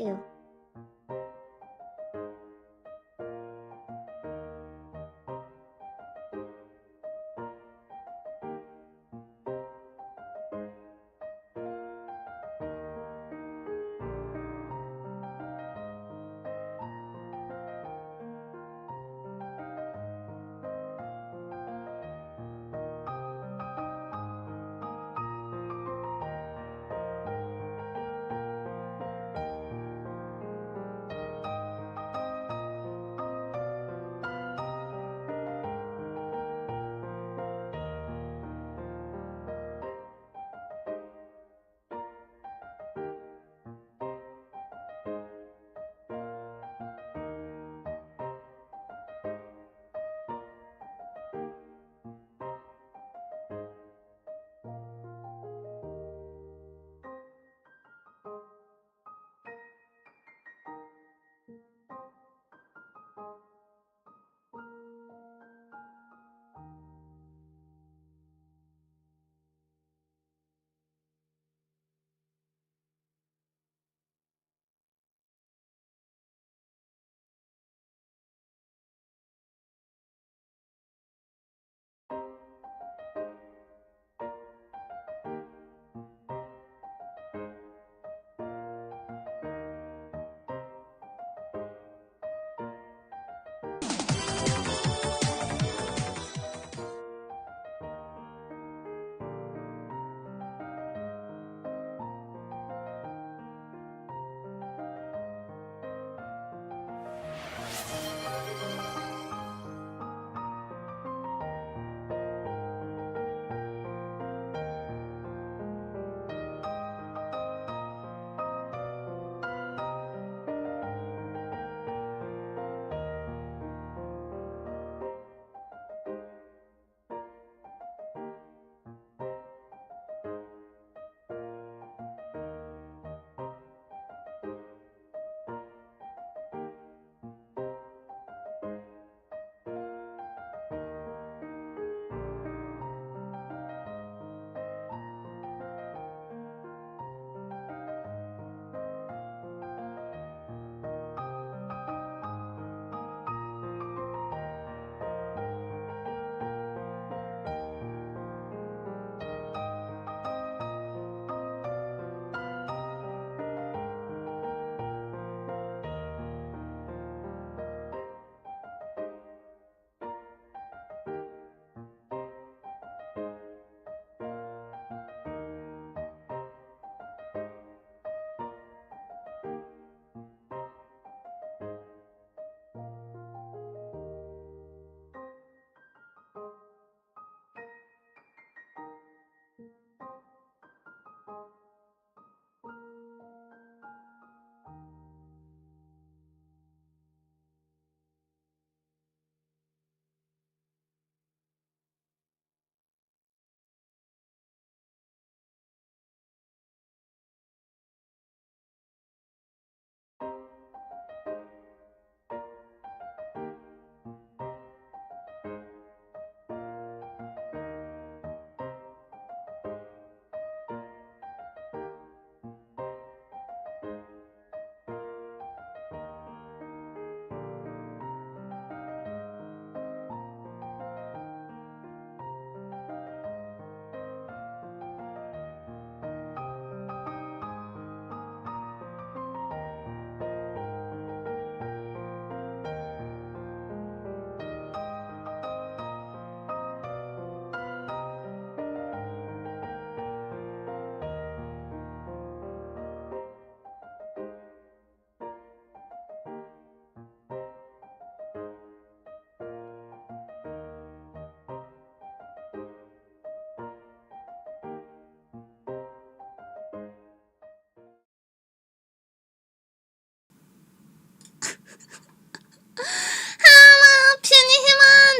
too.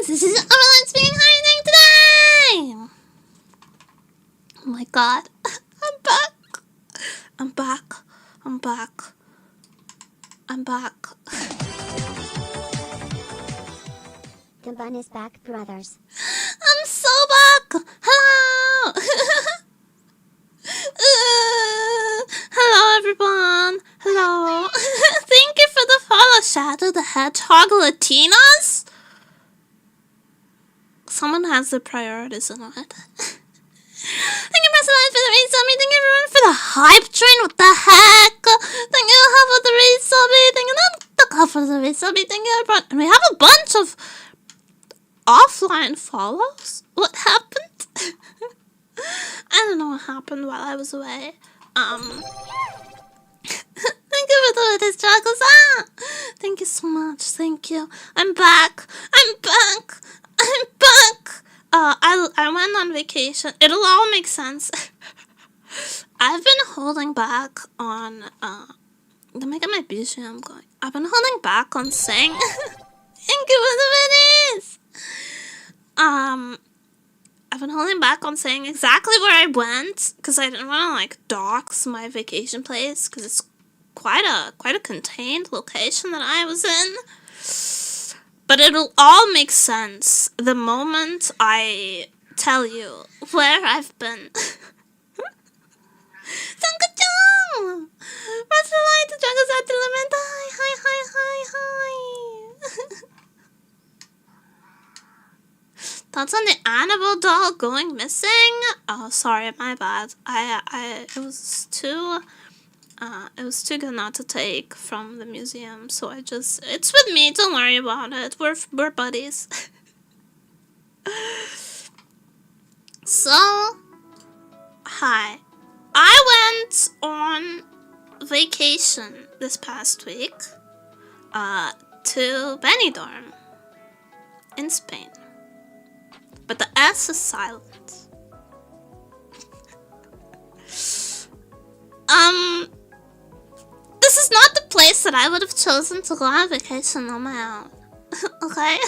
This is overlord speaking. How are you doing today? Oh my god. I'm back. I'm back. I'm back. I'm back. Gabun is back, brothers. I'm so back. Hello. Hello, everyone. Hello. Sonic the Hedgehog Latinas? Someone has their priorities in mind. Thank you, President, for the resubby. Thank you, everyone, for the hype train. What the heck? Thank you, Huff, for the resubby. Thank you, Nantuka, for the resubby. Thank you, everyone. And we have a bunch of offline follows. What happened? I don't know what happened while I was away. Thank you for the latest chocolates. Thank you so much. Thank you. I'm back. I'm back. I'm back. I went on vacation. It'll all make sense. I've been holding back on let me get my BGM going. I've been holding back on saying thank you for the minis. I've been holding back on saying exactly where I went because I didn't want to like dox my vacation place because it's quite a contained location that I was in. But it'll all make sense the moment I tell you where I've been. Sanka-chan! What's the light? The jungle's at the limit. Hi. Thoughts on the Annabelle doll going missing? Oh, sorry, my bad. It was too good not to take from the museum, so it's with me, don't worry about it. We're buddies. So, hi. I went on vacation this past week, to Benidorm in Spain. But the S is silent. This is not the place that I would have chosen to go on vacation on my own. Okay?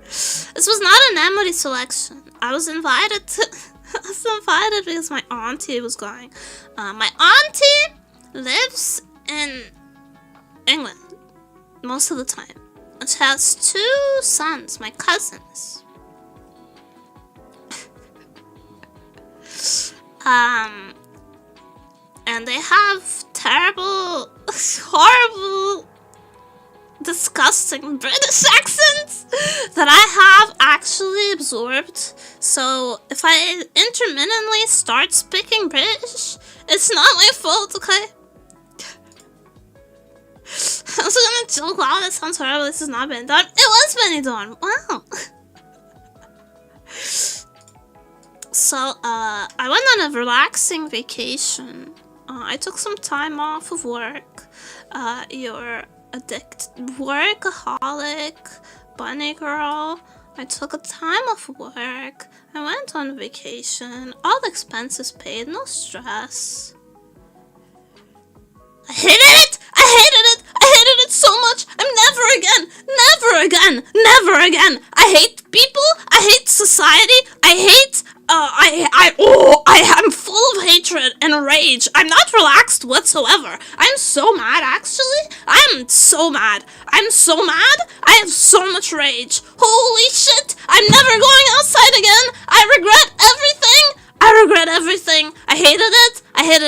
This was not a nemuri selection. I was invited because my auntie was going. My auntie lives in England most of the time. And she has 2 sons, my cousins. And they have terrible, horrible, disgusting British accents that I have actually absorbed. So if I intermittently start speaking British, it's not my fault, okay? I was gonna joke, wow, that sounds horrible, this has not been done. It was Benidorm, wow. So, I went on a relaxing vacation. I took some time off of work. You're workaholic, bunny girl. I took a time off of work. I went on vacation. All expenses paid, no stress. I hated it! I hated it! I hated it so much! I'm never again! I hate people! I hate society! I hate... I am full of hatred and rage. I'm not relaxed whatsoever. I'm so mad, actually. I am so mad. I'm so mad. I have so much rage. Holy shit. I'm never going outside again. I regret everything. I hated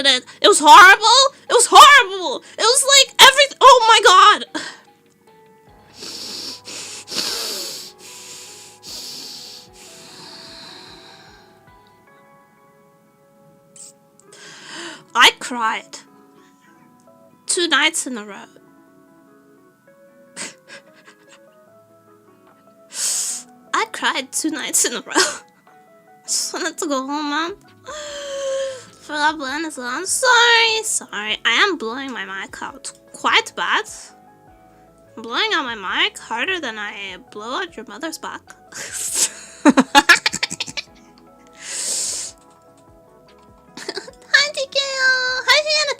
it. It was horrible. It was like everything. Oh my god. I cried 2 nights in a row. I cried 2 nights in a row. I just wanted to go home, man. Forgot blowing this on. Sorry. I am blowing my mic out quite bad. I'm blowing out my mic harder than I blow out your mother's back.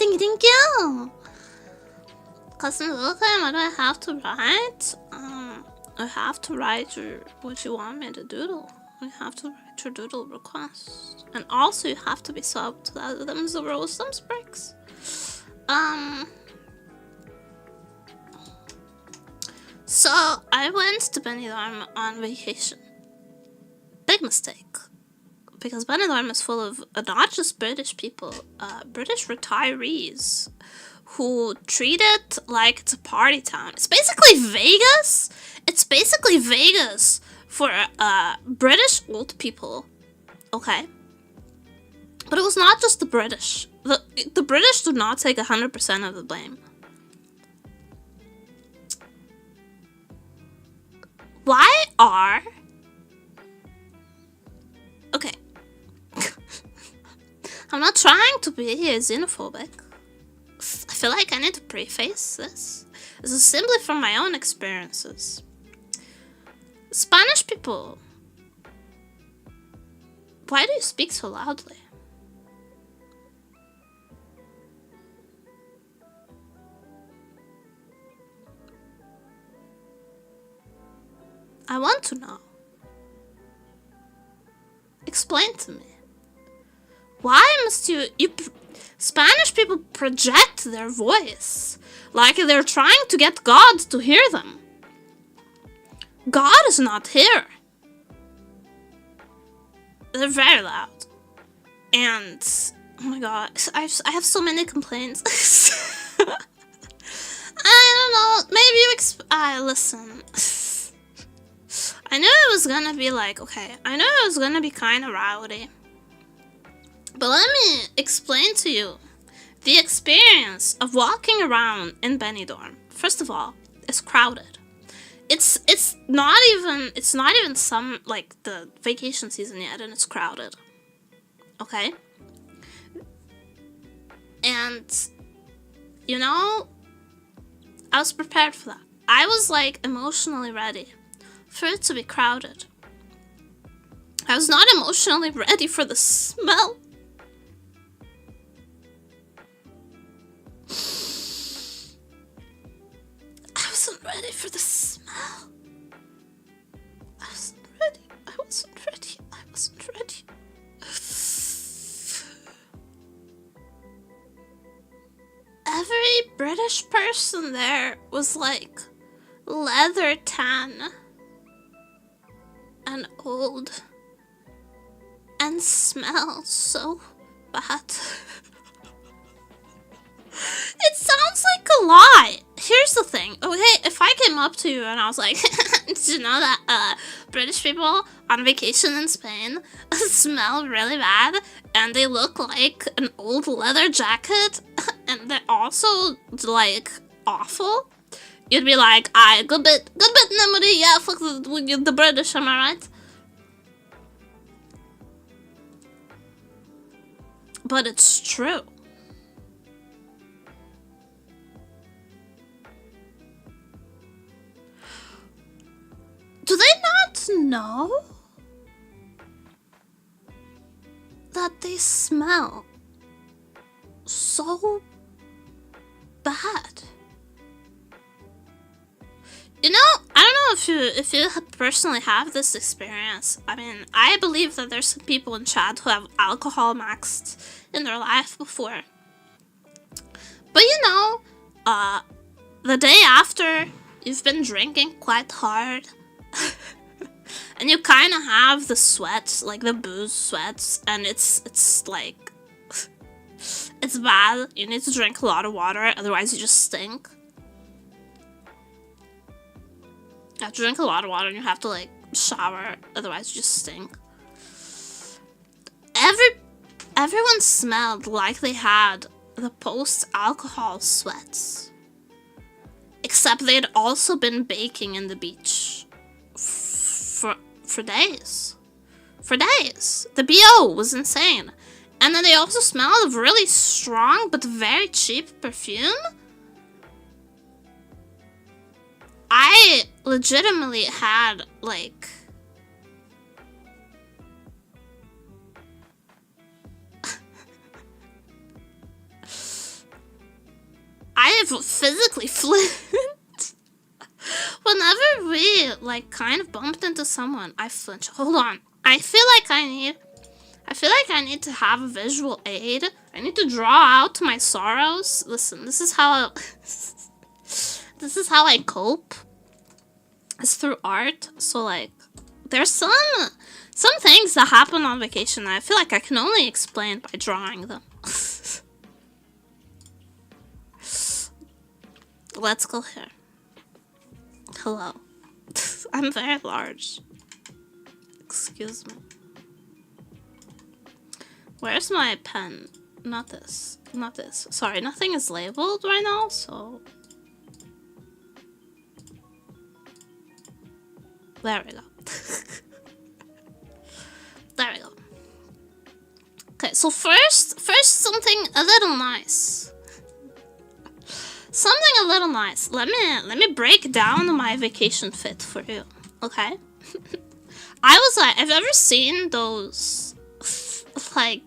Thank you. Custom okay, what do I have to write? I have to write what you want me to doodle. You have to write your doodle request. And also you have to be subbed. Them's the rules, them's breaks. So I went to Benidorm on vacation. Big mistake. Because Benidorm is full of not just British people, British retirees who treat it like it's a party town. It's basically Vegas. It's basically Vegas for British old people. Okay? But it was not just the British. The British do not take 100% of the blame. Why are... Okay. I'm not trying to be xenophobic. I feel like I need to preface this. This is simply from my own experiences. Spanish people. Why do you speak so loudly? I want to know. Explain to me. Why must you Spanish people project their voice like they're trying to get God to hear them? God is not here. They're very loud. And, oh my god, I have so many complaints. I don't know, maybe you listen. I knew it was gonna be like, okay, I knew it was gonna be kind of rowdy. But let me explain to you the experience of walking around in Benidorm. First of all, it's crowded. It's not even some like the vacation season yet, and it's crowded. Okay? And you know, I was prepared for that. I was like emotionally ready for it to be crowded. I was not emotionally ready for the smell. I wasn't ready for the smell. I wasn't ready. I wasn't ready. I wasn't ready. Every British person there was like leather tan and old and smelled so bad. It sounds like a lie. Here's the thing, okay? If I came up to you and I was like, did you know that British people on vacation in Spain smell really bad and they look like an old leather jacket and they're also like awful? You'd be like, aye, good bit, nemuri, yeah, fuck the British, am I right? But it's true. Do they not know that they smell so bad? You know, I don't know if you personally have this experience. I mean, I believe that there's some people in chat who have alcohol maxed in their life before. But you know, the day after you've been drinking quite hard, and you kind of have the sweats, like the booze sweats, and it's like, it's bad. You need to drink a lot of water, otherwise you just stink. You have to drink a lot of water and you have to like shower, otherwise you just stink. Everyone smelled like they had the post-alcohol sweats. Except they'd also been baking in the beach for days. For days. The BO was insane. And then they also smelled of really strong but very cheap perfume. I legitimately had like I have physically flinched. Whenever we like kind of bumped into someone, I flinch. Hold on. I feel like I need to have a visual aid. I need to draw out my sorrows. Listen, this is how I cope. It's through art. So like there's some things that happen on vacation that I feel like I can only explain by drawing them. let's go here. Hello. I'm very large. Excuse me. Where's my pen? Not this. Not this. Sorry, nothing is labeled right now, so... There we go. There we go. Okay, so first something a little nice. Something a little nice. Let me break down my vacation fit for you. Okay? I was like, have you ever seen those like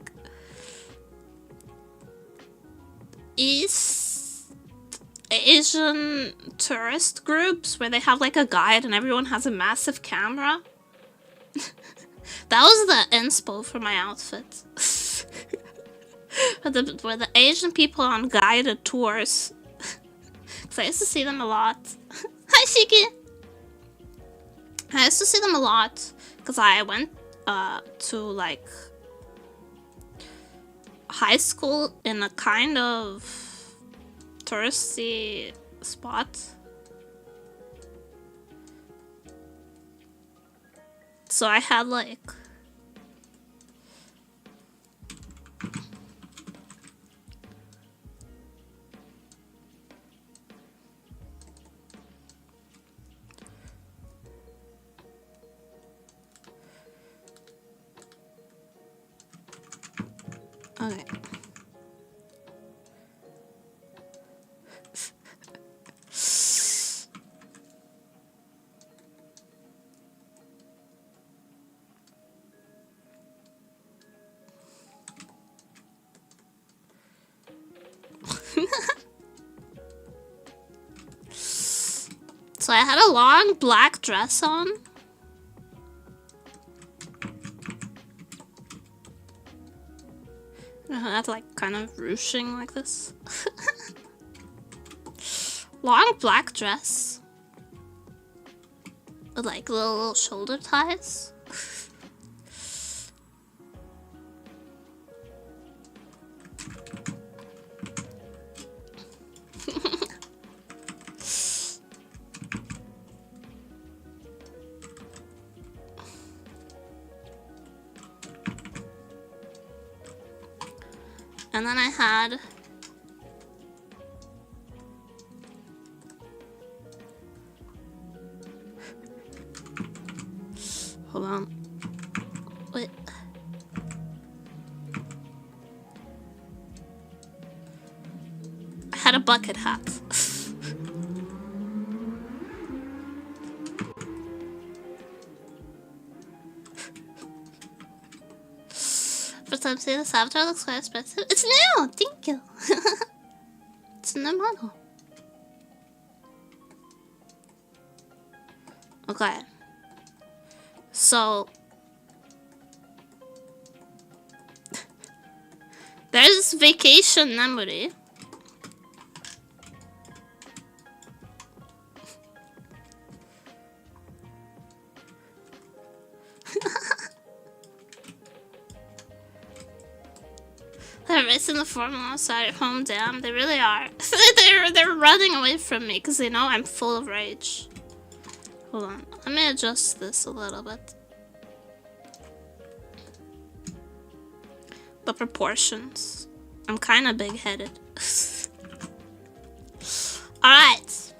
East Asian tourist groups where they have like a guide and everyone has a massive camera? That was the inspo for my outfit. where the Asian people on guided tours. Because I used to see them a lot. Hi, Shiki! I used to see them a lot because I went to like high school in a kind of touristy spot. So I had like okay. So I had a long black dress on. I had like kind of ruching like this. Long black dress. With like little shoulder ties. And then I had hold on. Wait. I had a bucket hat. First time seeing this avatar, looks quite expensive. It's new! Thank you! It's a new model. Okay. So there's vacation nemuri. They're racing the Formula outside at home, damn, they really are. they're running away from me because they know I'm full of rage. Hold on, let me adjust this a little bit. The proportions. I'm kind of big-headed. Alright.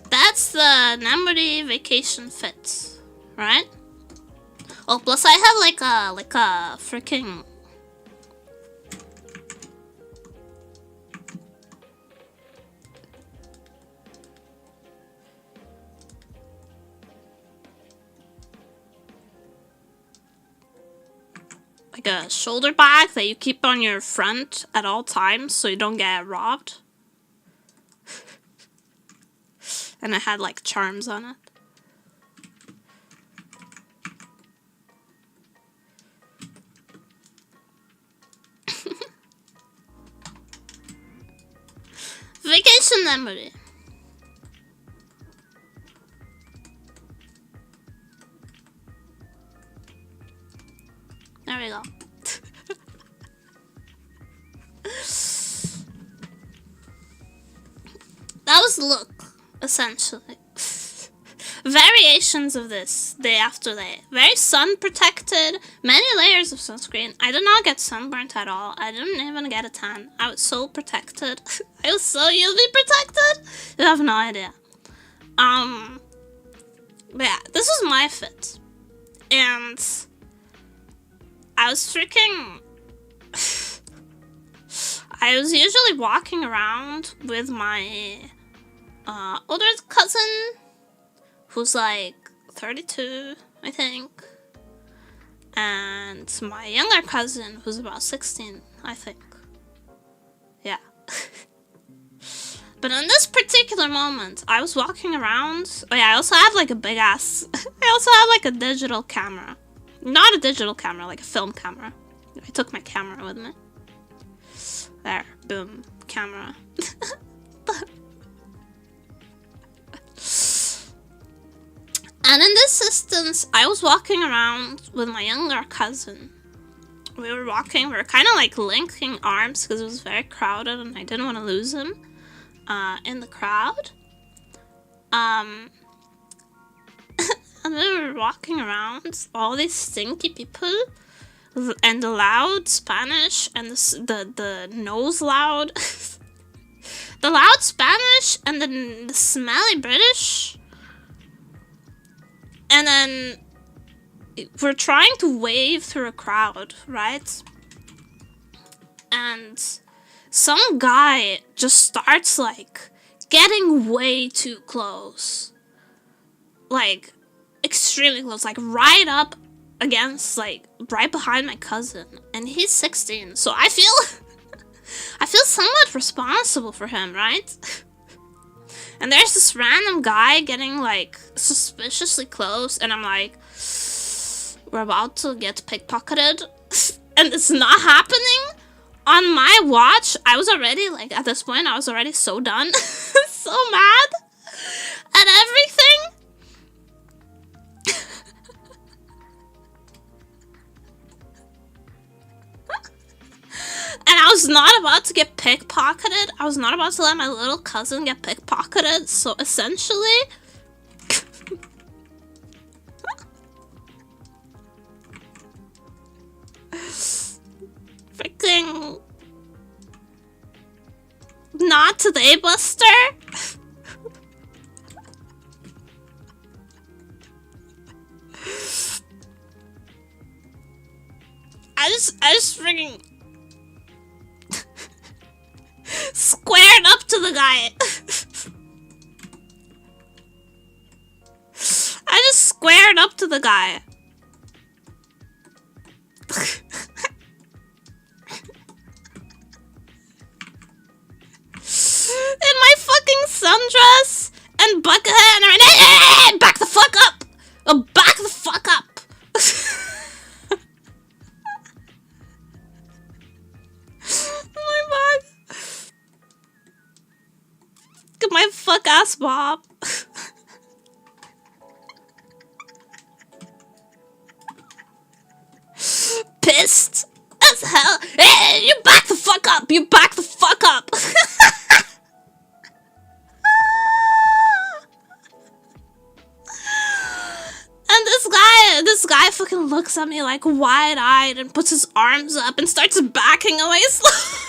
That's the nemuri vacation fit, right? Oh, plus I have like a freaking like a shoulder bag that you keep on your front at all times so you don't get robbed. And it had like charms on it. Vacation memory. There we go. this look, essentially. Variations of this, day after day. Very sun protected, many layers of sunscreen. I did not get sunburnt at all. I didn't even get a tan. I was so protected. I was so UV protected. You have no idea. But yeah, this was my fit. And I was freaking... I was usually walking around with my older cousin, who's like 32, I think. And my younger cousin, who's about 16, I think. Yeah. But in this particular moment, I was walking around. Oh yeah, I also had like a big ass... I also had like a digital camera. Not a digital camera, like a film camera. I took my camera with me. There, boom, camera. And in this instance, I was walking around with my younger cousin. We were walking, we were kind of like linking arms because it was very crowded and I didn't want to lose him in the crowd. And we were walking around, all these stinky people, and the loud Spanish, and the nose loud. The loud Spanish, and then the smelly British. And then we're trying to wave through a crowd, right? And some guy just starts like getting way too close. Like extremely close, like right up against, like right behind my cousin. And he's 16, so I feel somewhat responsible for him, right? And there's this random guy getting like suspiciously close, and I'm like, we're about to get pickpocketed. And it's not happening on my watch. I was already like, at this point I was already so done. So mad at everything. And I was not about to get pickpocketed. I was not about to let my little cousin get pickpocketed. So essentially... freaking... not today, Buster. I just freaking... squared up to the guy. I just squared up to the guy. In my fucking sundress and bucket hat, and hey, back the fuck up! Oh, back the fuck up! My fuck ass Bob. Pissed as hell. Hey, you back the fuck up. You back the fuck up. And this guy fucking looks at me like wide-eyed and puts his arms up and starts backing away slowly.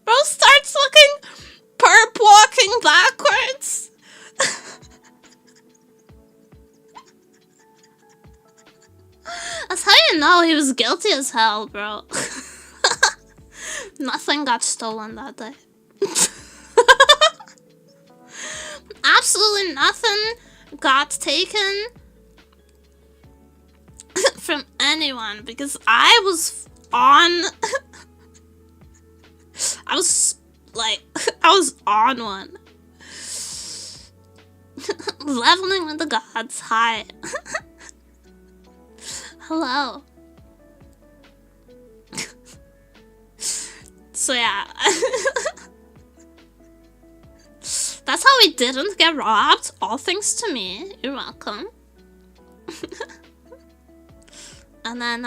Bro starts looking perp walking backwards. That's how you know he was guilty as hell, bro. Nothing got stolen that day. Absolutely nothing got taken from anyone because I was on... I was on one. Leveling with the gods. Hi. Hello. So yeah. That's how we didn't get robbed. All thanks to me. You're welcome. And then,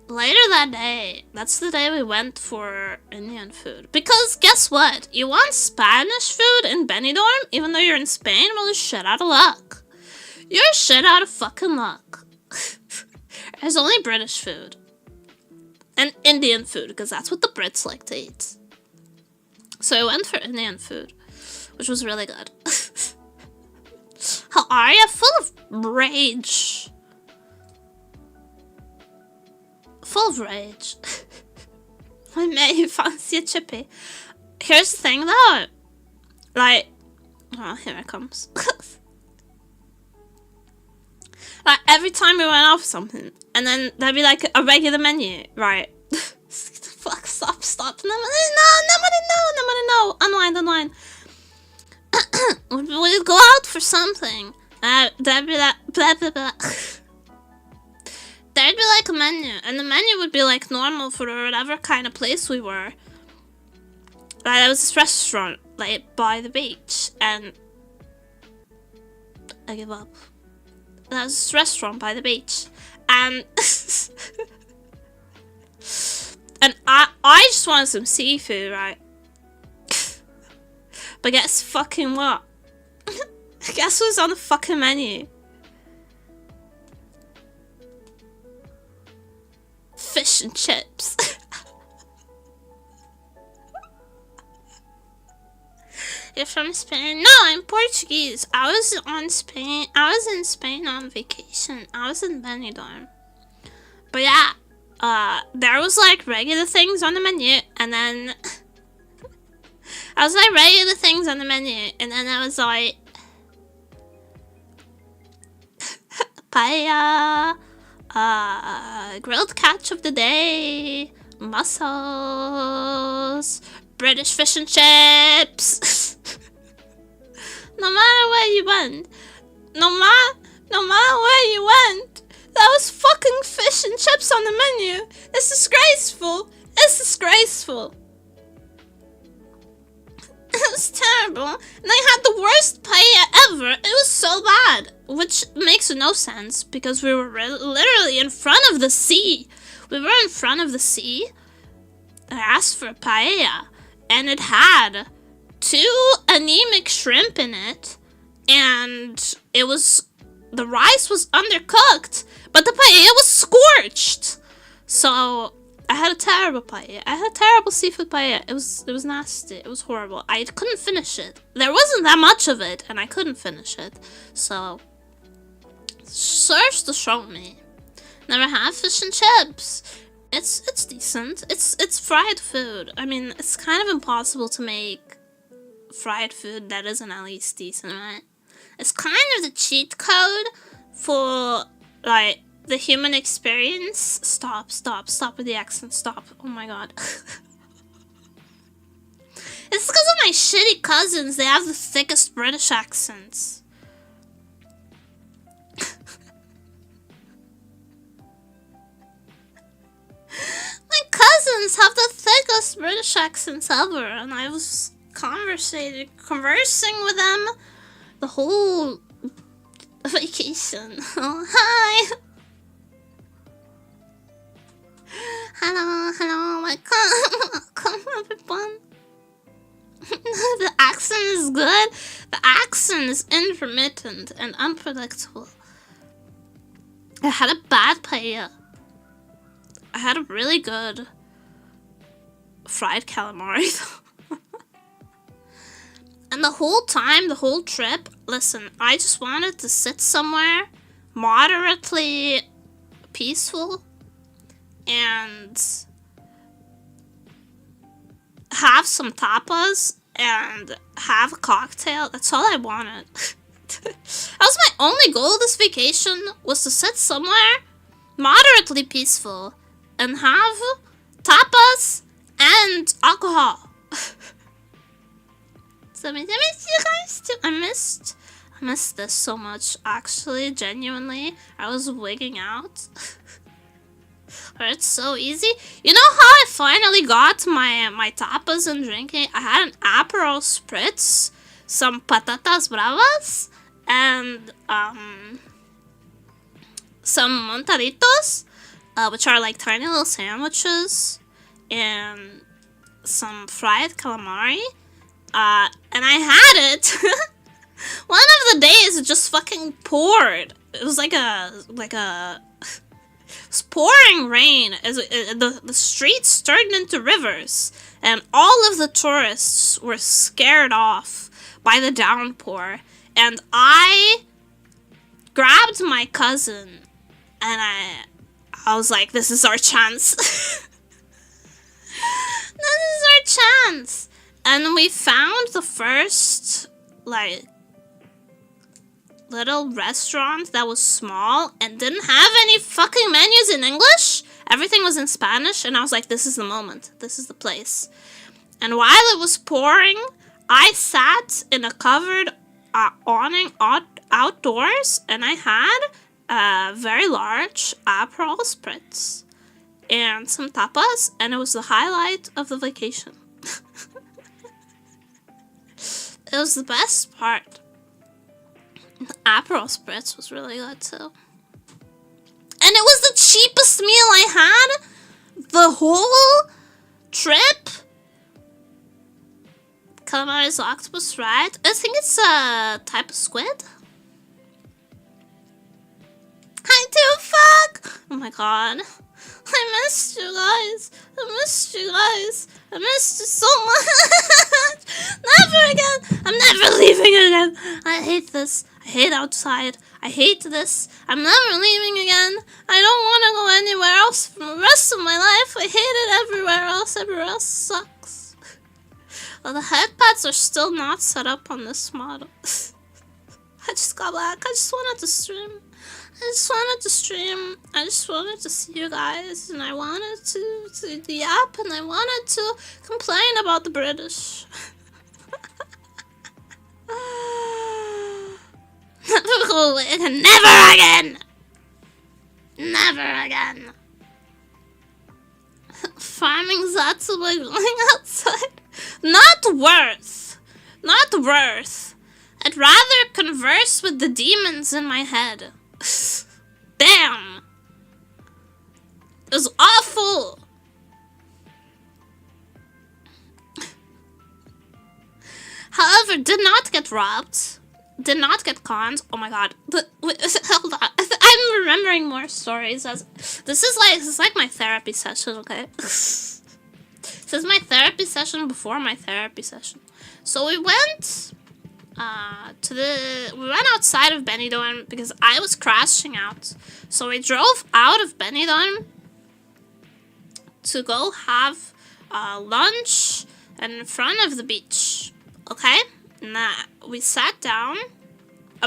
later that day, that's the day we went for Indian food. Because guess what? You want Spanish food in Benidorm, even though you're in Spain? Well, you're shit out of luck. You're shit out of fucking luck. There's only British food. And Indian food, because that's what the Brits like to eat. So I went for Indian food, which was really good. How are you? Full of rage. Full of rage. I met you fancy a chippy. Here's the thing though. Like, oh, here it comes. Like, every time we went out for something, and then there'd be like a regular menu, right? Fuck, stop. No, unwind. We'd go out for something. There'd be like, blah, blah, blah. There'd be like a menu, and the menu would be like normal for whatever kind of place we were. Like, there was this restaurant, like, by the beach, and I give up. There was this restaurant by the beach, and and I just wanted some seafood, right? But guess fucking what? Guess who's on the fucking menu? Fish and chips. You're from Spain? No, I'm Portuguese. I was in Spain on vacation. I was in Benidorm. But yeah, there was like regular things on the menu, and then I was like regular things on the menu, and then I was like paella, grilled catch of the day, mussels, British fish and chips. No matter where you went, no matter where you went, there was fucking fish and chips on the menu. It's disgraceful. It's disgraceful. It was terrible. And they had the worst paella ever. It was so bad, which makes no sense because we were literally in front of the sea. We were in front of the sea. I asked for a paella, and it had 2 anemic shrimp in it, and the rice was undercooked, but the paella was scorched. So I had a terrible paella. I had a terrible seafood paella. It was nasty. It was horrible. I couldn't finish it. There wasn't that much of it, and I couldn't finish it. So search to show me. Never had fish and chips. It's decent. It's fried food. I mean, it's kind of impossible to make fried food that isn't at least decent, right? It's kind of the cheat code for like the human experience. Stop with the accent. Stop. Oh my god. It's because of my shitty cousins. They have the thickest British accents. My cousins have the thickest British accents ever, and I was conversing with them the whole vacation. Oh, hi. Hello, welcome everyone. The accent is good. The accent is intermittent and unpredictable. I had a bad paella. I had a really good fried calamari though. And the whole time, the whole trip, listen, I just wanted to sit somewhere moderately peaceful and have some tapas and have a cocktail. That's all I wanted. That was my only goal this vacation, was to sit somewhere moderately peaceful and have tapas and alcohol. So I missed you guys too. I missed this so much, actually, genuinely. I was wigging out. It's so easy. You know how I finally got my tapas and drinking? I had an Aperol Spritz, some patatas bravas, and some montaditos. which are like tiny little sandwiches and some fried calamari. And I had it. One of the days it just fucking poured. It was like a it's pouring rain as the streets turned into rivers, and all of the tourists were scared off by the downpour. And I grabbed my cousin, and I was like, "This is our chance. This is our chance." And we found the first like little restaurant that was small and didn't have any fucking menus in English. Everything was in Spanish, and I was like, this is the moment. This is the place. And while it was pouring, I sat in a covered awning outdoors, and I had a very large Aperol Spritz and some tapas, and it was the highlight of the vacation. It was the best part. The Aperol Spritz was really good too. And it was the cheapest meal I had the whole trip. Calamari's octopus, right? I think it's a type of squid. Hi, fuck! Oh my god. I missed you guys. I missed you guys. I missed you so much. Never again. I'm never leaving again. I hate this. I hate outside. I hate this. I'm never leaving again. I don't want to go anywhere else for the rest of my life. I hate it everywhere else. Everywhere else sucks. Well, the headpads are still not set up on this model. I just got back. I just wanted to stream. I just wanted to see you guys, and I wanted to yap, and I wanted to complain about the British. Never again! Never again! Farming Zatsu by going outside? Not worth! Not worth! I'd rather converse with the demons in my head. Damn! It was awful! However, did not get robbed. Did not get conned. Oh my god. Hold on. I'm remembering more stories. This is like my therapy session, okay? This is my therapy session before my therapy session. So we went we went outside of Benidorm because I was crashing out. So we drove out of Benidorm to go have lunch in front of the beach. Okay? Now we sat down.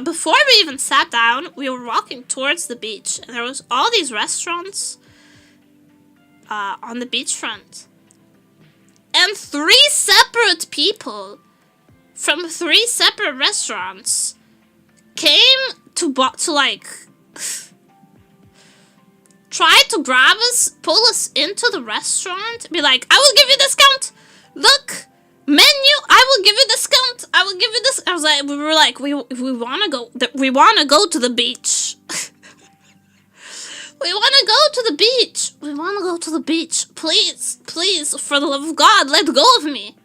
Before we even sat down, we were walking towards the beach, and there was all these restaurants on the beachfront. And 3 separate people from 3 separate restaurants came to like try to grab us, pull us into the restaurant, be like, I will give you discount. Look, menu, I will give you discount. I will give you this. I was like, we were like, we want to go. We want to go to the beach. We want to go to the beach. We want to go to the beach. Please, please, for the love of God, let go of me.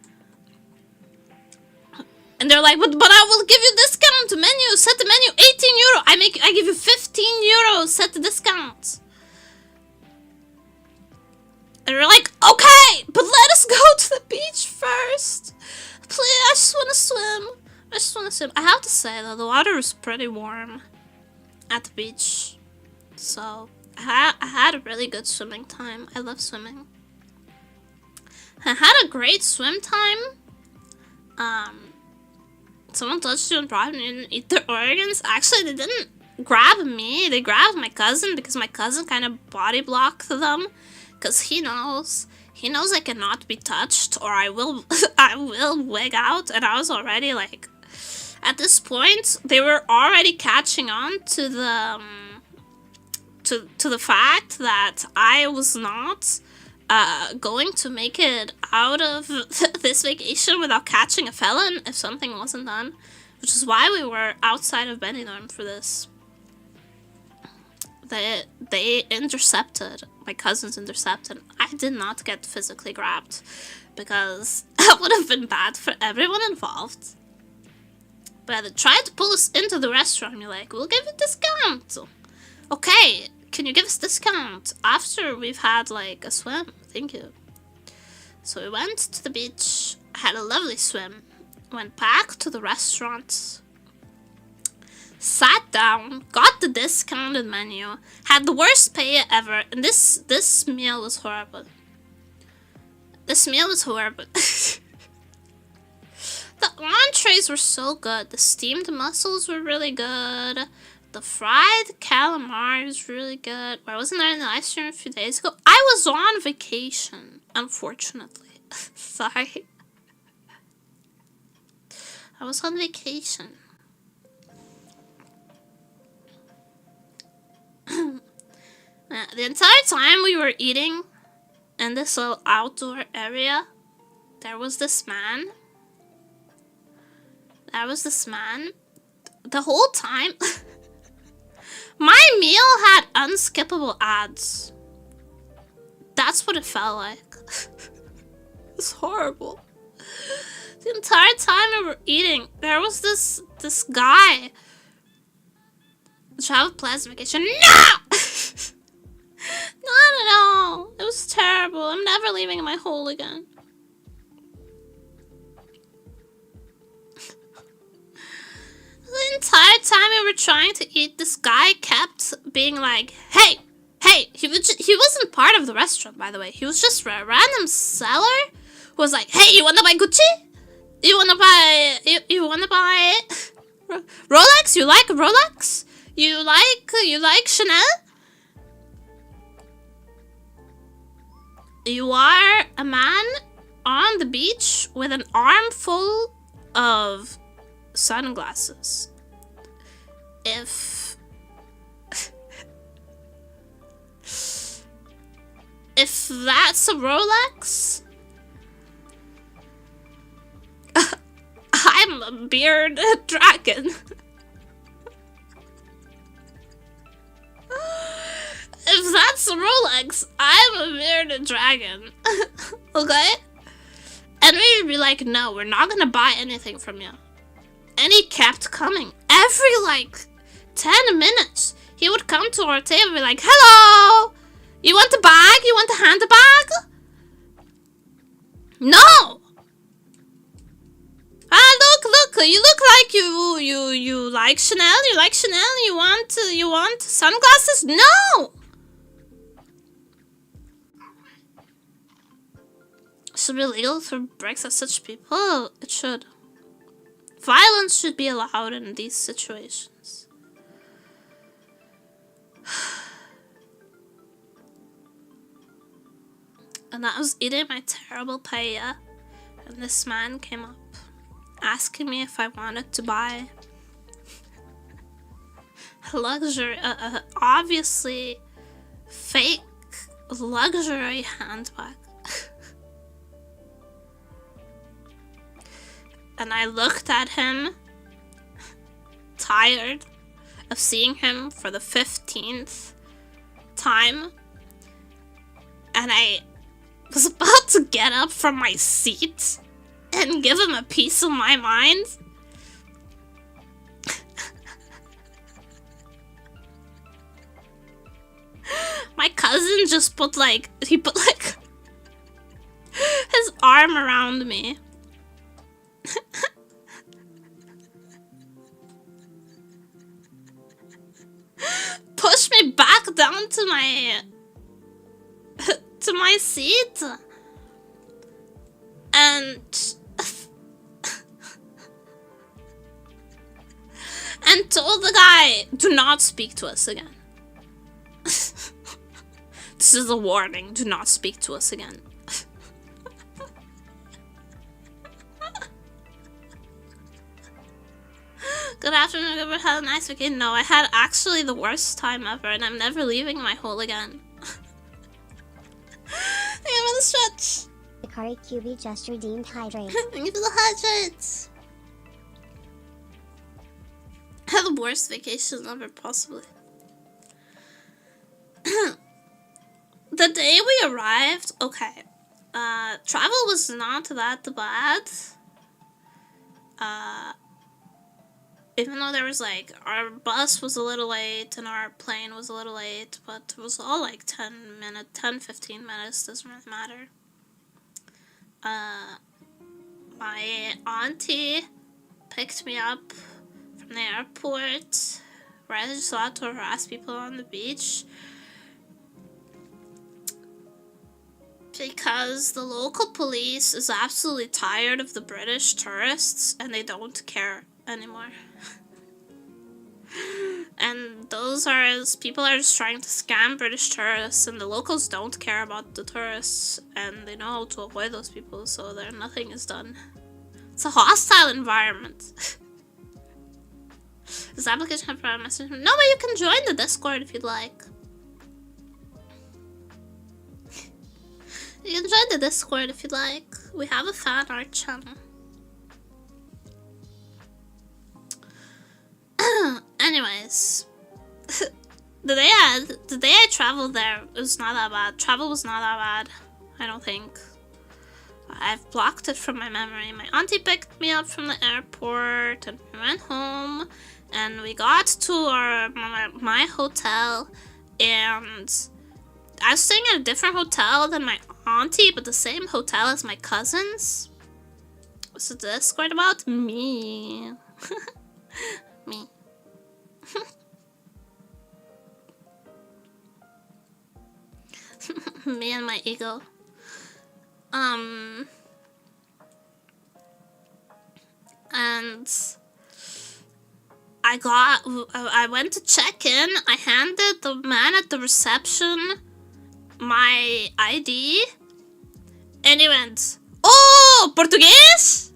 And they're like, but I will give you discount. Menu, set the menu, 18 euro. I give you 15 euros, set the discount. And we're like, okay, but let us go to the beach first. Please, I just want to swim. I just want to swim. I have to say, though, the water was pretty warm at the beach. So, I had a really good swimming time. I love swimming. I had a great swim time. Someone touched you and probably didn't eat their organs. Actually, they didn't grab me. They grabbed my cousin because my cousin kind of body blocked them. Because he knows I cannot be touched or I will wig out. And I was already like, at this point, they were already catching on to the to the fact that I was not going to make it out of this vacation without catching a felon if something wasn't done, which is why we were outside of Benidorm for this they intercepted. My cousins intercepted. I did not get physically grabbed because that would have been bad for everyone involved. But they tried to pull us into the restaurant. You're like, we'll give you a discount. Okay, can you give us discount after we've had like a swim? Thank you. So we went to the beach, had a lovely swim, went back to the restaurant, sat down, got the discounted menu, had the worst pay ever, and this meal was horrible. This meal was horrible. The entrees were so good. The steamed mussels were really good. The fried calamari was really good. I wasn't there in the live stream a few days ago. I was on vacation, unfortunately. Sorry. I was on vacation. The entire time we were eating in this little outdoor area, there was this man. The whole time, my meal had unskippable ads. That's what it felt like. It's horrible. The entire time we were eating, there was this guy. Travel plans vacation. No! No. It was terrible. I'm never leaving my hole again. The entire time we were trying to eat, this guy kept being like, hey. He wasn't part of the restaurant, by the way. He was just a random seller who was like, hey, you wanna buy Gucci? You wanna buy Rolex? You like Rolex? You like Chanel? You are a man on the beach with an armful of sunglasses. If that's a Rolex, I'm a beard dragon. If that's a Rolex, I'm a bearded dragon. Okay? And we would be like, no, we're not gonna buy anything from you. And he kept coming. Every like 10 minutes, he would come to our table and be like, hello! You want the bag? You want to hand the bag? No! Ah, look, you look like you like Chanel, you like Chanel, you want sunglasses? No! It should be illegal for breaks at such people. It should. Violence should be allowed in these situations. And I was eating my terrible paella, and this man came up asking me if I wanted to buy a luxury, obviously fake luxury handbag. And I looked at him, tired of seeing him for the 15th time, and I was about to get up from my seat and give him a piece of my mind. My cousin just put like his arm around me. Push me back down to my seat and told the guy, do not speak to us again. This is a warning, do not speak to us again. Good afternoon, ever had a nice vacation? No, I had actually the worst time ever, and I'm never leaving my hole again. I'm on the stretch. Akari QB just redeemed hydrate. Thank you for the hydrates. I had the worst vacation ever, possibly. day we arrived, okay, travel was not that bad. Even though there was like, our bus was a little late and our plane was a little late, but it was all like 10, 15 minutes, doesn't really matter. My auntie picked me up from the airport, where I just allowed to harass people on the beach. Because the local police is absolutely tired of the British tourists and they don't care anymore. And people are just trying to scam British tourists, and the locals don't care about the tourists and they know how to avoid those people, so nothing is done. It's a hostile environment. This application have private message. No, but you can join the Discord if you'd like. You can join the Discord if you'd like. We have a fan art channel. Anyways, the day I traveled there, it was not that bad. Travel was not that bad, I don't think. I've blocked it from my memory. My auntie picked me up from the airport and we went home and we got to my hotel, and I was staying at a different hotel than my auntie, but the same hotel as my cousins. What's the Discord about? Me. Me. Me and my ego. And I went to check in. I handed the man at the reception my ID, and he went, "Oh, Portuguese?"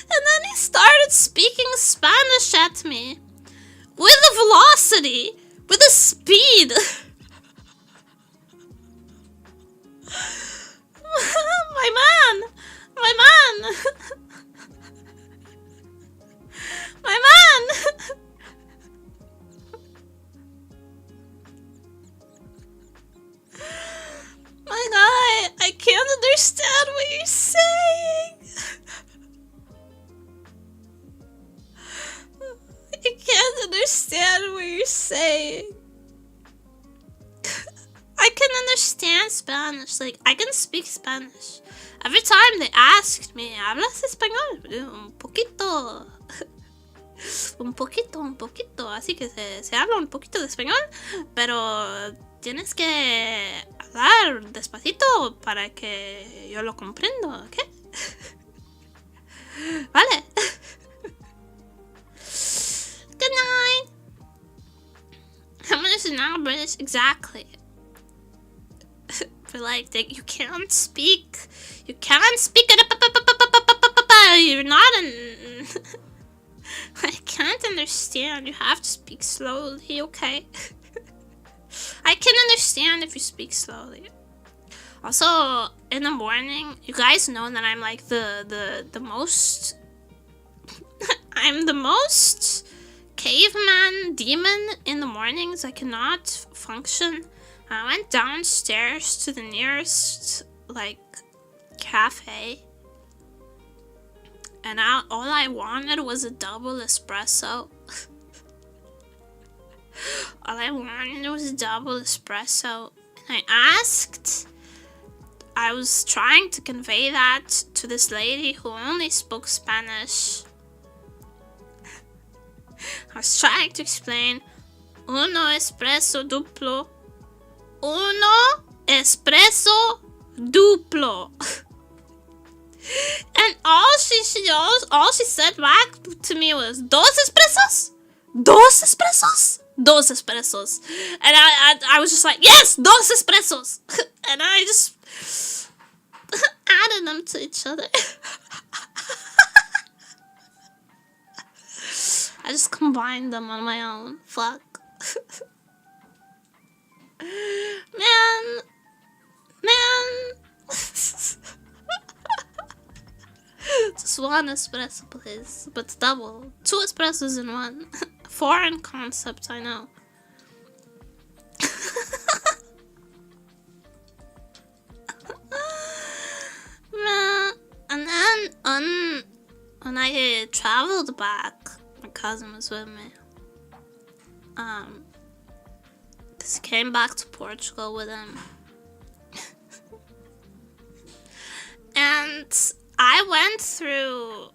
And then he started speaking Spanish at me with a velocity, with a speed. My man! My man! My man! My guy, I can't understand what you're saying. I can't understand what you're saying. I can understand Spanish. Like, I can speak Spanish. Every time they asked me, ¿hablas español? Un poquito. Un poquito. Así que se habla un poquito de español, pero tienes que hablar despacito para que yo lo comprendo, ¿ok? Vale. Good night. How much is now British? Exactly. But like, you can't speak. You can't speak it. You're not in. I can't understand. You have to speak slowly, okay? I can understand if you speak slowly. Also, in the morning, you guys know that I'm like the most. I'm the most caveman demon in the mornings. I cannot function. I went downstairs to the nearest, like, cafe. And all I wanted was a double espresso. All I wanted was a double espresso. And I was trying to convey that to this lady who only spoke Spanish. I was trying to explain, uno espresso duplo. Uno espresso duplo. And all she said back to me was, dos espressos? Dos espressos? Dos espressos. And I was just like, yes, dos espressos. And I just added them to each other. I just combined them on my own. Fuck. Man. Just one espresso, please. But double. 2 espressos in one. Foreign concept, I know. when I traveled back, my cousin was with me. Cause he came back to Portugal with him. And I went through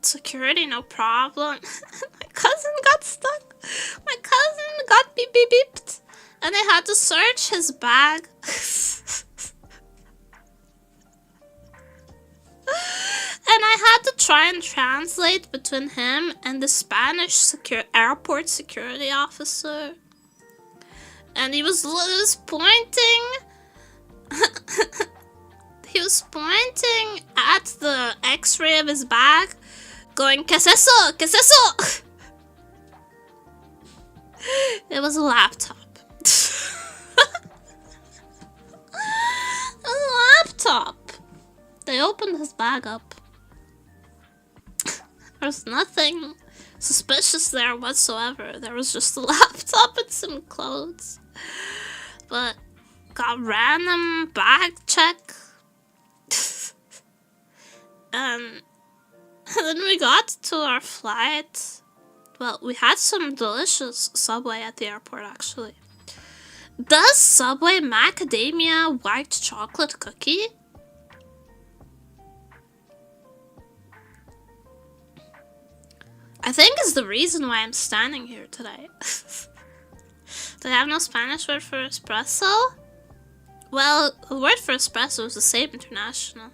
security, no problem. My cousin got stuck. My cousin got beeped. And I had to search his bag. And I had to try and translate between him and the Spanish airport security officer. And he was pointing. He was pointing at the X-ray of his bag, going, "¿Qué es eso? ¿Qué es eso?" It was a laptop. It was a laptop. They opened his bag up. There was nothing suspicious there whatsoever. There was just a laptop and some clothes. But got random bag check. And then we got to our flight. Well, we had some delicious Subway at the airport, actually. Does Subway macadamia white chocolate cookie? I think is the reason why I'm standing here today. Do they have no Spanish word for espresso? Well, the word for espresso is the same international.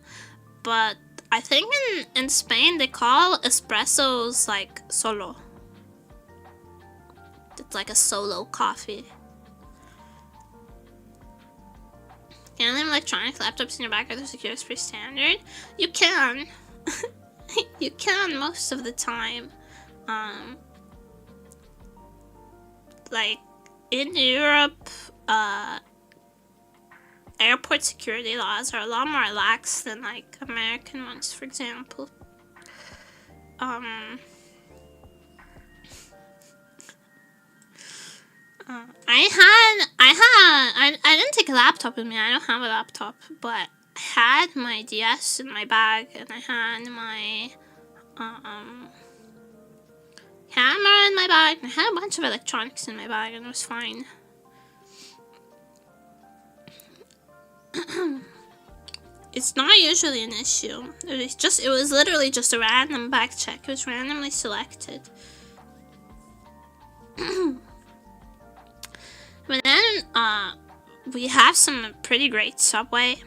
But I think in Spain they call espressos like solo. It's like a solo coffee. Can them electronic laptops in your bag are the secure pretty standard? You can. You can most of the time. Like in Europe, airport security laws are a lot more relaxed than like American ones, for example. I didn't take a laptop with me. I don't have a laptop, but I had my DS in my bag, and I had my camera in my bag, and I had a bunch of electronics in my bag, and it was fine. It's not usually an issue. It was literally just a random bag check. It was randomly selected. But then, we have some pretty great Subway.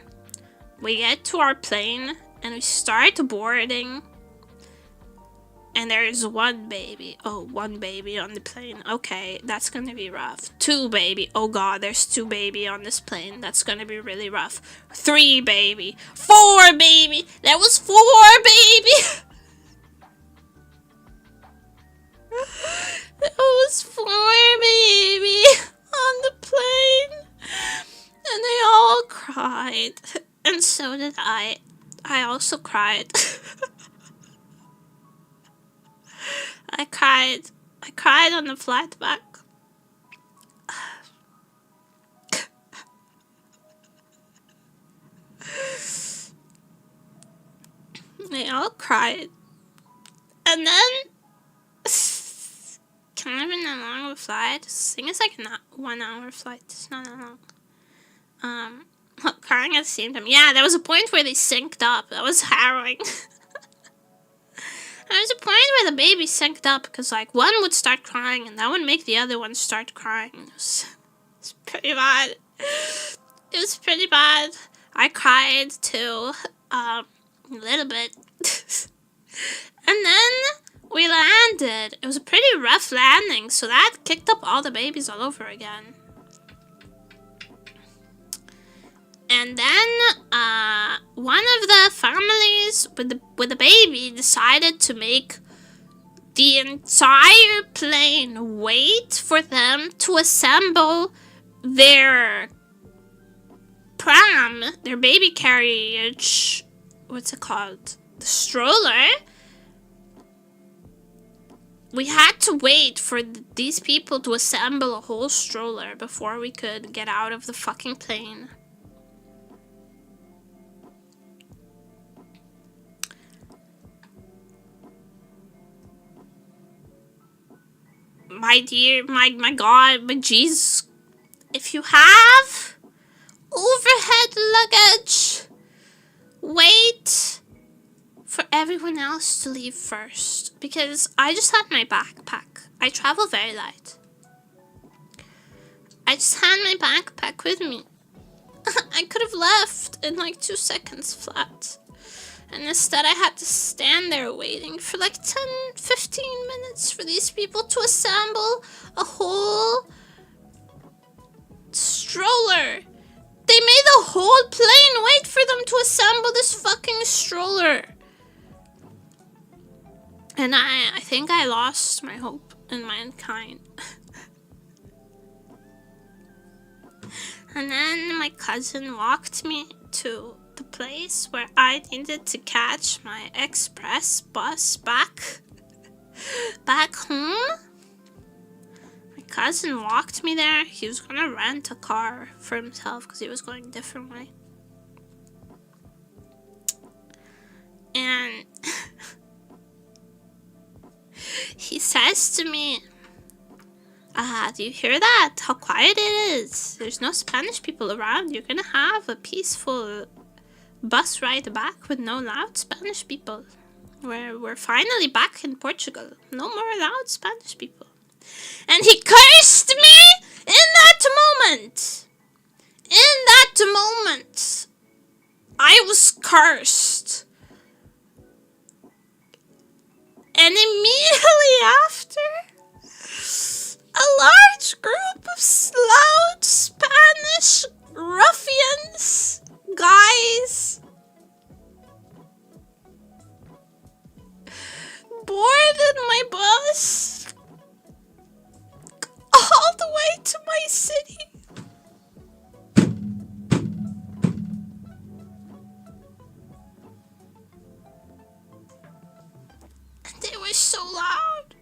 We get to our plane, and we start boarding. And there's one baby. Oh, one baby on the plane. Okay, that's gonna be rough. 2 baby. Oh god, there's 2 baby on this plane. That's gonna be really rough. 3 baby. 4 baby. There was 4 baby. There was 4 baby on the plane. And they all cried. And so did I. I also cried. I cried on the flight back. They all cried. And then, kind of in a long flight. I think it's like a 1 hour flight. It's not that long. Crying at the same time. Yeah, there was a point where they synced up. That was harrowing. There was a point where the baby synced up because, like, one would start crying and that would make the other one start crying. It was pretty bad. It was pretty bad. I cried too, a little bit. And then we landed. It was a pretty rough landing, so that kicked up all the babies all over again. And then, one of the families with the baby decided to make the entire plane wait for them to assemble their pram, their baby carriage, what's it called? The stroller. We had to wait for these people to assemble a whole stroller before we could get out of the fucking plane. my dear, my God, my Jesus, if you have overhead luggage, wait for everyone else to leave first, because I just had my backpack. I travel very light. I just had my backpack with me. I could have left in like 2 seconds flat. And instead I had to stand there waiting for like 10-15 minutes for these people to assemble a whole stroller. They made the whole plane wait for them to assemble this fucking stroller. And I think I lost my hope in mankind. And then my cousin walked me to the place where I needed to catch my express bus back home. My cousin walked me there. He was gonna rent a car for himself because he was going a different way. And he says to me, do you hear that? How quiet it is. There's no Spanish people around. You're gonna have a peaceful bus ride back with no loud Spanish people. We're finally back in Portugal. No more loud Spanish people. And he cursed me in that moment. In that moment, I was cursed. And immediately after, a large group of loud Spanish ruffians, guys, boarded my bus all the way to my city. And they were so loud.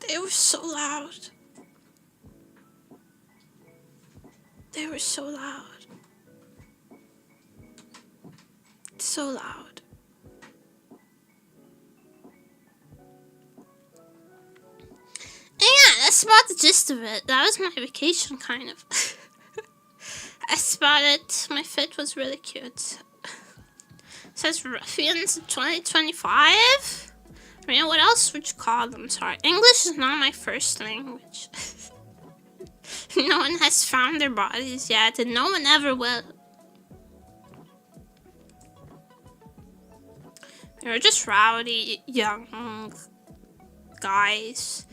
They were so loud. They were so loud. So loud. And yeah, that's about the gist of it. That was my vacation, kind of. That's about it. My fit was really cute. It says Ruffians 2025. I mean, what else would you call them? Sorry. English is not my first language. No one has found their bodies yet, and no one ever will. They're just rowdy, young guys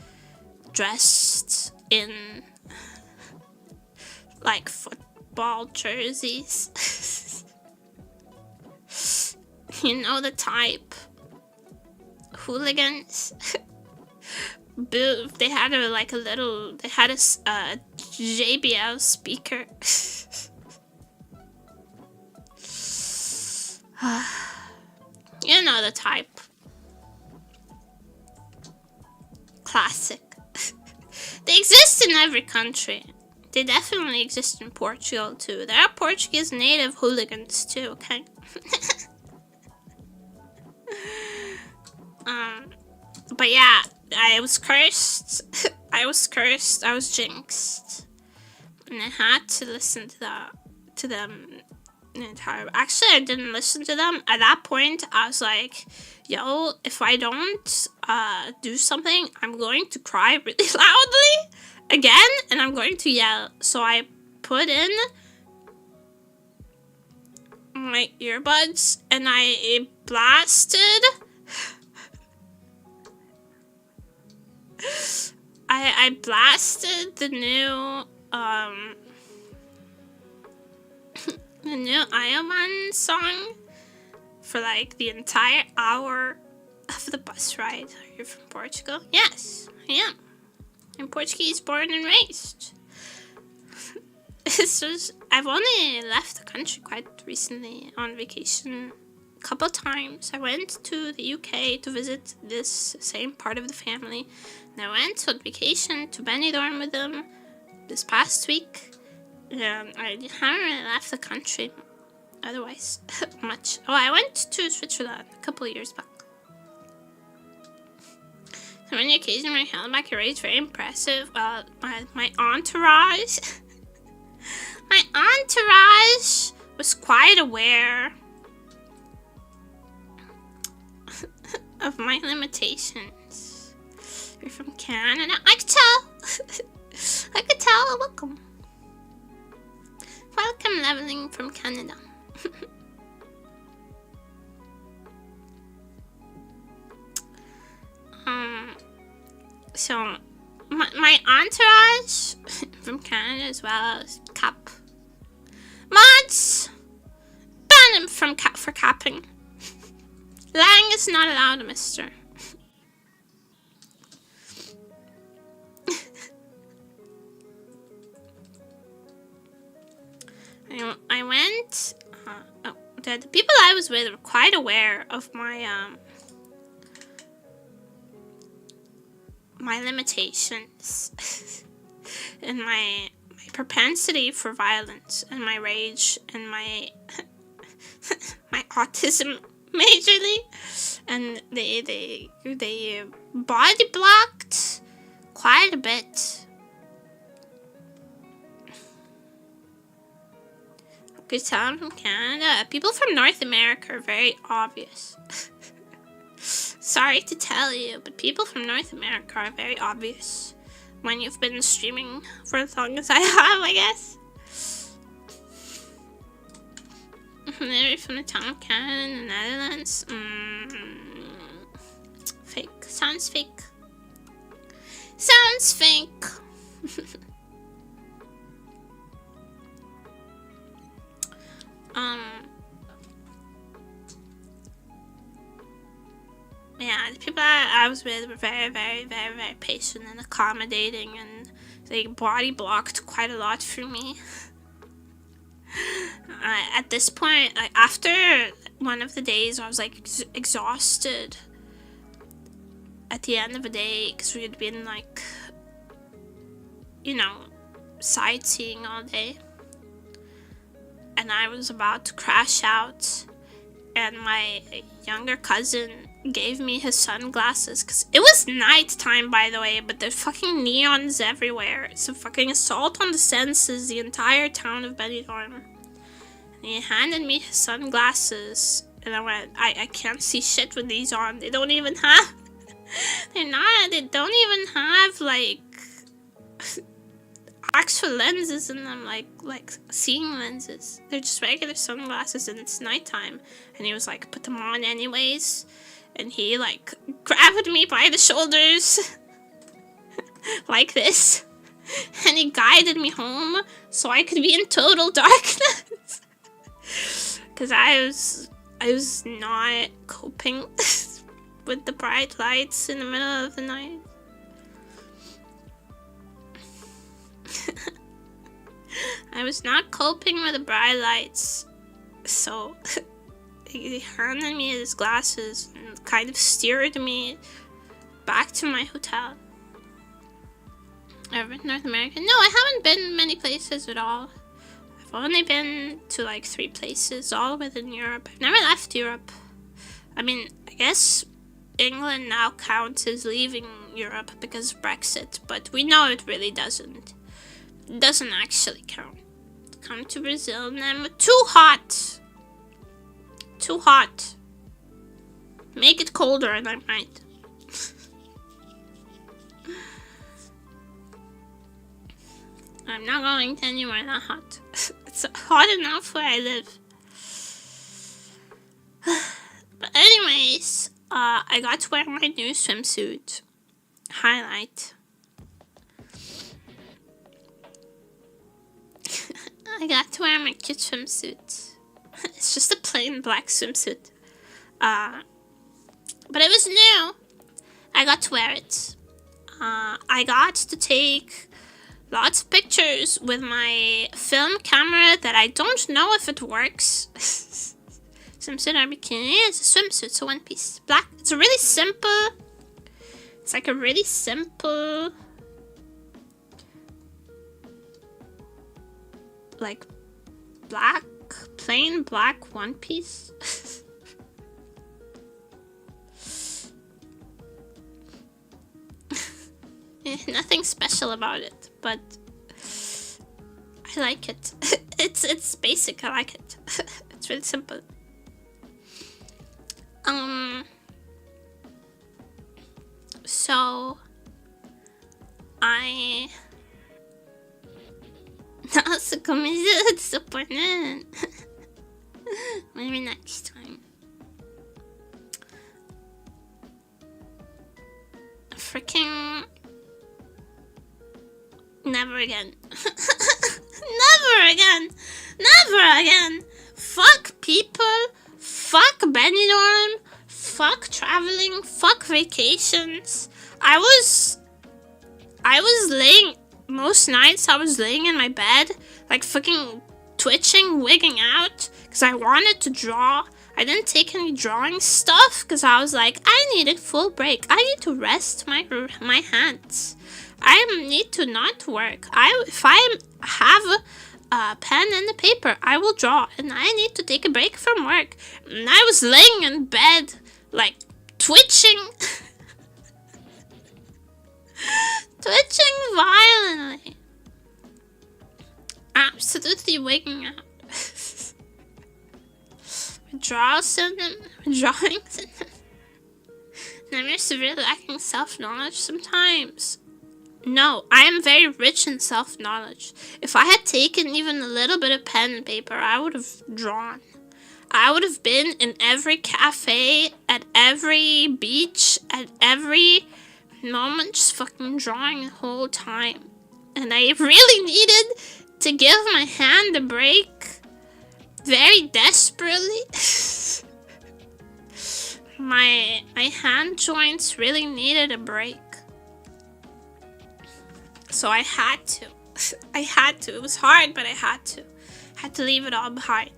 dressed in, like, football jerseys. You know the type. Hooligans. They had a JBL speaker. You know the type. Classic. They exist in every country. They definitely exist in Portugal too. There are Portuguese native hooligans too, okay? But yeah, I was cursed. I was cursed. I was jinxed. And I had to listen to them the entire. Actually, I didn't listen to them. At that point, I was like, yo, if I don't do something, I'm going to cry really loudly again, and I'm going to yell. So I put in my earbuds, and I blasted. I blasted the new the new Ioman song for like the entire hour of the bus ride. Are you from Portugal? Yes, I am. I'm Portuguese, born and raised. I've only left the country quite recently on vacation. A couple times. I went to the UK to visit this same part of the family. And I went on vacation to Benidorm with them this past week. I haven't really left the country otherwise much. Oh, I went to Switzerland a couple of years back. So many occasions when I held back your rage, very impressive. Well, my entourage, my entourage was quite aware of my limitations. You're from Canada. I could tell. I could tell. Welcome. Welcome, leveling from Canada. So my entourage from Canada as well as Cap. Mods! Ban him from for capping. Lying is not allowed, mister. I went... the people I was with were quite aware of my my limitations and my propensity for violence and my rage and my my autism majorly, and they body blocked quite a bit. Good sound from Canada. People from North America are very obvious. Sorry to tell you, but people from North America are very obvious when you've been streaming for as long as I have, I guess. They're from the town of Canada in the Netherlands. Fake. Sounds fake. Sounds fake. Yeah, the people I was with were very, very, very, very patient and accommodating, and they body blocked quite a lot for me. At this point, like, after one of the days, I was like exhausted at the end of the day because we had been like, you know, sightseeing all day. And I was about to crash out, and my younger cousin gave me his sunglasses because it was nighttime, by the way, but there's fucking neons everywhere. It's a fucking assault on the senses, the entire town of Benidorm. And he handed me his sunglasses, and I went, I can't see shit with these on. They don't even have, they don't even have like actual lenses in them, like seeing lenses. They're just regular sunglasses, and it's nighttime. And he was like, put them on anyways. And he like grabbed me by the shoulders like this, and he guided me home so I could be in total darkness because I was not coping with the bright lights in the middle of the night. I was not coping with the bright lights, so he handed me his glasses and kind of steered me back to my hotel. Ever been to North America? No, I haven't been many places at all. I've only been to like 3 places, all within Europe. I've never left Europe. I mean, I guess England now counts as leaving Europe because of Brexit, but we know it really doesn't. It doesn't actually count. Come to Brazil, and then too hot. Too hot. Make it colder and I might. I'm not going to anywhere that hot. It's hot enough where I live. But anyways, I got to wear my new swimsuit. Highlight. I got to wear my cute swimsuit. It's just a plain black swimsuit. But it was new. I got to wear it. I got to take lots of pictures with my film camera that I don't know if it works. Swimsuit or bikini. It's a swimsuit, so one piece. Black. It's a really simple. It's like a really simple, like black, plain black one piece. Nothing special about it, but I like it. It's basic. I like it. It's really simple. So I that's a disappointment. Maybe next time. Freaking never again. Never again. Never again. Fuck people. Fuck Benidorm. Fuck traveling. Fuck vacations. I was laying, most nights I was laying in my bed, like fucking twitching, wigging out, because I wanted to draw. I didn't take any drawing stuff, because I was like, I need a full break. I need to rest my hands. I need to not work. If I have a pen and a paper, I will draw, and I need to take a break from work. And I was laying in bed, like, twitching. Twitching violently. Absolutely wigging out. Withdrawals in them, drawings in them. And I'm severely lacking self-knowledge sometimes. No, I am very rich in self-knowledge. If I had taken even a little bit of pen and paper, I would have drawn. I would have been in every cafe, at every beach, at every moment, just fucking drawing the whole time. And I really needed to give my hand a break. Very desperately. My hand joints really needed a break. So I had to. I had to. It was hard, but I had to. I had to leave it all behind.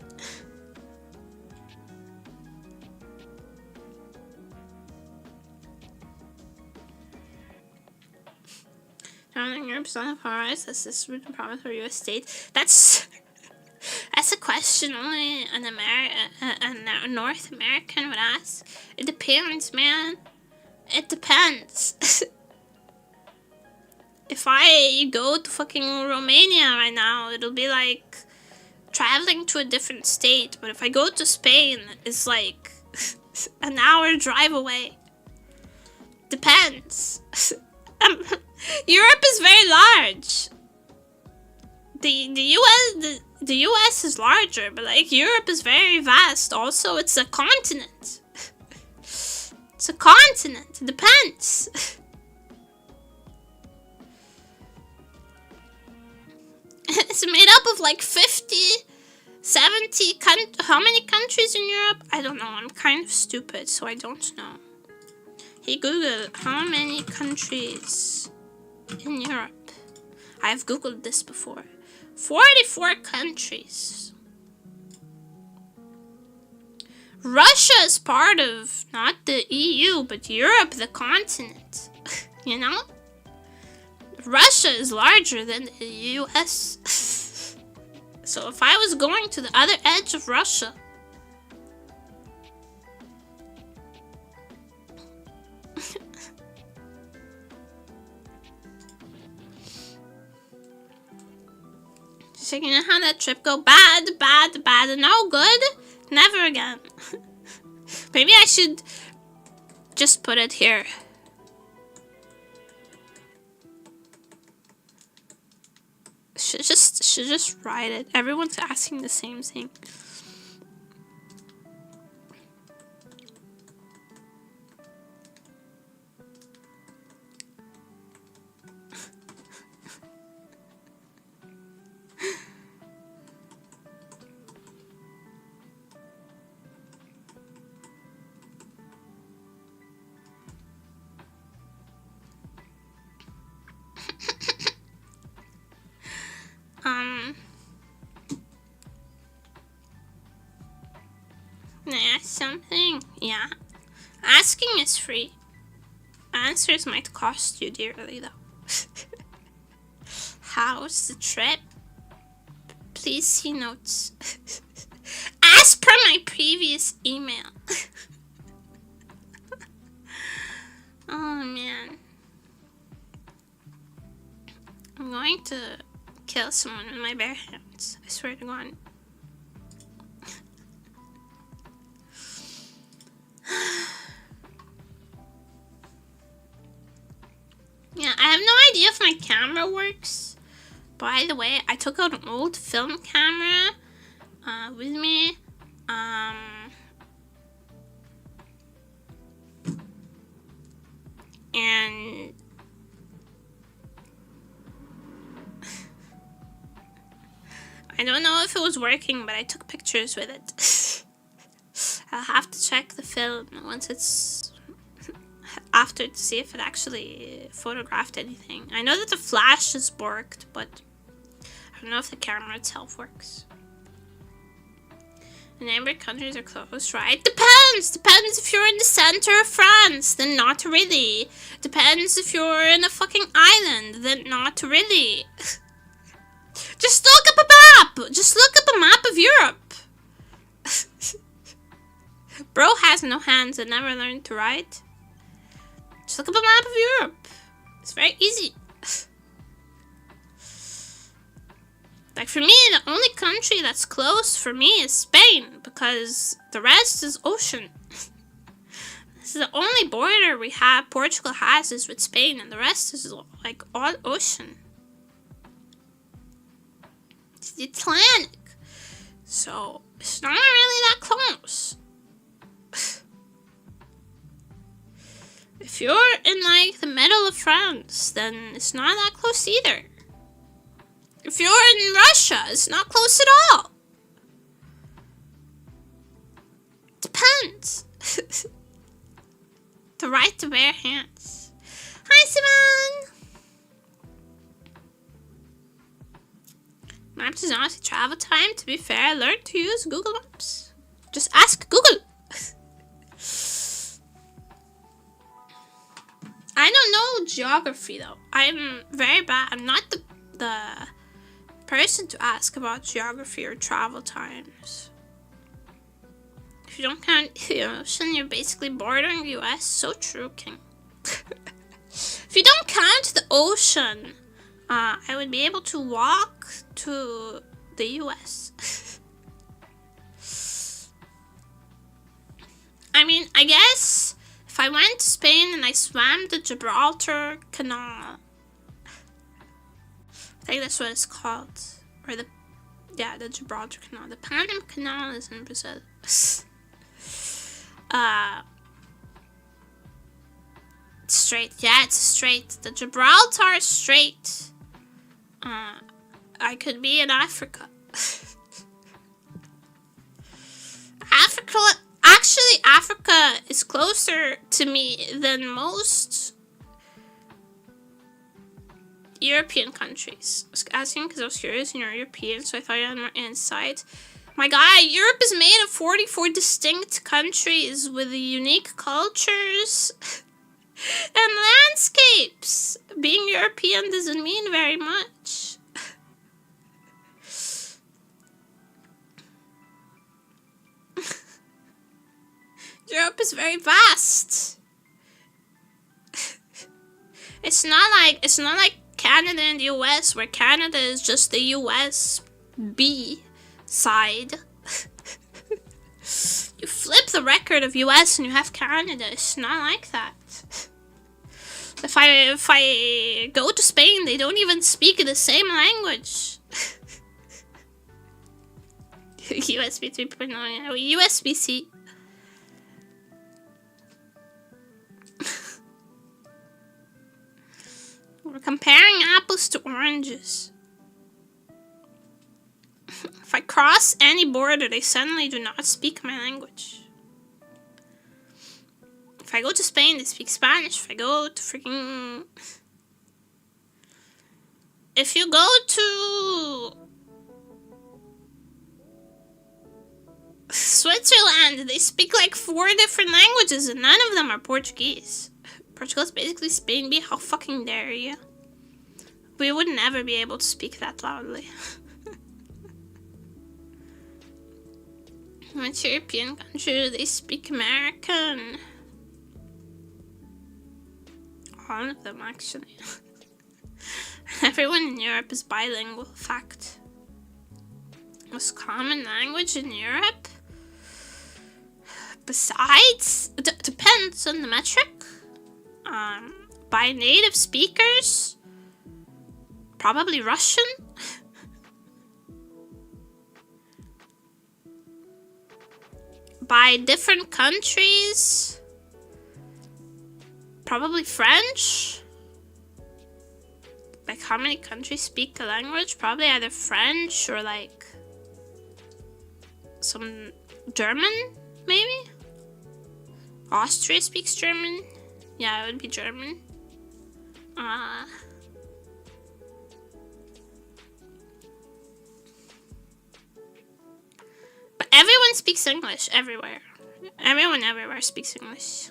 Traveling Europe's not paradise. That's this written promise for U.S. state. That's a question only a North American would ask. It depends, man. It depends. If I go to fucking Romania right now, it'll be like traveling to a different state. But if I go to Spain, it's like an hour drive away. Depends. Europe is very large. The US is larger, but like Europe is very vast. Also, it's a continent. It's a continent. It depends. It's made up of like 50, 70, how many countries in Europe? I don't know. I'm kind of stupid, so I don't know. Hey Google, how many countries in Europe? I've Googled this before. 44 countries. Russia is part of, not the EU, but Europe, the continent. You know? Russia is larger than the US. So if I was going to the other edge of Russia, checking out how that trip go. Bad, no good. Never again. Maybe I should just put it here. Should just write it. Everyone's asking the same thing. Can I ask something? Yeah. Asking is free. Answers might cost you dearly, though. How's the trip? Please see notes. As per my previous email. Oh, man. I'm going to kill someone with my bare hands. I swear to God. Yeah, I have no idea if my camera works. By the way, I took out an old film camera with me. And I don't know if it was working, but I took pictures with it. I'll have to check the film once it's after to see if it actually photographed anything. I know that the flash is worked, but I don't know if the camera itself works. The neighboring countries are close, right? Depends! Depends if you're in the center of France, then not really. Depends if you're in a fucking island, then not really. Just look up a map! Just look up a map of Europe! Bro has no hands and never learned to write. Just look up a map of Europe. It's very easy. Like for me, the only country that's close for me is Spain, because the rest is ocean. This is the only border we have, Portugal has, is with Spain, and the rest is like all ocean. It's the Atlantic. So it's not really that close. If you're in like the middle of France, then it's not that close either. If you're in Russia, it's not close at all. Depends. The right to bear hands. Hi, Simon. Maps is not travel time. To be fair, I learned to use Google Maps. Just ask Google. I don't know geography though. I'm very bad. I'm not the person to ask about geography or travel times. If you don't count the ocean, you're basically bordering the US. So true, King. If you don't count the ocean, I would be able to walk to the US. I mean, I guess if I went to Spain and I swam the Gibraltar Canal, I think that's what it's called. Or the Gibraltar Canal. The Panama Canal is in Brazil. Strait. Yeah, it's straight. The Gibraltar Strait. I could be in Africa. Africa is closer to me than most European countries. I was asking because I was curious, and you're European, so I thought you had more insight. My guy, Europe is made of 44 distinct countries with unique cultures and landscapes. Being European doesn't mean very much. Europe is very vast. It's not like Canada and the US, where Canada is just the US B side. You flip the record of US and you have Canada. It's not like that. If I go to Spain, they don't even speak the same language. USB 3.9, USB-C. We're comparing apples to oranges. If I cross any border, they suddenly do not speak my language. If I go to Spain, they speak Spanish. If I go to freaking... If you go to Switzerland, they speak like 4 different languages and none of them are Portuguese. Portugal is basically Spain B. How fucking dare you? We would never be able to speak that loudly. Which European country do they speak American? All of them, actually. Everyone in Europe is bilingual. Fact. Most common language in Europe? Besides, depends on the metric. By native speakers, probably Russian. By different countries, probably French. Like, how many countries speak the language? Probably either French or like some German, maybe? Austria speaks German. Yeah, it would be German. But everyone speaks English everywhere. Everyone everywhere speaks English.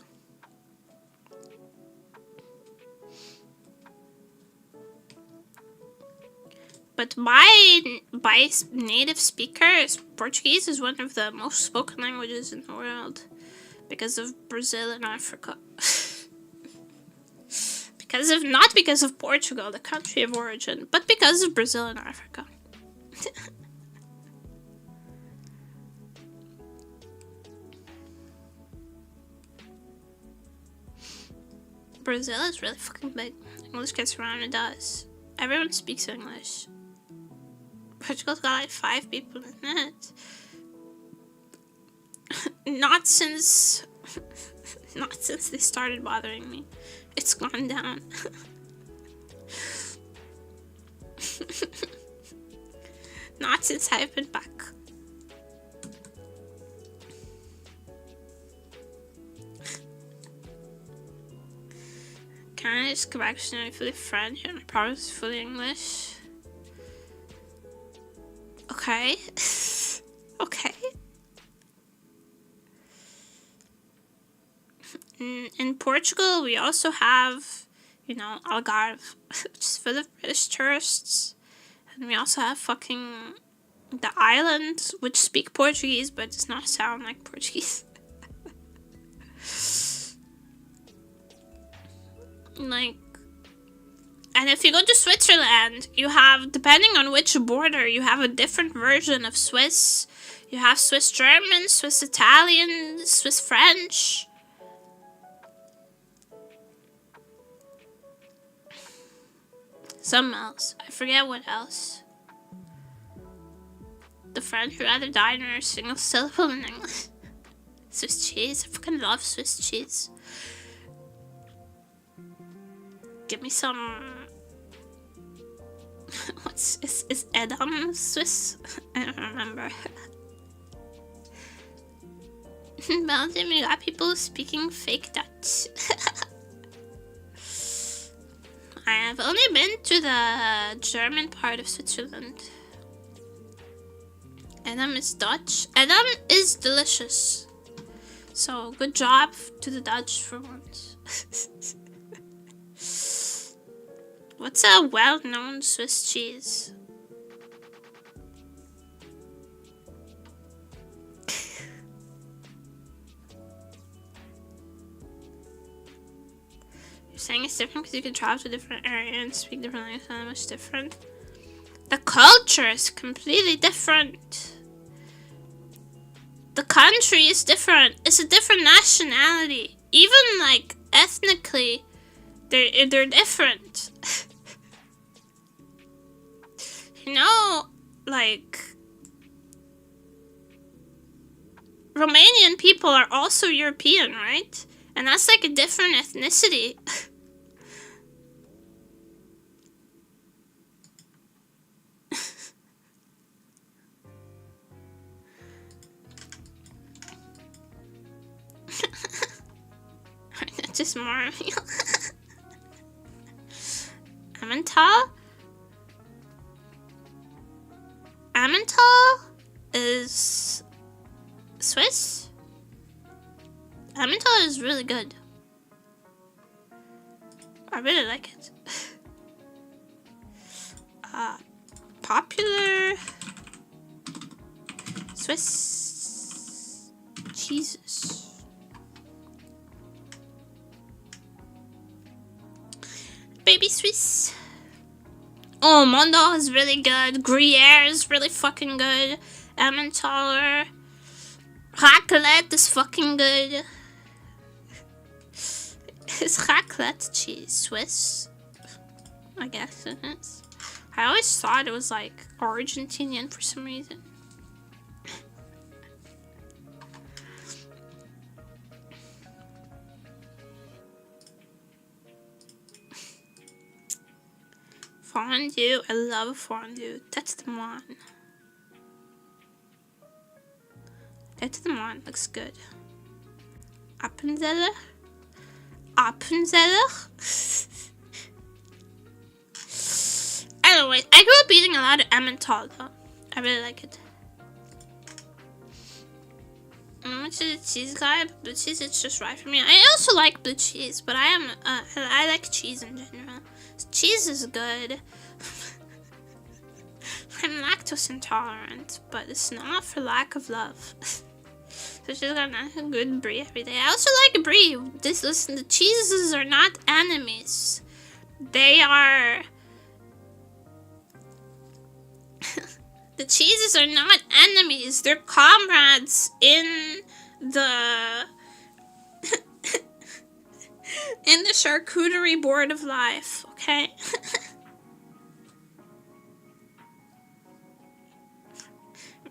But by native speakers, Portuguese is one of the most spoken languages in the world because of Brazil and Africa. Not because of Portugal, the country of origin, but because of Brazil and Africa. Brazil is really fucking big. English gets around, it does. Everyone speaks English. Portugal's got like 5 people in it. Not since they started bothering me. It's gone down. Not since I've been back. Can I just go back to fully French and my province is fully English? Okay. Okay. In Portugal, we also have, Algarve, which is full of British tourists. And we also have fucking the island, which speak Portuguese, but does not sound like Portuguese. And if you go to Switzerland, you have, depending on which border, you have a different version of Swiss. You have Swiss German, Swiss Italian, Swiss French. Something else. I forget what else. The French would rather die than a single syllable in English. Swiss cheese. I fucking love Swiss cheese. Give me some... Is Edam Swiss? I don't remember. In Belgium, you got people speaking fake Dutch. I have only been to the German part of Switzerland. Edam is Dutch. Edam is delicious. So, good job to the Dutch for once. What's a well-known Swiss cheese? You're saying it's different because you can travel to a different area and speak different languages, and much different. The culture is completely different. The country is different. It's a different nationality. Even ethnically, they're different. Romanian people are also European, right? And that's a different ethnicity. Just more of you. Emmental is Swiss. Emmental is really good. I really like it. Popular Swiss cheeses. Baby Swiss. Oh, Mondo is really good. Gruyere is really fucking good. Emmentaler. Raclette is fucking good. Is raclette cheese Swiss? I guess it is. I always thought it was like Argentinian for some reason. Fondue, I love fondue. That's the one. That's the one, looks good. Appenzeller? Appenzeller? Anyway, I grew up eating a lot of Emmental though. I really like it. I'm much of a cheese guy, but blue cheese is just right for me. I also like blue cheese, but I like cheese in general. Cheese is good. I'm lactose intolerant, but it's not for lack of love. So she's got a good brie every day. I also like brie. Listen, the cheeses are not enemies. They are... The cheeses are not enemies. They're comrades in the... in the charcuterie board of life, okay?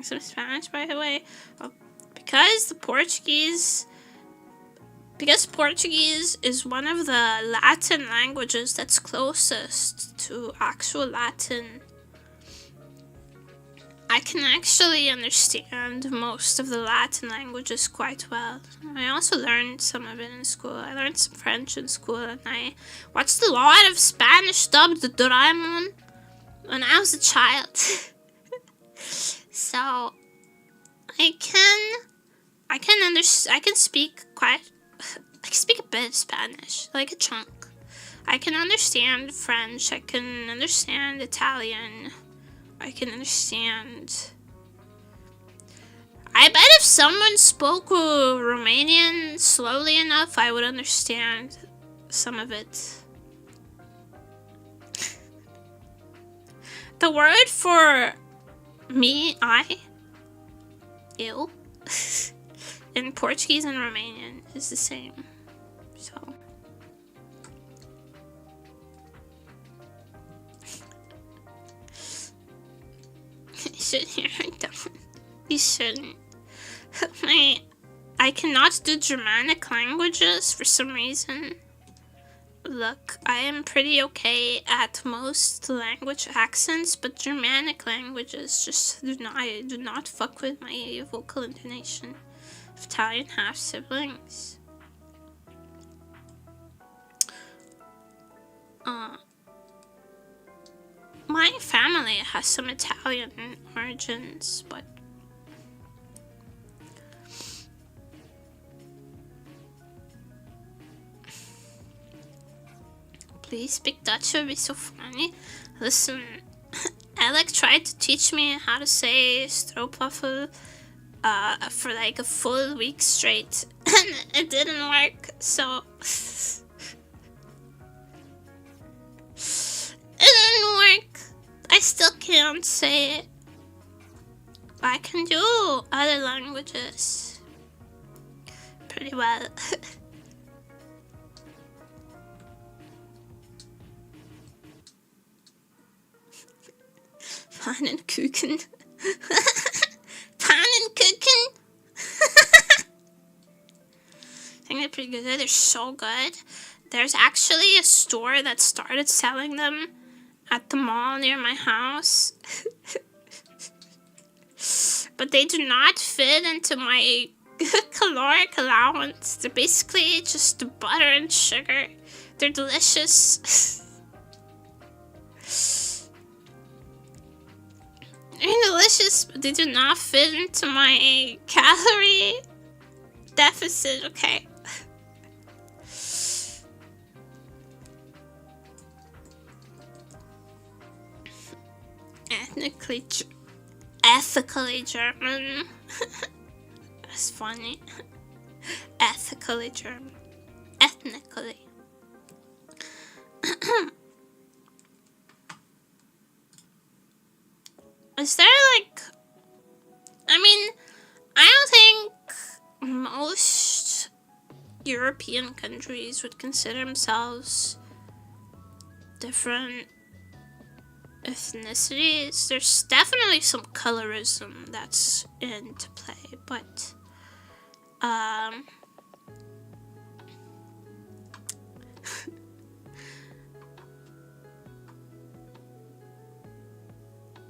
Some Spanish, by the way. Because Portuguese is one of the Latin languages that's closest to actual Latin, I can actually understand most of the Latin languages quite well. I also learned some of it in school. I learned some French in school, and I watched a lot of Spanish dubbed Doraemon when I was a child. So I can speak a bit of Spanish, like a chunk. I can understand French, I can understand Italian, I can understand. I bet if someone spoke Romanian slowly enough, I would understand some of it. The word for me, eu, in Portuguese and Romanian is the same. So. You shouldn't hear it down. You shouldn't. I cannot do Germanic languages for some reason. Look, I am pretty okay at most language accents, but Germanic languages just do not fuck with my vocal intonation. Italian half siblings. My family has some Italian origins, but please speak Dutch, it would be so funny. Listen, Alec tried to teach me how to say stroopwafel for like a full week straight, and it didn't work, so it didn't work. I still can't say it. I can do other languages pretty well. Pannenkuchen. Pannenkuchen. I think they're pretty good. They're so good. There's actually a store that started selling them at the mall near my house. But they do not fit into my caloric allowance. They're basically just butter and sugar. They're delicious. They're delicious, but they do not fit into my calorie deficit, okay? Ethically German. That's funny. Ethically German. Ethnically. Is there like... I mean, I don't think most European countries would consider themselves different ethnicities. There's definitely some colorism that's into play, but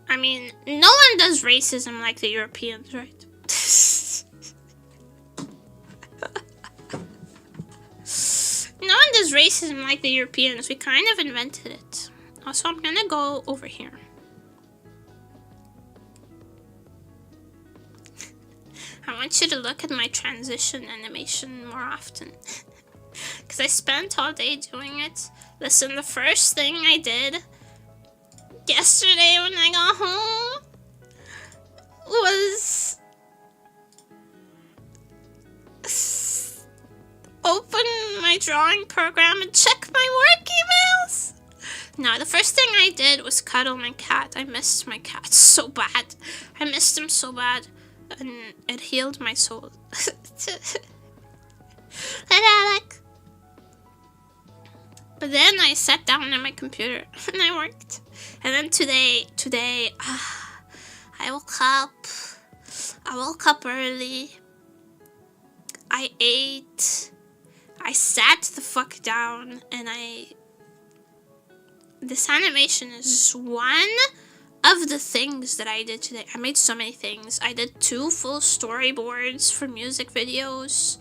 I mean, no one does racism like the Europeans, right? No one does racism like the Europeans. We kind of invented it. Also, I'm gonna go over here. I want you to look at my transition animation more often. Because I spent all day doing it. Listen, the first thing I did yesterday when I got home was open my drawing program and check my work emails. No, the first thing I did was cuddle my cat. I missed my cat so bad. I missed him so bad. And it healed my soul. But then I sat down on my computer and I worked. And then today, I woke up early. I ate. I sat the fuck down and this animation is one of the things that I did today. I made so many things. I did 2 full storyboards for music videos.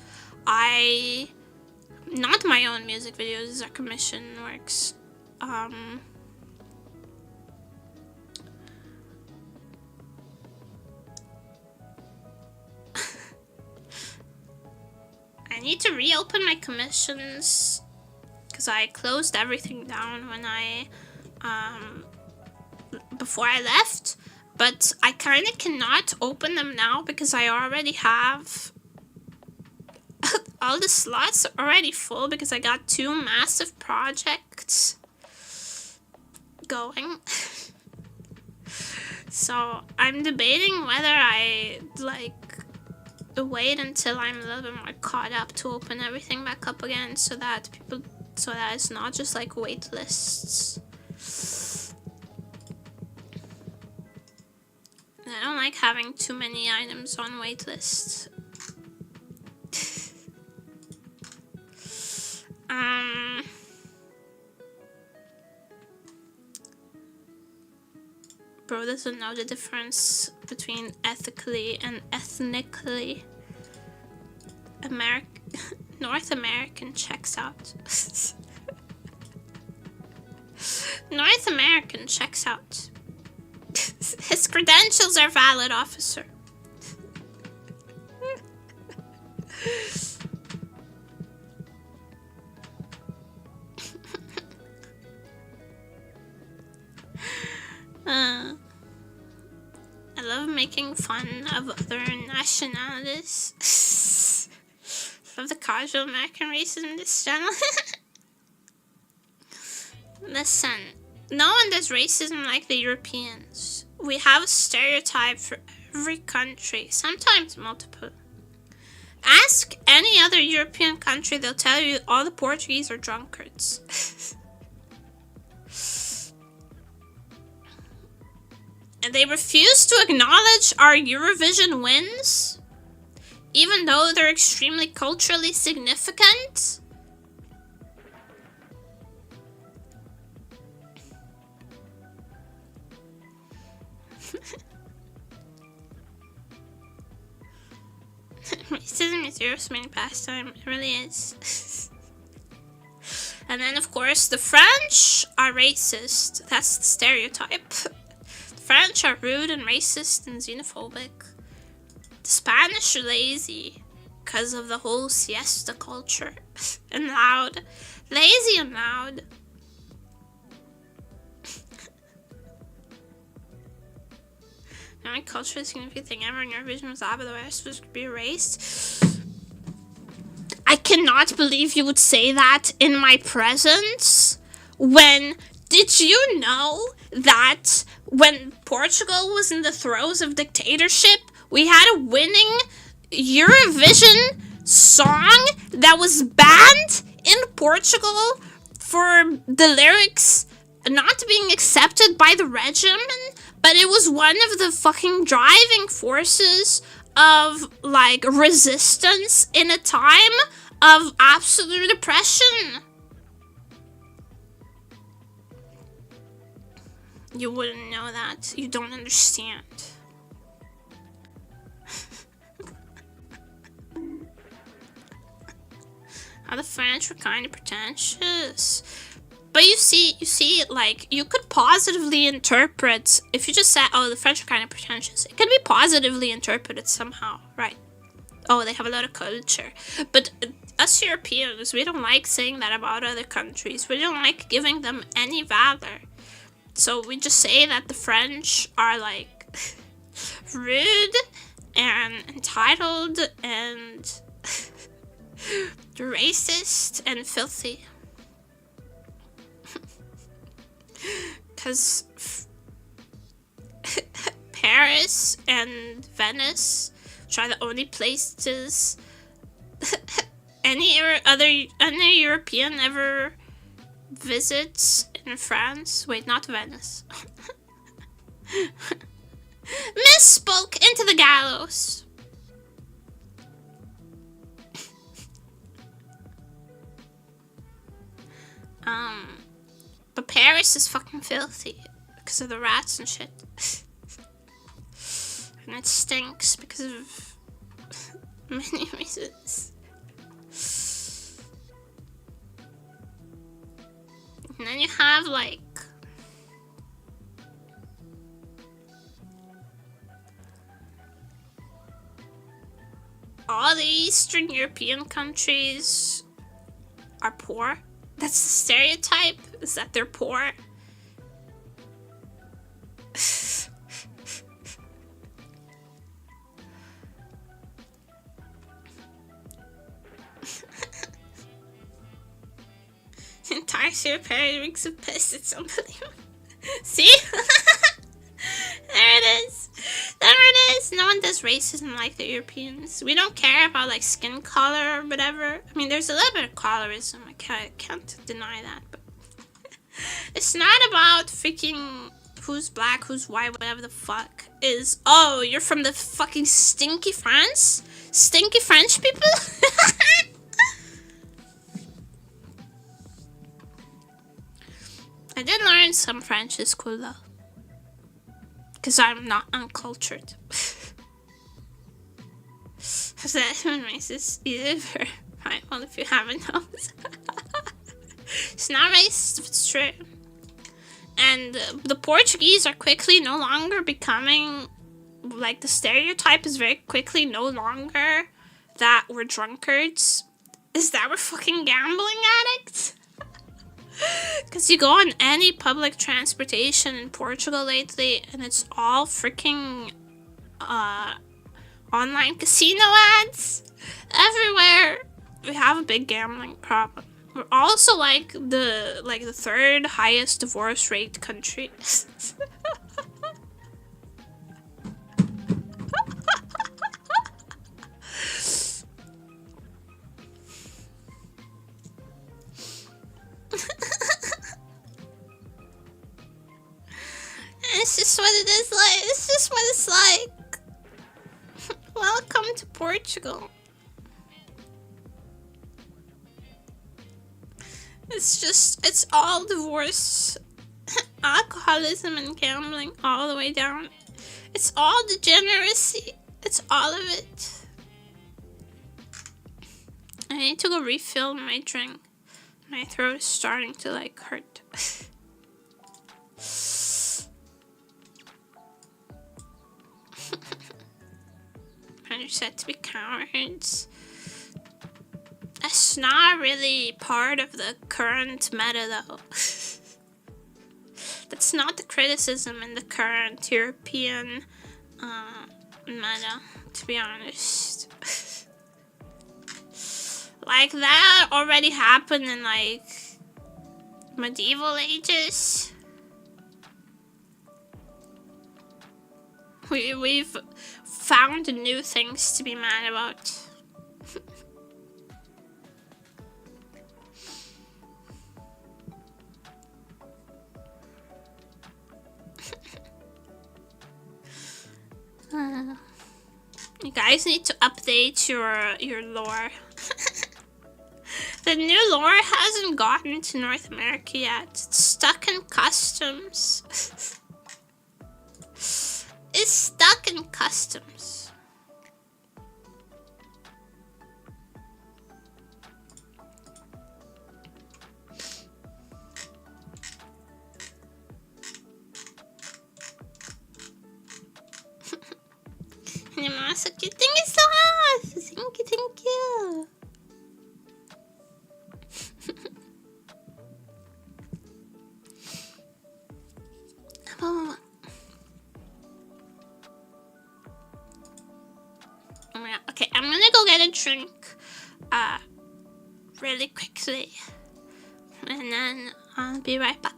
Not my own music videos, these are commission works. I need to reopen my commissions because I closed everything down when before I left, but I kind of cannot open them now because I already have all the slots are already full because I got 2 massive projects going. So I'm debating whether I wait until I'm a little bit more caught up to open everything back up again so that it's not just like wait lists. I don't like having too many items on waitlist. Bro doesn't know the difference between ethically and ethnically. North American checks out. North American checks out. His credentials are valid, officer. I love making fun of other nationalities. Love the casual American racism in this channel. Listen, no one does racism like the Europeans. We have a stereotype for every country, sometimes multiple. Ask any other European country, they'll tell you all the Portuguese are drunkards. And they refuse to acknowledge our Eurovision wins, even though they're extremely culturally significant. Racism is Europe's main pastime. It really is. And then, of course, the French are racist. That's the stereotype. The French are rude and racist and xenophobic. The Spanish are lazy because of the whole siesta culture. And loud. Lazy and loud. The only culturally significant thing ever in Eurovision was that, but the rest was to be erased. I cannot believe you would say that in my presence. When did you know that when Portugal was in the throes of dictatorship, we had a winning Eurovision song that was banned in Portugal for the lyrics not being accepted by the regime, but it was one of the fucking driving forces of, like, resistance in a time of absolute oppression. You wouldn't know that. You don't understand. How the French were kind of pretentious. But you see, like, you could positively interpret, if you just said, oh, the French are kind of pretentious, it could be positively interpreted somehow, right? Oh, they have a lot of culture. But us Europeans, we don't like saying that about other countries. We don't like giving them any valor. So we just say that the French are, like, rude and entitled and racist and filthy. Because Paris and Venice, which are the only places any European ever visits in France. Wait, not Venice. Misspoke, into the gallows. But Paris is fucking filthy because of the rats and shit. And it stinks because of many reasons. And then you have, like, all the Eastern European countries are poor. That's the stereotype, is that they're poor. The entire series reeks of piss. It's unbelievable. See? There it is. There it is. No one does racism like the Europeans. We don't care about, like, skin color or whatever. I mean, there's a little bit of colorism. I can't deny that. But it's not about freaking who's black, who's white, whatever the fuck. Is, oh, you're from the fucking stinky France? Stinky French people? I did learn some French is cool though. Because I'm not uncultured. Has that been racist either? Right, well, if you haven't known. It's not racist if it's true. And the Portuguese are quickly no longer becoming, like, the stereotype is very quickly no longer that we're drunkards. Is that we're fucking gambling addicts? Because you go on any public transportation in Portugal lately, and it's all freaking online casino ads everywhere. We have a big gambling problem. We're also like the third highest divorce rate country. It's just what it is like. It's just what it's like. Welcome to Portugal. It's all divorce, alcoholism and gambling all the way down. It's all degeneracy. It's all of it. I need to go refill my drink. My throat is starting to, like, hurt. You're said to be cowards. That's not really part of the current meta, though. That's not the criticism in the current European meta, to be honest. Like, that already happened in, like, medieval ages. We've found new things to be mad about. You guys need to update your lore. The new lore hasn't gotten to North America yet. It's stuck in customs. It's stuck in customs. Thank you so much. Thank you. Okay, I'm gonna go get a drink really quickly, and then I'll be right back.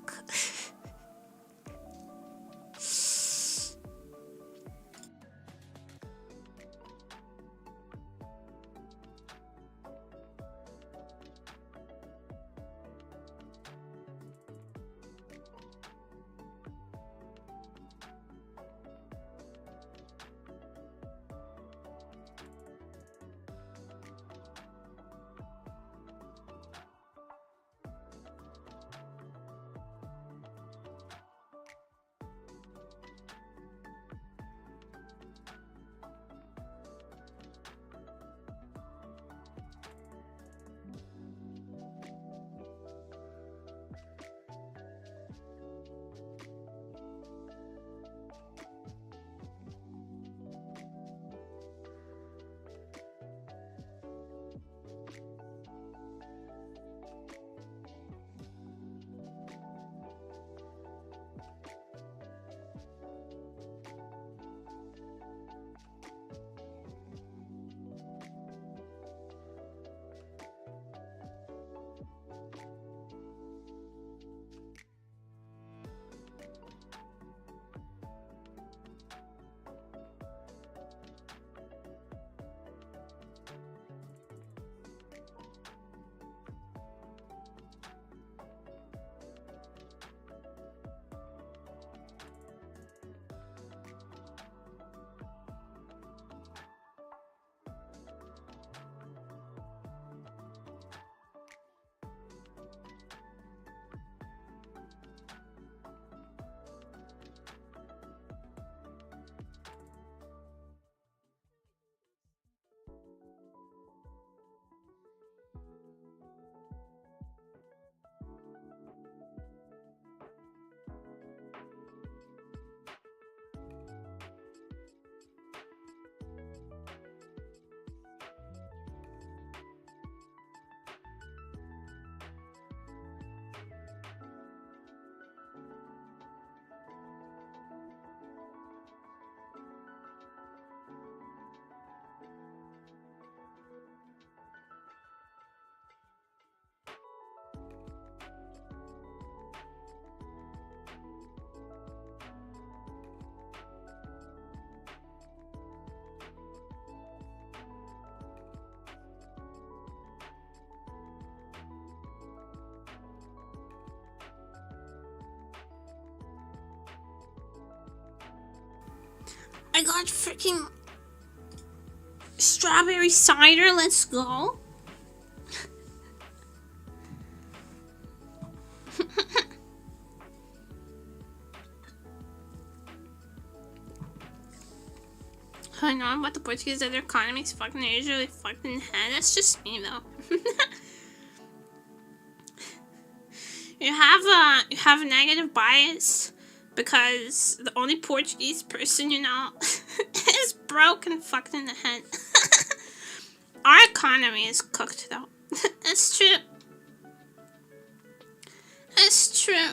I got freaking strawberry cider. Let's go. I know about the Portuguese that their economy's fucking usually fucked in the head. That's just me though. You have a negative bias because the only Portuguese person you know is broke and fucked in the head. Our economy is cooked though. That's true. That's true.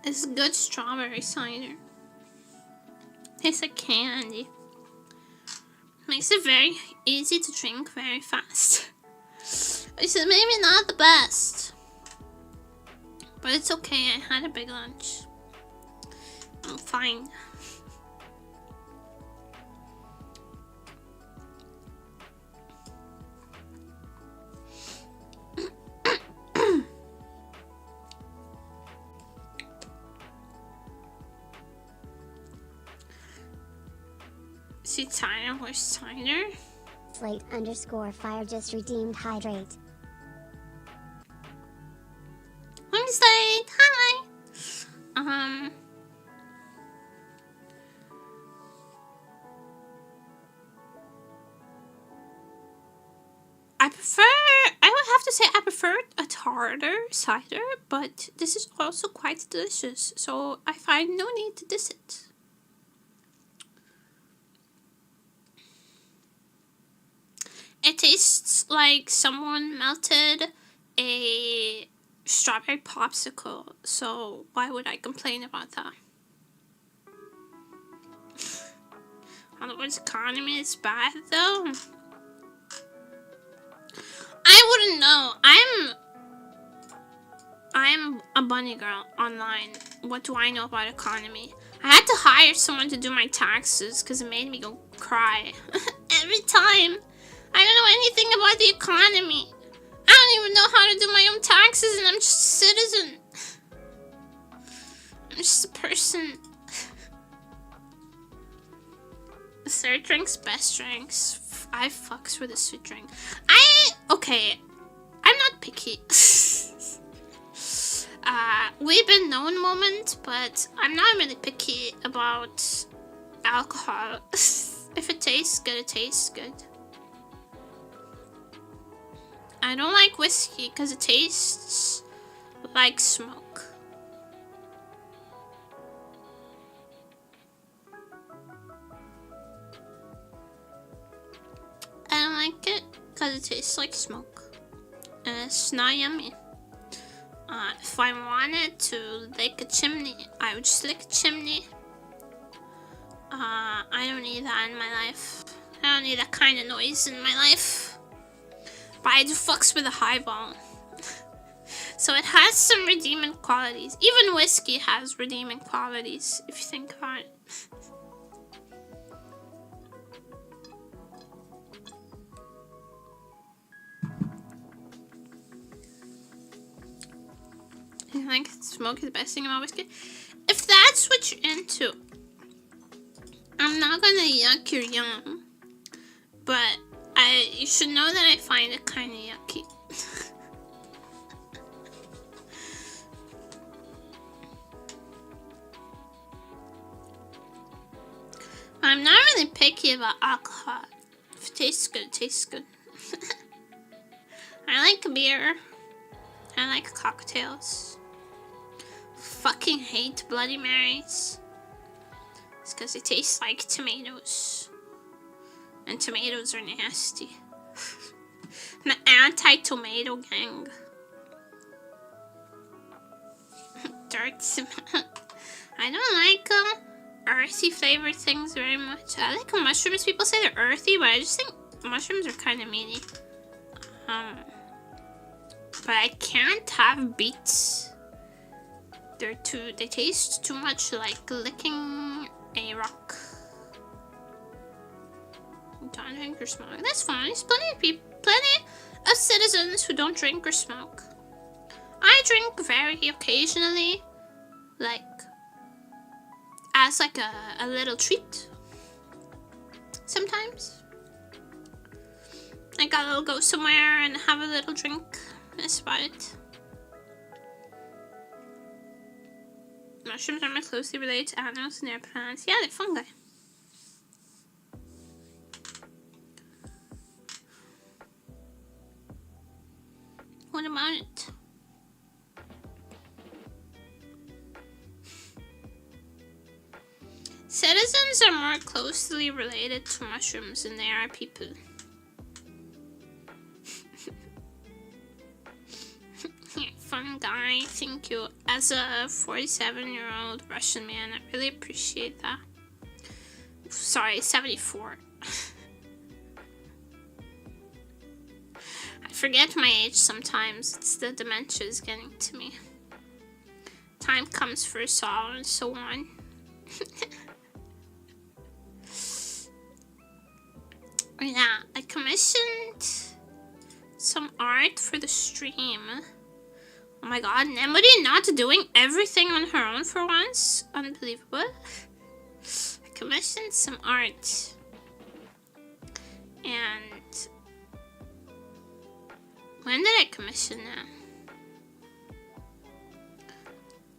It's good strawberry cider. Tastes like candy. Makes it very easy to drink very fast. Which is maybe not the best. But it's okay, I had a big lunch. I'm fine. See cider, where's cider? Slate_fire just redeemed hydrate. I'm Slate, hi! I would have to say I prefer a harder cider, but this is also quite delicious, so I find no need to diss it. It tastes like someone melted a strawberry popsicle, so why would I complain about that? Otherwise, economy is bad though. I wouldn't know. I'm a bunny girl online. What do I know about economy? I had to hire someone to do my taxes because it made me go cry every time. I don't know anything about the economy. I don't even know how to do my own taxes, and I'm just a citizen. I'm just a person. Third drink's best drinks. I fucks with a sweet drink. Okay, I'm not picky. We've been known moment, but I'm not really picky about alcohol. If it tastes good, it tastes good. I don't like whiskey because it tastes like smoke. I don't like it because it tastes like smoke. And it's not yummy. If I wanted to lick a chimney, I would just lick a chimney. I don't need that in my life. I don't need that kind of noise in my life. But I do fucks with a highball. So it has some redeeming qualities. Even whiskey has redeeming qualities, if you think about it. I think smoke is the best thing about whiskey. If that's what you're into, I'm not gonna yuck your yum, but you should know that I find it kind of yucky. I'm not really picky about alcohol. If it tastes good, it tastes good. I like beer. I like cocktails. Fucking hate Bloody Marys. It's because they taste like tomatoes. And tomatoes are nasty. I'm the anti-tomato gang. Dirt cement. I don't like earthy flavored things very much. I like mushrooms. People say they're earthy, but I just think mushrooms are kind of meaty. But I can't have beets. They taste too much like licking a rock. Don't drink or smoke. That's fine. There's plenty of citizens who don't drink or smoke. I drink very occasionally, like as like a little treat. Sometimes, like I'll go somewhere and have a little drink. That's about it. Mushrooms are more closely related to animals than their plants. Yeah, they're fungi. What about it? Citizens are more closely related to mushrooms than they are people. fun guy. Thank you. As a 47-year-old Russian man, I really appreciate that. Sorry, 74. I forget my age sometimes. It's the dementia is getting to me. Time comes for us all and so on. Yeah, I commissioned some art for the stream. Oh my god, Nemuri not doing everything on her own for once? Unbelievable. I commissioned some art. And when did I commission that?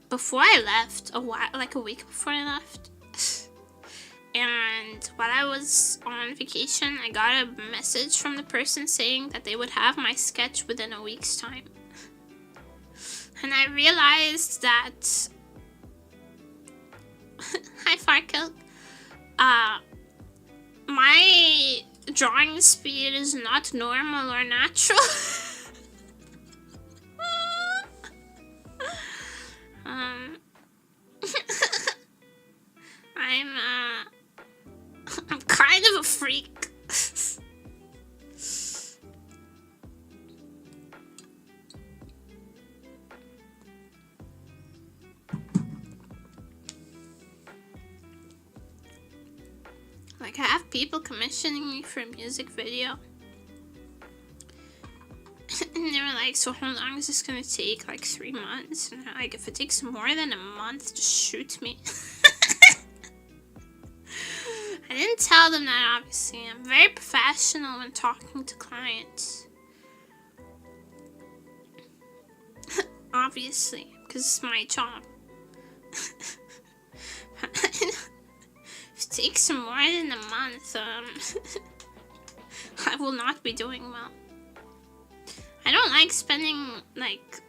Before I left, like a week before I left. And while I was on vacation, I got a message from the person saying that they would have my sketch within a week's time. And I realized that... Hi, Farkil. My drawing speed is not normal or natural. I'm kind of a freak. Like, I have people commissioning me for a music video. And they were like, so how long is this gonna take? Like 3 months? And they're like, if it takes more than a month, just shoot me. I didn't tell them that, obviously. I'm very professional when talking to clients. Obviously, because it's my job. If it takes more than a month, I will not be doing well. I don't like spending, like,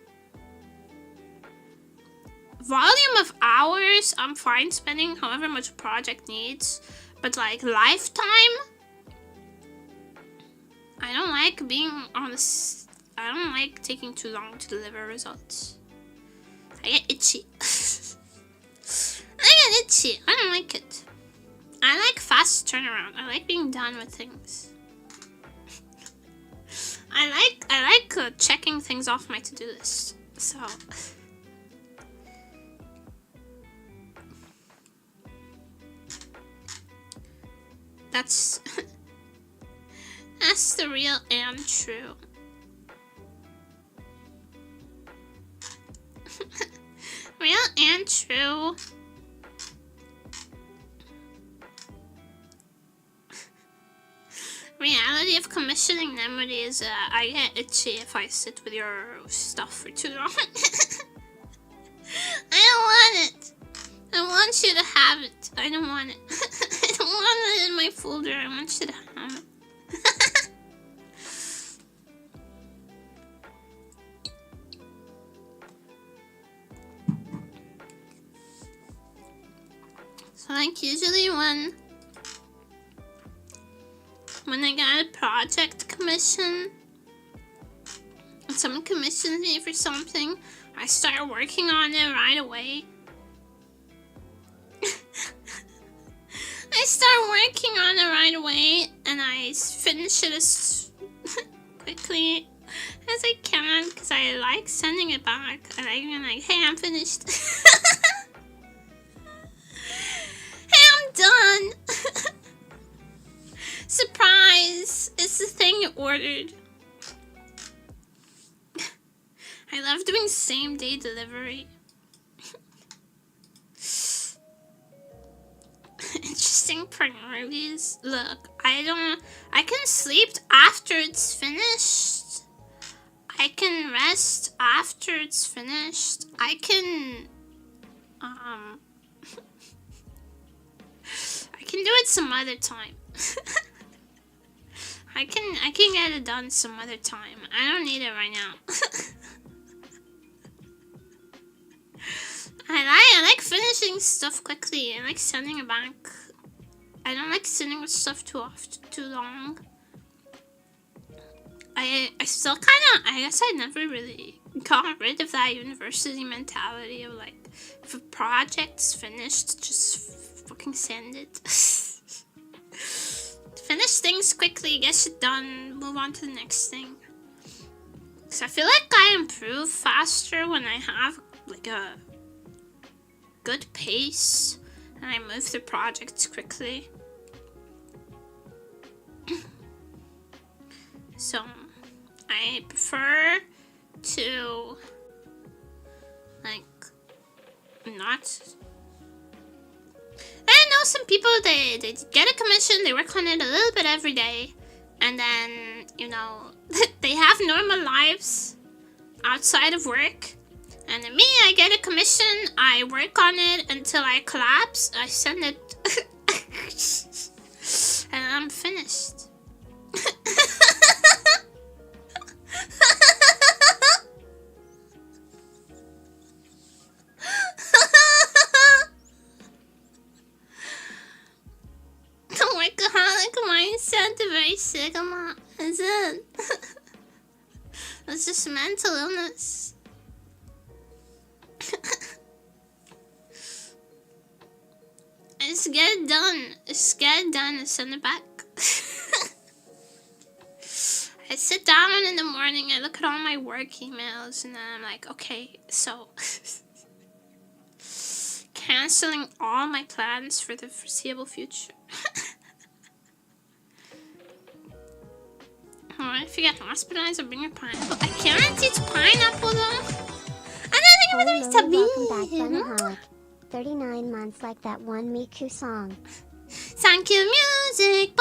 volume of hours. I'm fine spending however much a project needs. But like lifetime, I don't like being on this. I don't like taking too long to deliver results. I get itchy. I get itchy. I don't like it. I like fast turnaround. I like being done with things. I like checking things off my to-do list. So. That's the real and true. Real and true. Reality of commissioning Nemuri is I get itchy if I sit with your stuff for too long. I don't want it. I want you to have it. I don't want it. I don't want it in my folder. I want you to have it. So like usually when I get a project commission, when someone commissions me for something, I start working on it right away. I start working on it right away, and I finish it as quickly as I can, because I like sending it back. I like being like, hey, I'm finished. Hey, I'm done. Surprise! It's the thing you ordered. I love doing same-day delivery. Interesting priorities. Look, I can sleep after it's finished. I can rest after it's finished. I can do it some other time. I can get it done some other time. I don't need it right now. I like finishing stuff quickly. I like sending it back. I don't like sitting with stuff too long. I still kind of, I guess I never really got rid of that university mentality of like, if a project's finished, just fucking send it. Finish things quickly, get shit done, move on to the next thing. So I feel like I improve faster when I have like a good pace and I move through projects quickly. So I prefer to like not. I know some people they get a commission, they work on it a little bit every day, and then you know they have normal lives outside of work. And then me, I get a commission, I work on it until I collapse, I send it, and I'm finished. The workaholic mindset, very sigma, is it? It's just mental illness. Just get it done. Just get it done and send it back. I sit down in the morning, I look at all my work emails, and then I'm like, okay, so canceling all my plans for the foreseeable future. Alright, if you get hospitalized, I'll bring your pineapple. I can't eat pineapple though. I don't think everybody's Welcome back, 39 months like that one Miku song. Thank you, music.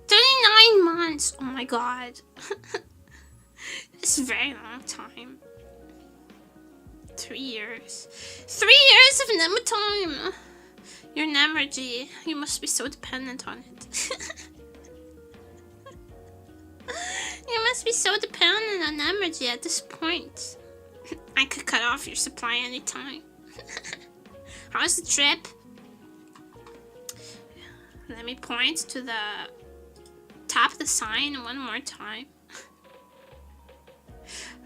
39 months. Oh my god. It's a very long time. 3 years. 3 years of Nemu time. Your Nemuri, you must be so dependent on it. You must be so dependent on Nemuri at this point. I could cut off your supply anytime. How's the trip? Let me point to the... Tap the sign one more time.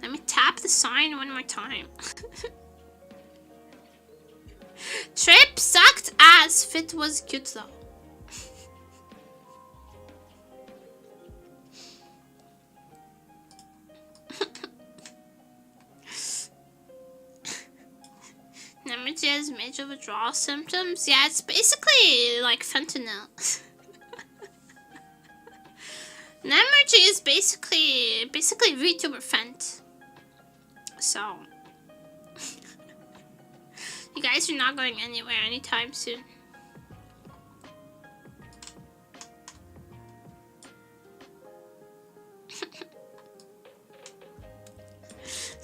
Let me tap the sign one more time. Trip sucked ass. Fit was cute though. Nemuri has major withdrawal symptoms. Yeah, it's basically like fentanyl. Nemuri is basically Vtuber fent. So you guys are not going anywhere anytime soon.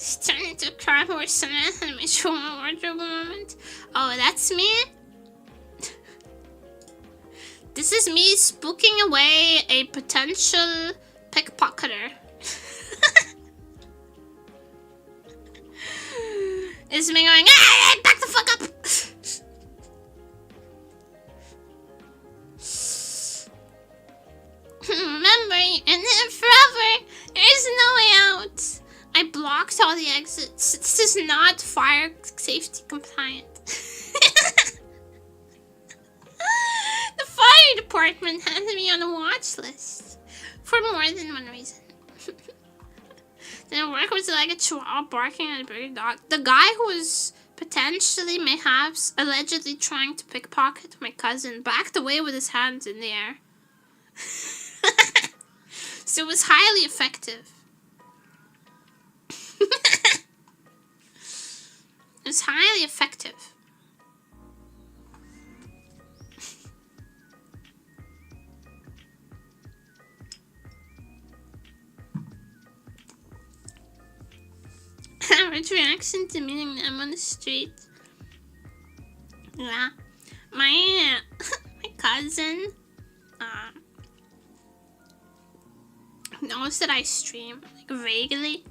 She turned into a crime horse Samantha and made sure my wardrobe moment. Oh, that's me? This is me spooking away a potential pickpocketer. It's me going, hey, back the fuck up! Remember, you're in it forever. There's no way out. I blocked all the exits. This is not fire safety compliant. The fire department had me on a watch list for more than one reason. Then work was like a chihuahua barking at a bigger dog. The guy who was potentially, mayhaps, allegedly trying to pickpocket my cousin backed away with his hands in the air. So it was highly effective. It was highly effective. Average reaction to meeting them on the street. Yeah, my cousin knows that I stream, like vaguely.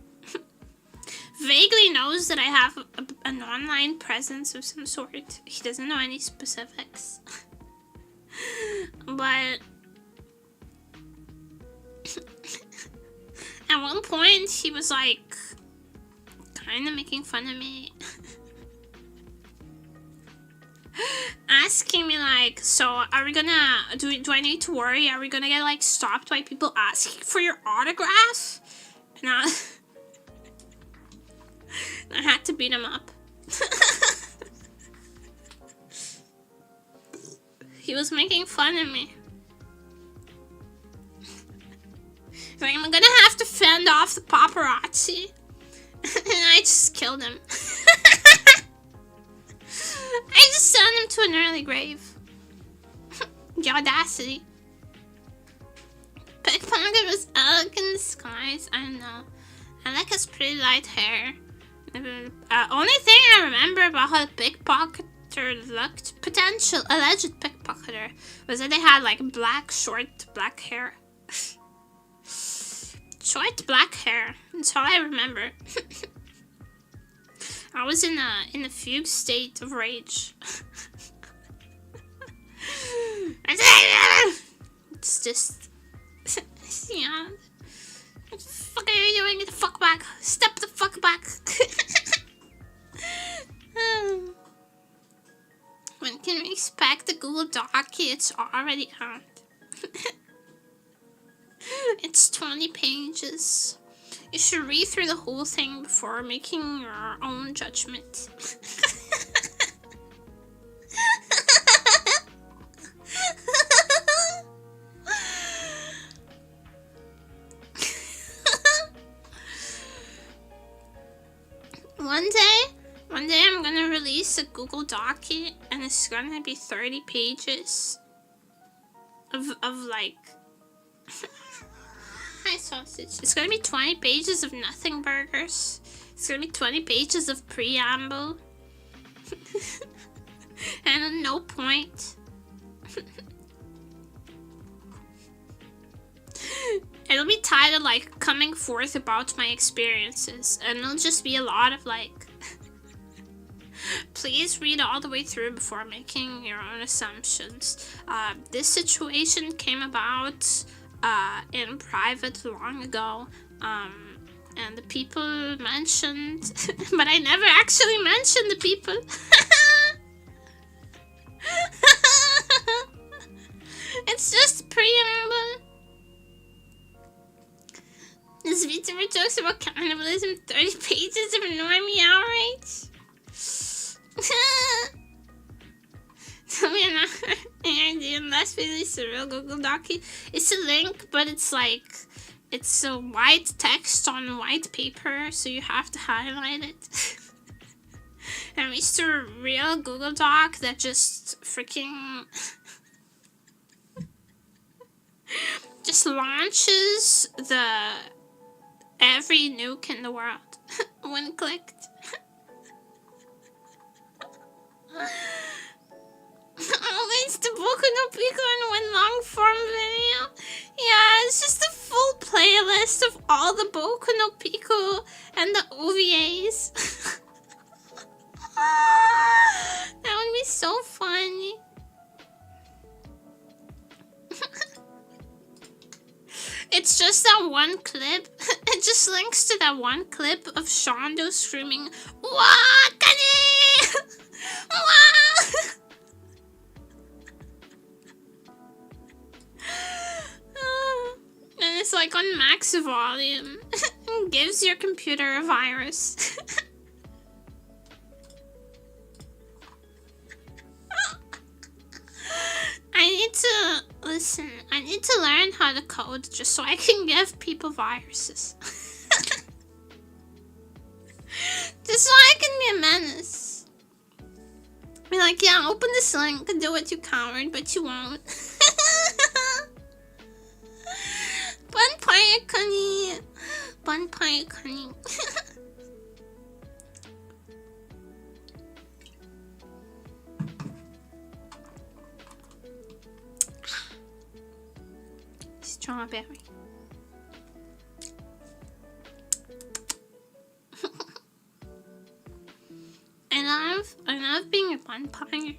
Vaguely knows that I have an online presence of some sort. He doesn't know any specifics. But at one point, he was like kind of making fun of me. Asking me like, so are we gonna, do I need to worry? Are we gonna get like stopped by people asking for your autograph? And I had to beat him up. He was making fun of me. Like, I'm gonna have to fend off the paparazzi. And I just killed him. I just sent him to an early grave. The audacity. Pickpocket was elegant in disguise. I don't know. I like his pretty light hair. Only thing I remember about how the pickpocketer looked, potential alleged pickpocketer, was that they had like short black hair. Short black hair. That's all I remember. I was in a fugue state of rage. It's just, yeah. What the fuck are you doing? Get the fuck back! Step the fuck back! When can we expect the Google Doc? It's already out. It's 20 pages. You should read through the whole thing before making your own judgment. One day I'm gonna release a Google Doc and it's gonna be 30 pages of like hi sausage. It's gonna be 20 pages of nothing burgers. It's gonna be 20 pages of preamble. And a no point. It'll be titled like coming forth about my experiences, and it'll just be a lot of like please read all the way through before making your own assumptions. This situation came about in private long ago, and the people mentioned, but I never actually mentioned the people. It's just preamble. This Vtuber jokes about cannibalism, 30 pages of normie outrage. Tell me any idea unless we release a real Google Doc. It's a link, but it's like, it's a white text on white paper, so you have to highlight it. And it's a real Google Doc that just freaking just launches every nuke in the world when clicked. Oh, it's the Boku no Pico in one long form video. Yeah, it's just a full playlist of all the Boku no Pico and the OVAs. That would be so funny. It's just that one clip. It just links to that one clip of Shondo screaming, "Wakane! Wah!" And it's like on max volume. It gives your computer a virus. I need to learn how to code just so I can give people viruses. Just so I can be a menace. Be like, yeah, open this link and do it, you coward, but you won't. Bonfire Connie. Bonfire Connie. Strawberry. I love being a vampire.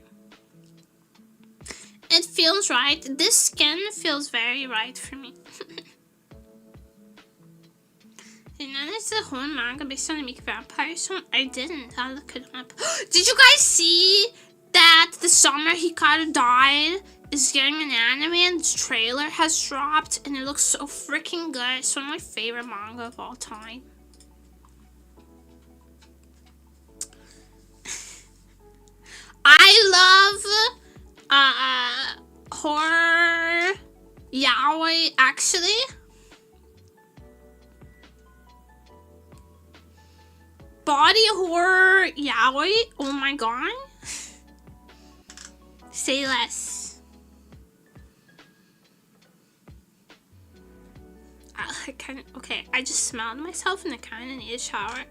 It feels right. This skin feels very right for me. And then there's the whole manga based on a Meek vampire song. I didn't. I'll look it up. Did you guys see that the summer Hikaru died is getting an anime and the trailer has dropped and it looks so freaking good. It's one of my favorite manga of all time. I love horror yaoi actually. Body horror yaoi. Oh my god. Say less. I kind of okay. I just smelled myself and I kind of need a shower.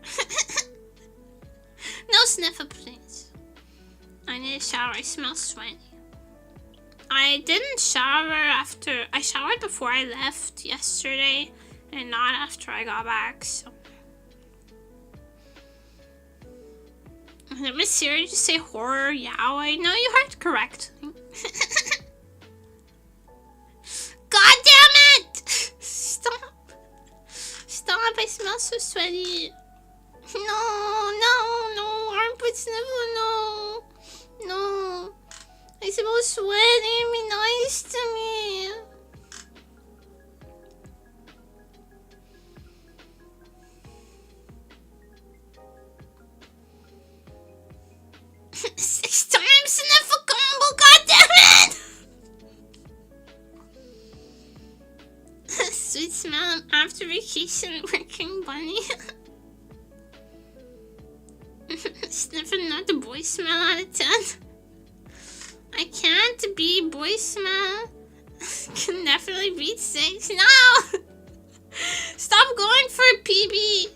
No sniffer, please. I need a shower. I smell sweaty. I didn't shower after. I showered before I left yesterday, and not after I got back. So. Did Miss Siri just say horror yaoi? No, you heard correctly. God damn it! Stop! Stop! I smell so sweaty. No, armpit sniffer, no. No. I smell sweaty. Be nice to me. Six times sniffer combo, goddammit! Sweet smell after vacation working bunny. Sniffer not the boy smell out of 10. I can't be boy smell. Can definitely beat 6. No! Stop going for a PB.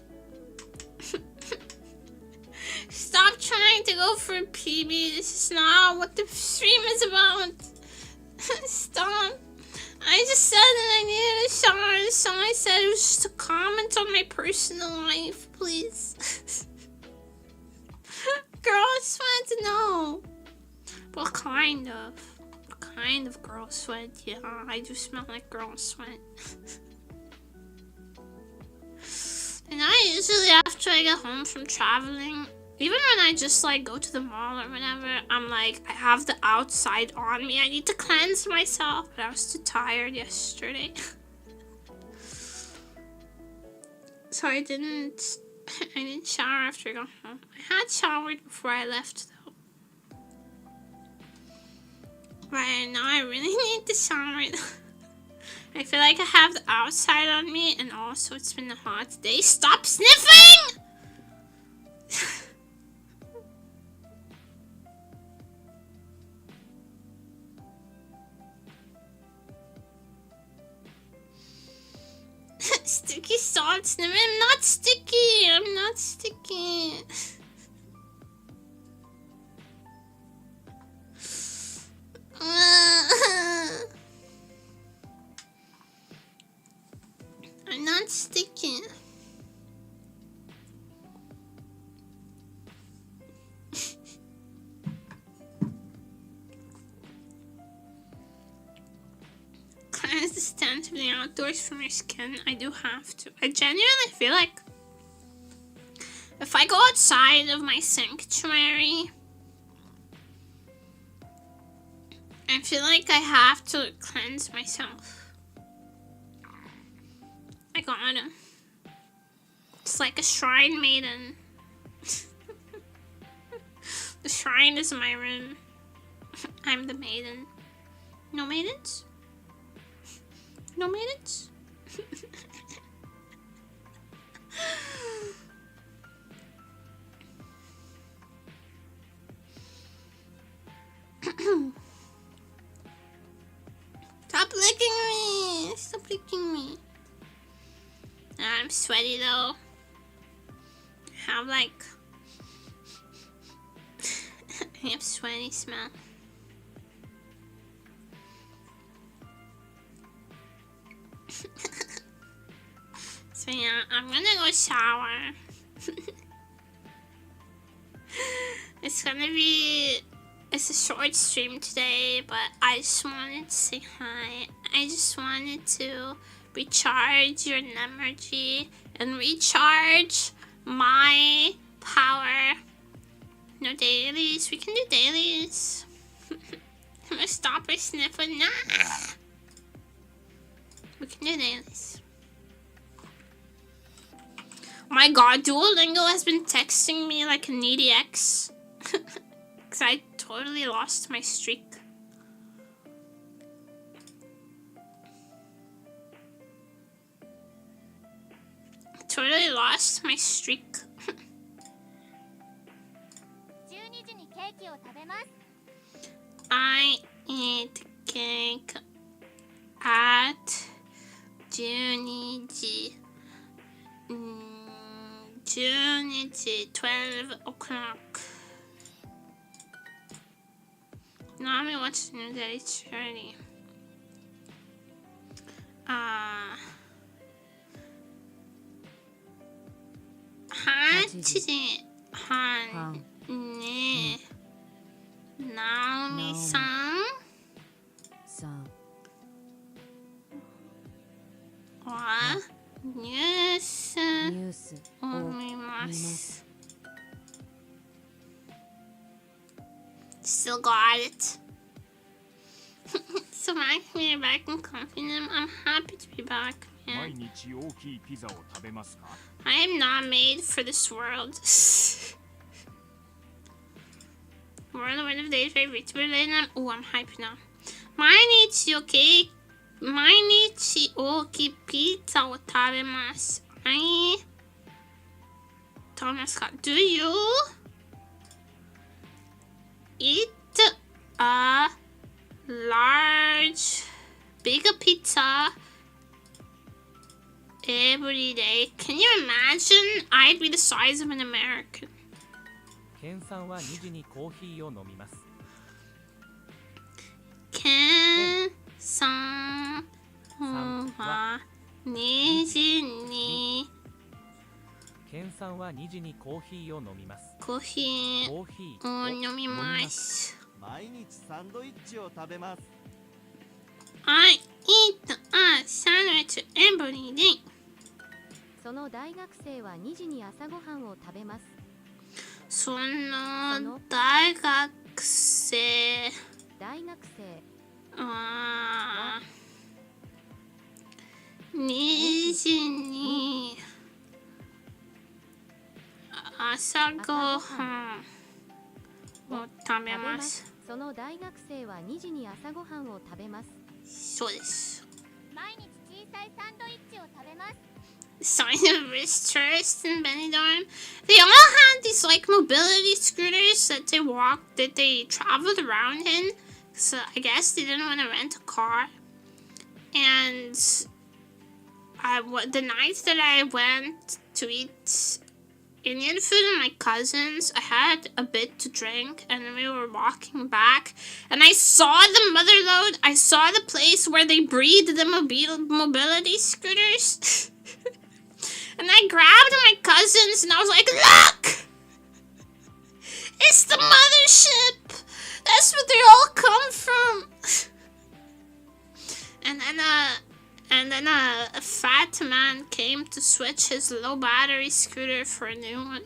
Stop trying to go for a PB. This is not what the stream is about. Stop. I just said that I needed a shower. So I said it was just a comment on my personal life, please. Girl sweat? No. What kind of? What kind of girl sweat? Yeah, I do smell like girl sweat. And I usually, after I get home from traveling, even when I just like go to the mall or whatever, I'm like, I have the outside on me. I need to cleanse myself. But I was too tired yesterday. So I didn't shower after I got home. I had showered before I left though. But now I really need to shower. I feel like I have the outside on me, and also it's been a hot day. Stop sniffing! Sticky salt sniffing. I'm not sticky. I'm not sticky. I'm not sticky. Cleanse the stench of the outdoors from your skin. I do have to. I genuinely feel like if I go outside of my sanctuary, I feel like I have to cleanse myself. I gotta. It's like a shrine maiden. The shrine is my room. I'm the maiden. No maidens? No maidens? Stop licking me! Stop licking me. I'm sweaty though. I have like I have sweaty smell. So yeah, I'm gonna go shower. It's gonna be it's a short stream today, but I just wanted to say hi. I just wanted to recharge your energy and recharge my power. No dailies. We can do dailies. I'm gonna stop her sniffing. Nah. We can do dailies. Oh my god, Duolingo has been texting me like a needy ex. Because I totally lost my streak. Totally lost my streak. I eat cake at 12時 12 o'clock. Now I'm watching that it's early. 8時半ね。ナオミさんはニュースを見ます。Still got it. So back me back in confident. I'm happy to be back, man. I am not made for this world. World of End of Days, favorite Vtuber. Oh, I'm hyped now. 毎日おきピザを食べます。はい。食べますか Do you eat a large, big pizza every day? Can you imagine? I'd be the size of an American. ケンさんは2時にコーヒーを飲みます。ケンさんは2時にケンさんは2時にコーヒーを飲みます。コーヒーを飲みます。毎日サンドイッチを食べます。I eat a sandwich every day. その大学生は2時に朝ごはんを食べます。その大学生は2時に朝ごはんを食べます。その大学生は2時に朝ごはんを食べます。そうです。毎日小さいサンドイッチを食べます。Sign of rich tourists in Benidorm. They all had these like mobility scooters that they traveled around in. So I guess they didn't want to rent a car. And the night that I went to eat Indian food with my cousins, I had a bit to drink, and then we were walking back, and I saw the motherlode. I saw the place where they breed the mobility scooters. And I grabbed my cousins and I was like, look! It's the mothership! That's where they all come from! And then a fat man came to switch his low battery scooter for a new one.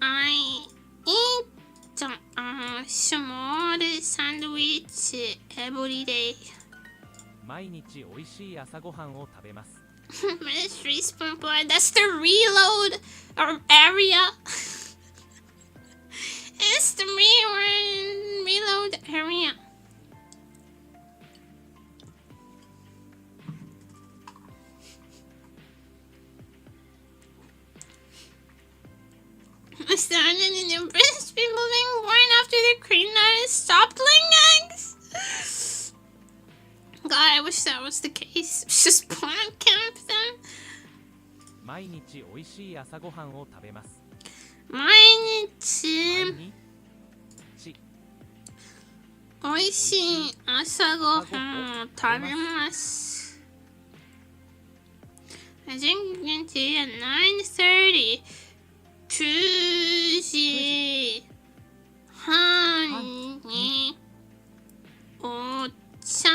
I eat a small sandwich every day. 毎日おいしい朝ごはんを食べます。Ministry spoon boy, that's the reload area. It's the reload area. I started in the British people being born after the Krita stopped laying eggs. God, I wish that was the case. Just born on camp then. 毎日おいしい朝ごはんを食べます。毎日美味しい朝ごはんを食べます。I think we can tea at 9:30. 9時半にお茶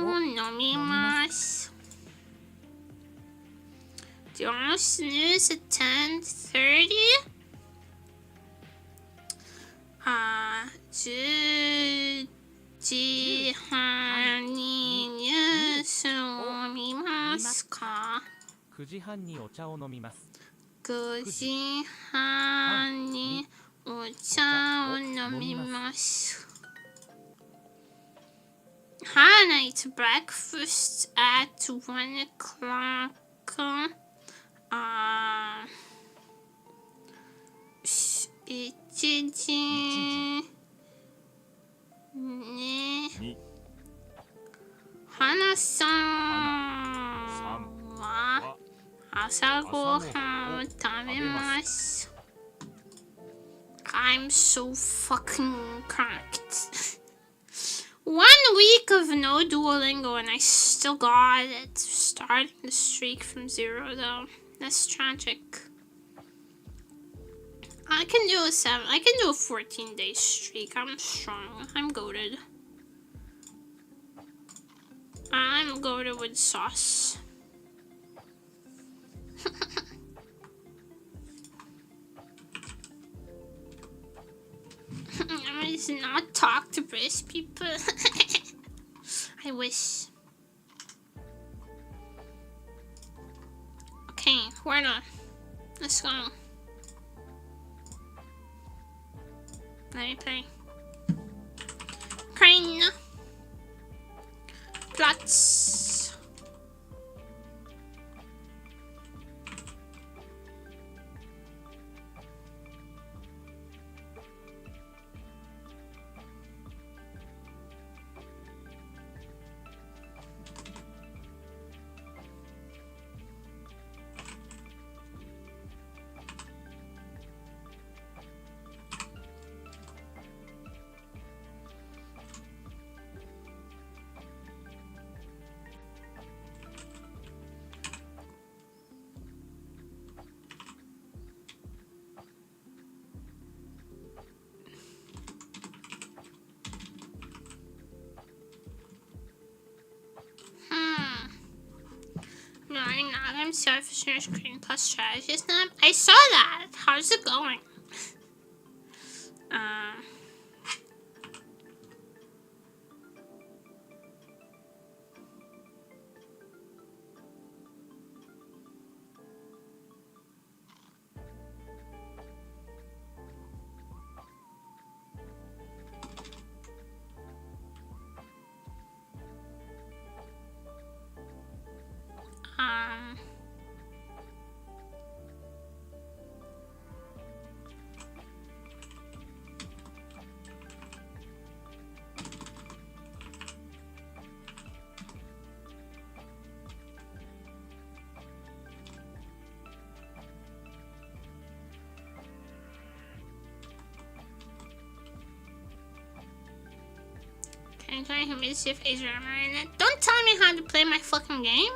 を飲みます。Do you want to snooze at 10:30? 10時半にニュースを見ますか？9時半にお茶を飲みます。9時半にお茶を飲みます。Hannah eats breakfast at 1 o'clock. 1時ね。花さんは朝ごはんを食べます。I'm so fucking cracked. 1 week of no Duolingo and I still got it. Starting the streak from 0 though. That's tragic. I can do a 14-day streak. I'm strong. I'm goated. I'm goated with sauce. I just not talk to British people. I wish. Okay, we're done. Let's go. Let me play. Crane. Plots. I'm selfish and screen plus strategy snap. I saw that. How's it going? I'm trying to miss if Adrian in it. Don't tell me how to play my fucking game.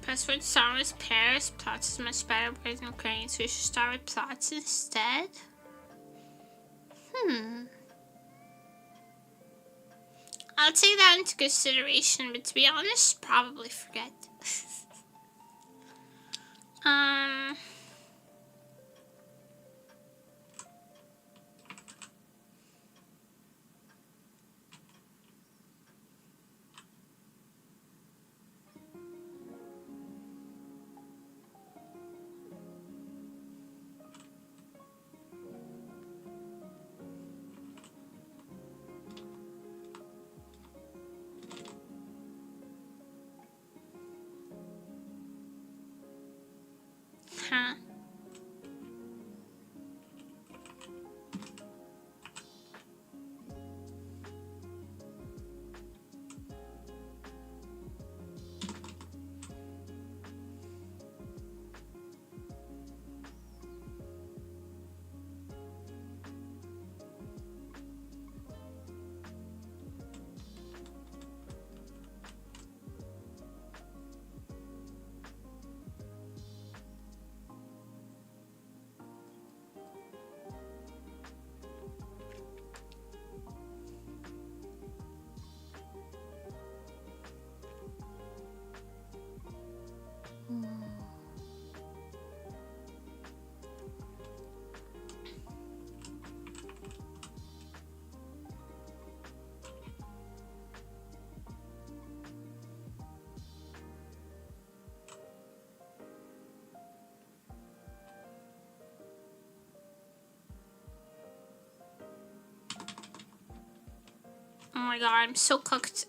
Password start with pairs. Plots is much better word than Ukraine, so we should start with plots instead. I'll take that into consideration, but to be honest, probably forget. my god, I'm so cooked.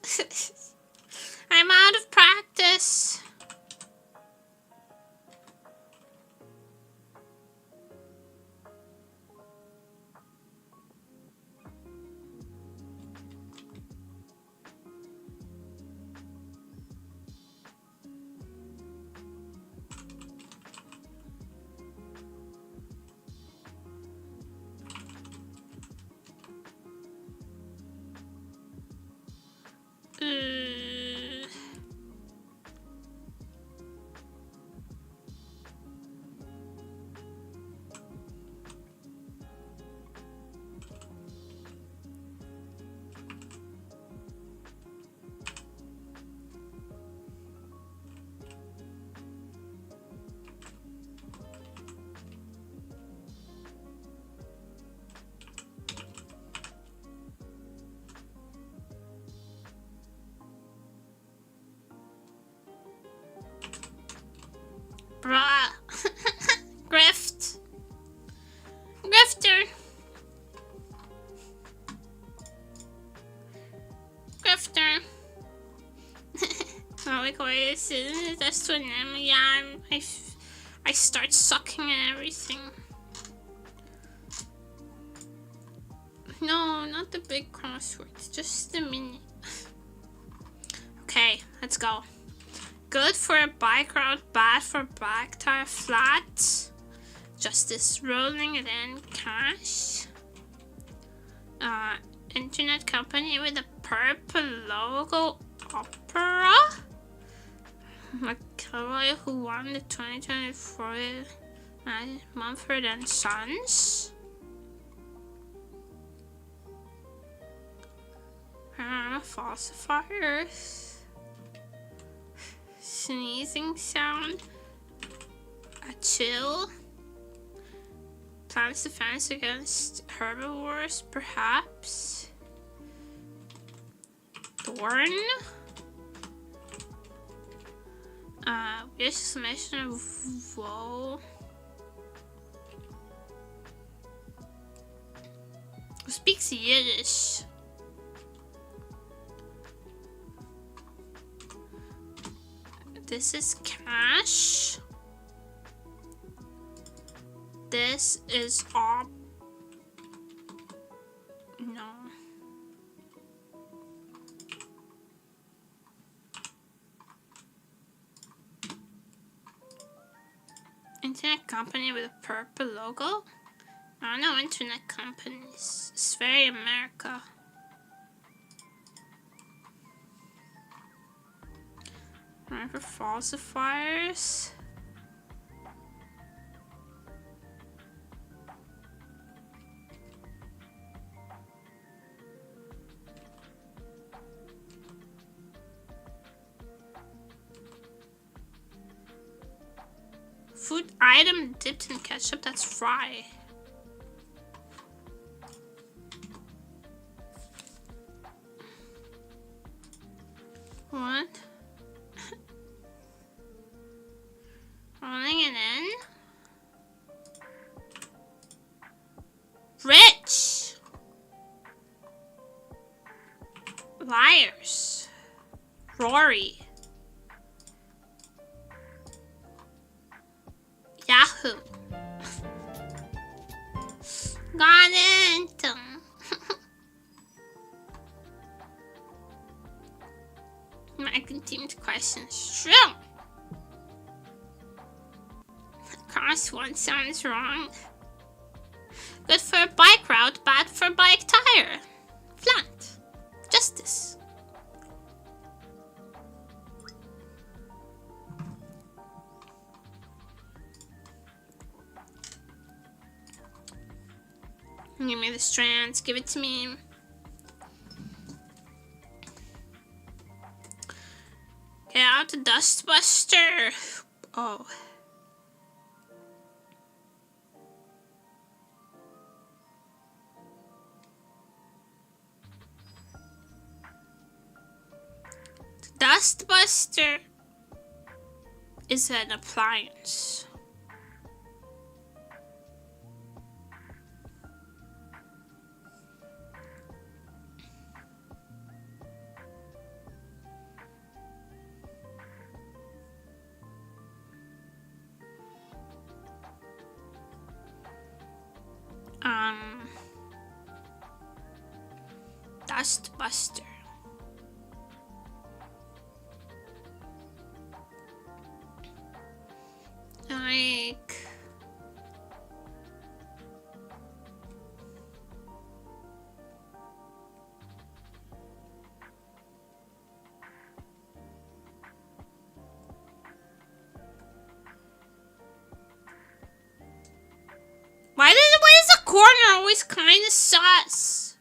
I'm out of practice. Bruh. Grift. Grifter. Grifter. Oh my god, that's what I start sucking at everything. No, not the big crosswords, just the mini. Okay, let's go. Good for a bike route, bad for bike tire, flat. Justice, rolling it in, cash. Internet company with a purple logo, Opera. McElroy, who won the 2024 Mumford and Sons. Falsifiers. Sneezing sound. A chill. Plants defense against herbivores, perhaps. Thorn. Exclamation of woe. Who speaks Yiddish? This is cash. This is all. No. Internet company with a purple logo? I don't know internet companies. It's very America. Remember falsifiers? Food item dipped in ketchup, that's fry. What? Rolling it in. Rich. Liars. Rory. Yahoo. Got it. My continued questions. True. Cross one sounds wrong. Good for a bike route, bad for a bike tire. Flat. Justice. Give me the strands, give it to me. Get out the dustbuster. Oh. The dustbuster is an appliance. Dust Buster. Like why is the corner always kind of sus?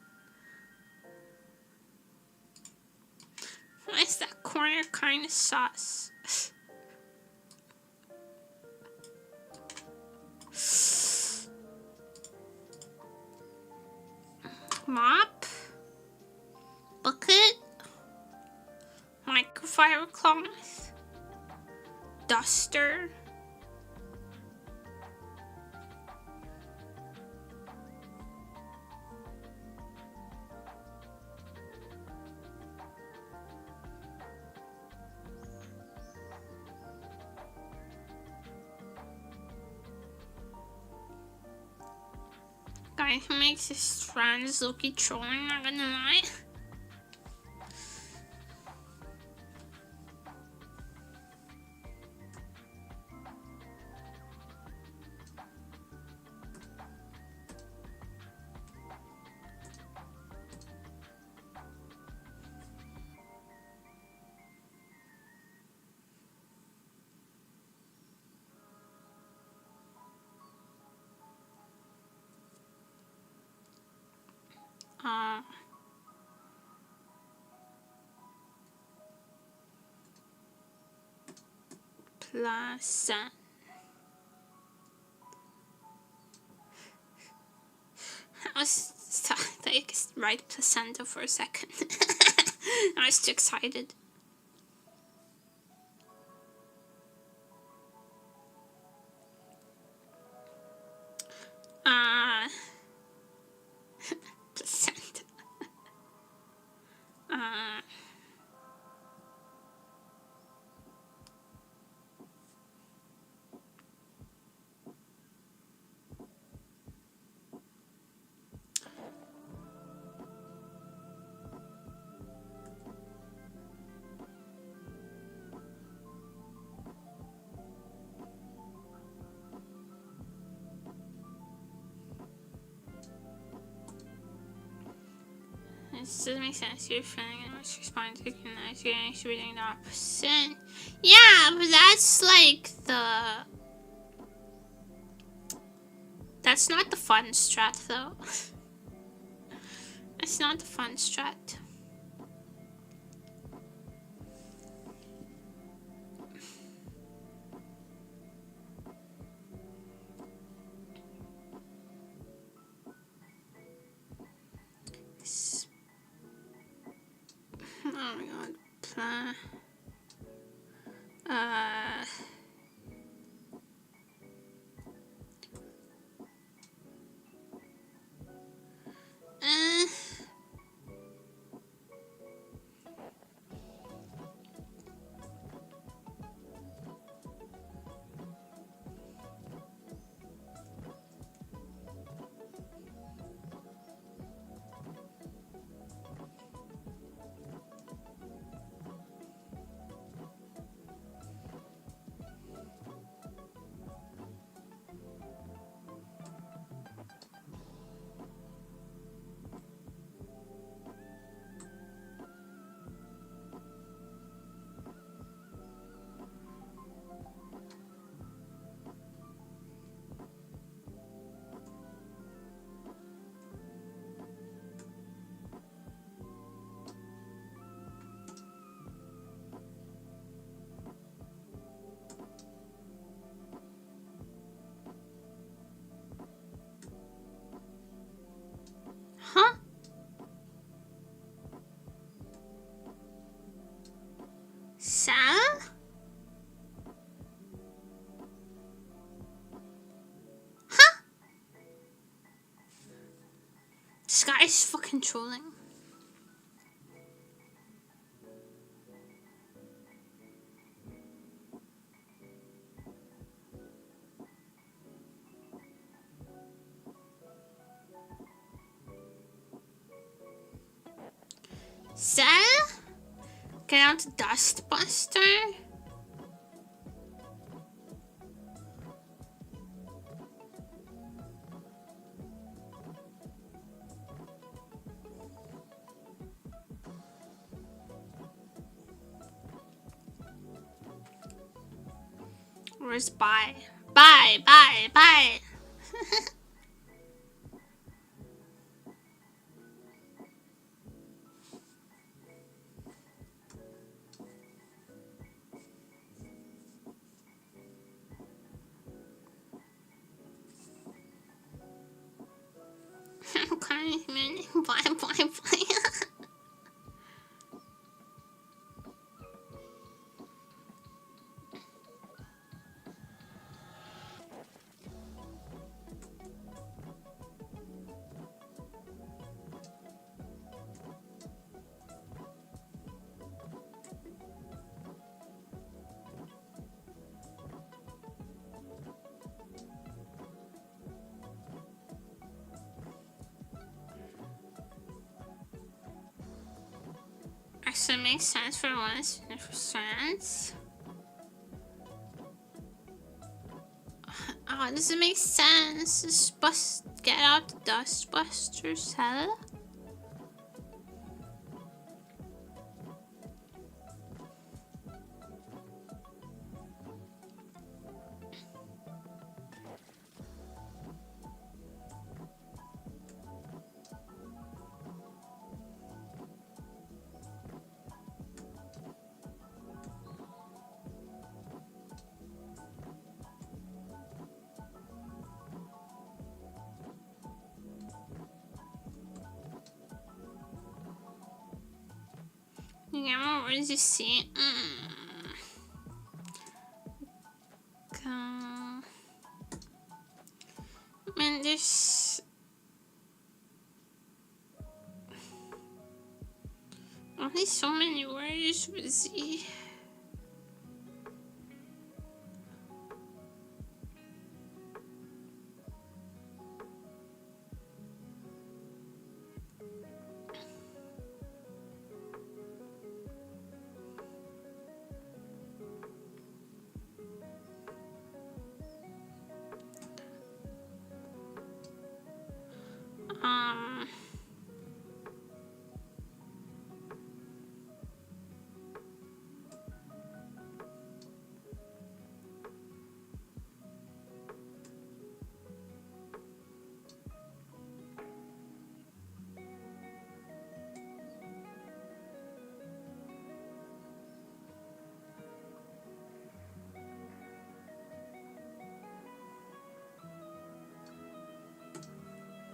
Why is that corner kind of sus? Mop, bucket, microfiber cloth, duster. Guy who makes his friends look-y trolling, not gonna lie. Placenta. I was like right placenta for a second. I was too excited. Placenta. This doesn't make sense. You're feeling and what's responding to the recognize you're actually reading the opposite. Yeah, but that's like the. That's not the fun strat though. That's not the fun strat. Oh my god. Huh? Sam? Huh? This guy is fucking trolling. Sell? Get out the dust buster? Where's buy? Buy! Buy. Actually makes sense for once, and for sense. Oh, does it make sense? Just get out the dust buster cell. Yeah, where did you see? Man, there's only so many words with Z.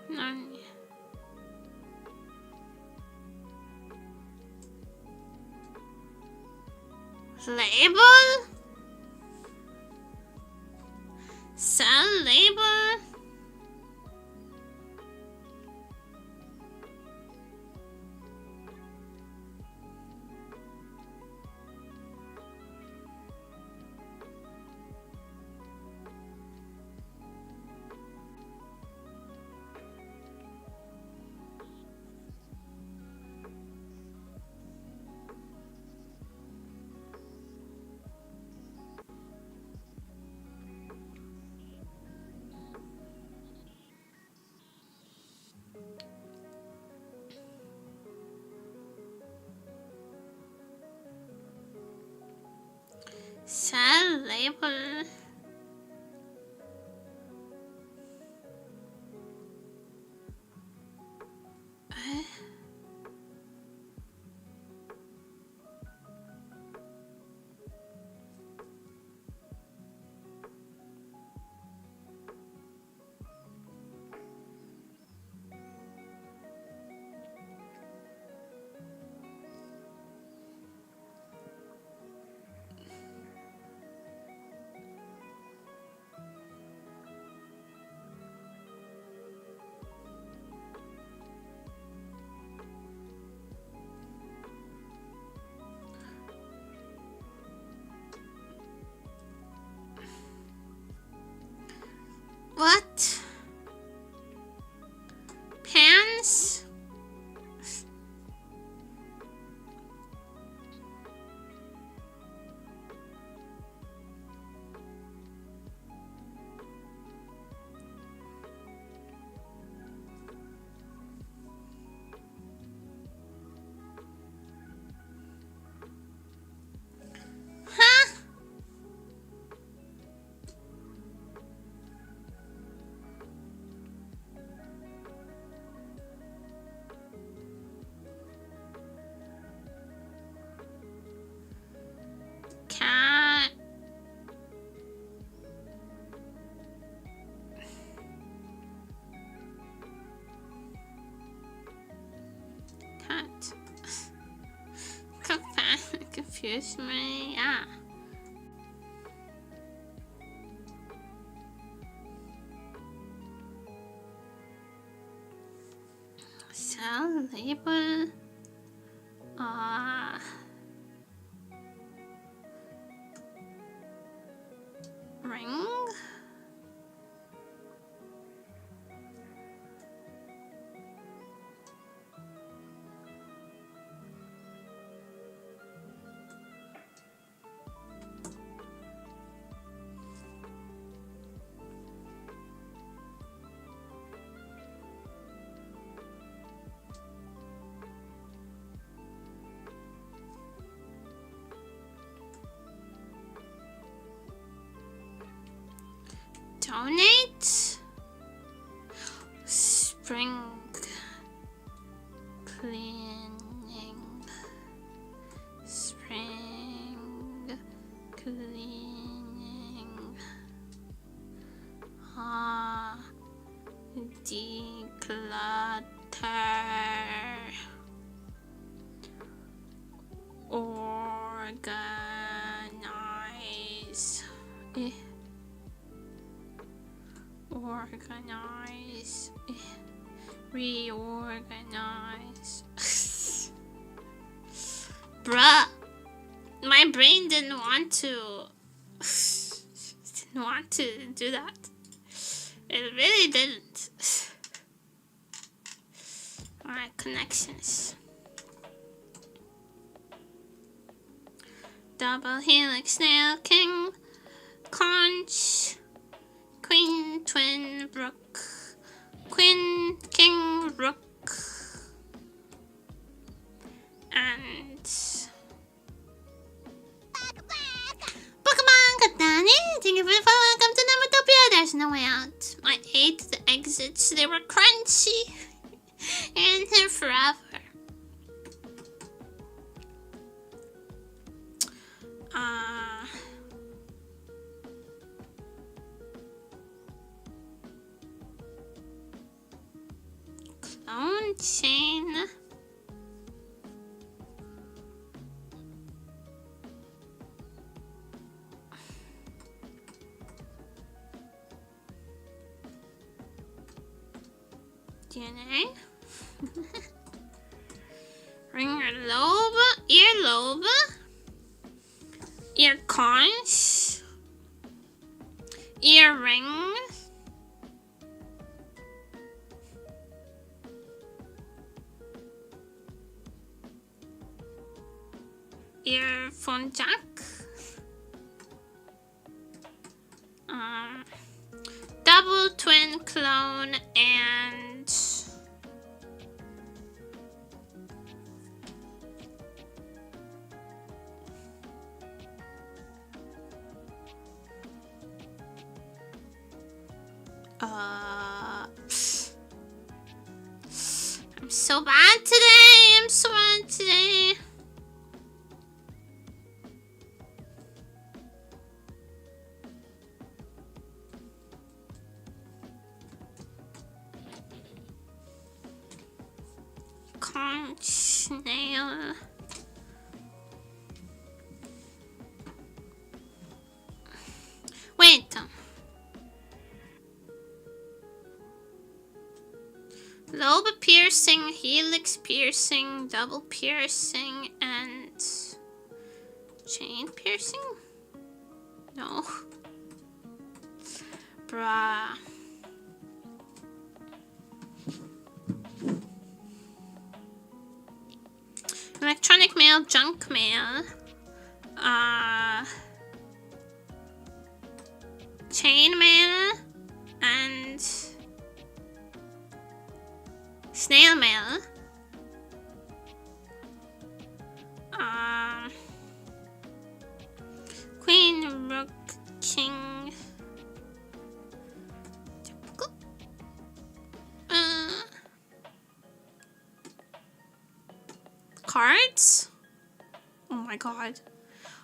None. Label? Sell label? Excuse me. Yeah. Cell label. Ring. Donate. Spring cleaning. Spring cleaning. Declutter. Organize. Organize. Reorganize. Bruh, my brain didn't want to do that. It really didn't. Alright, connections. Double helix, snail, king, conch, queen, twin, rook, queen, king, rook, and Pokemon Katani. Thank you for the follow. Welcome to Nemutopia. There's no way out. I ate the exits. They were crunchy and here forever. Clone chain. DNA. Ring lobe, earlobe, ear conch, earring, earphone jack, double twin clone, and I'm so bad today. I'm so bad today. Conch snail. Wait. Lobe piercing, helix piercing, double piercing, and chain piercing? No. Bruh. Electronic mail, junk mail. Chain mail and snail mail. Queen, rook, king. Cards? Oh my god.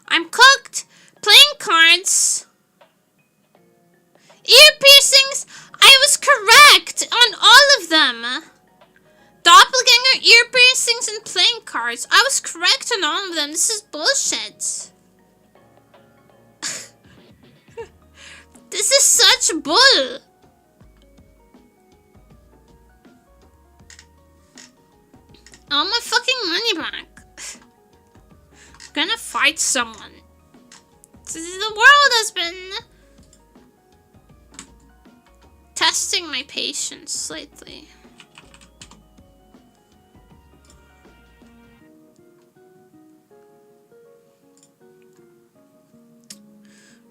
I'm cooked! Playing cards! Ear piercings! I was correct on all of them! Doppelganger, ear piercings, and playing cards. words. I was correct on all of them. This is bullshit. This is such bull. All my fucking money back. I'm gonna fight someone. The world has been testing my patience lately.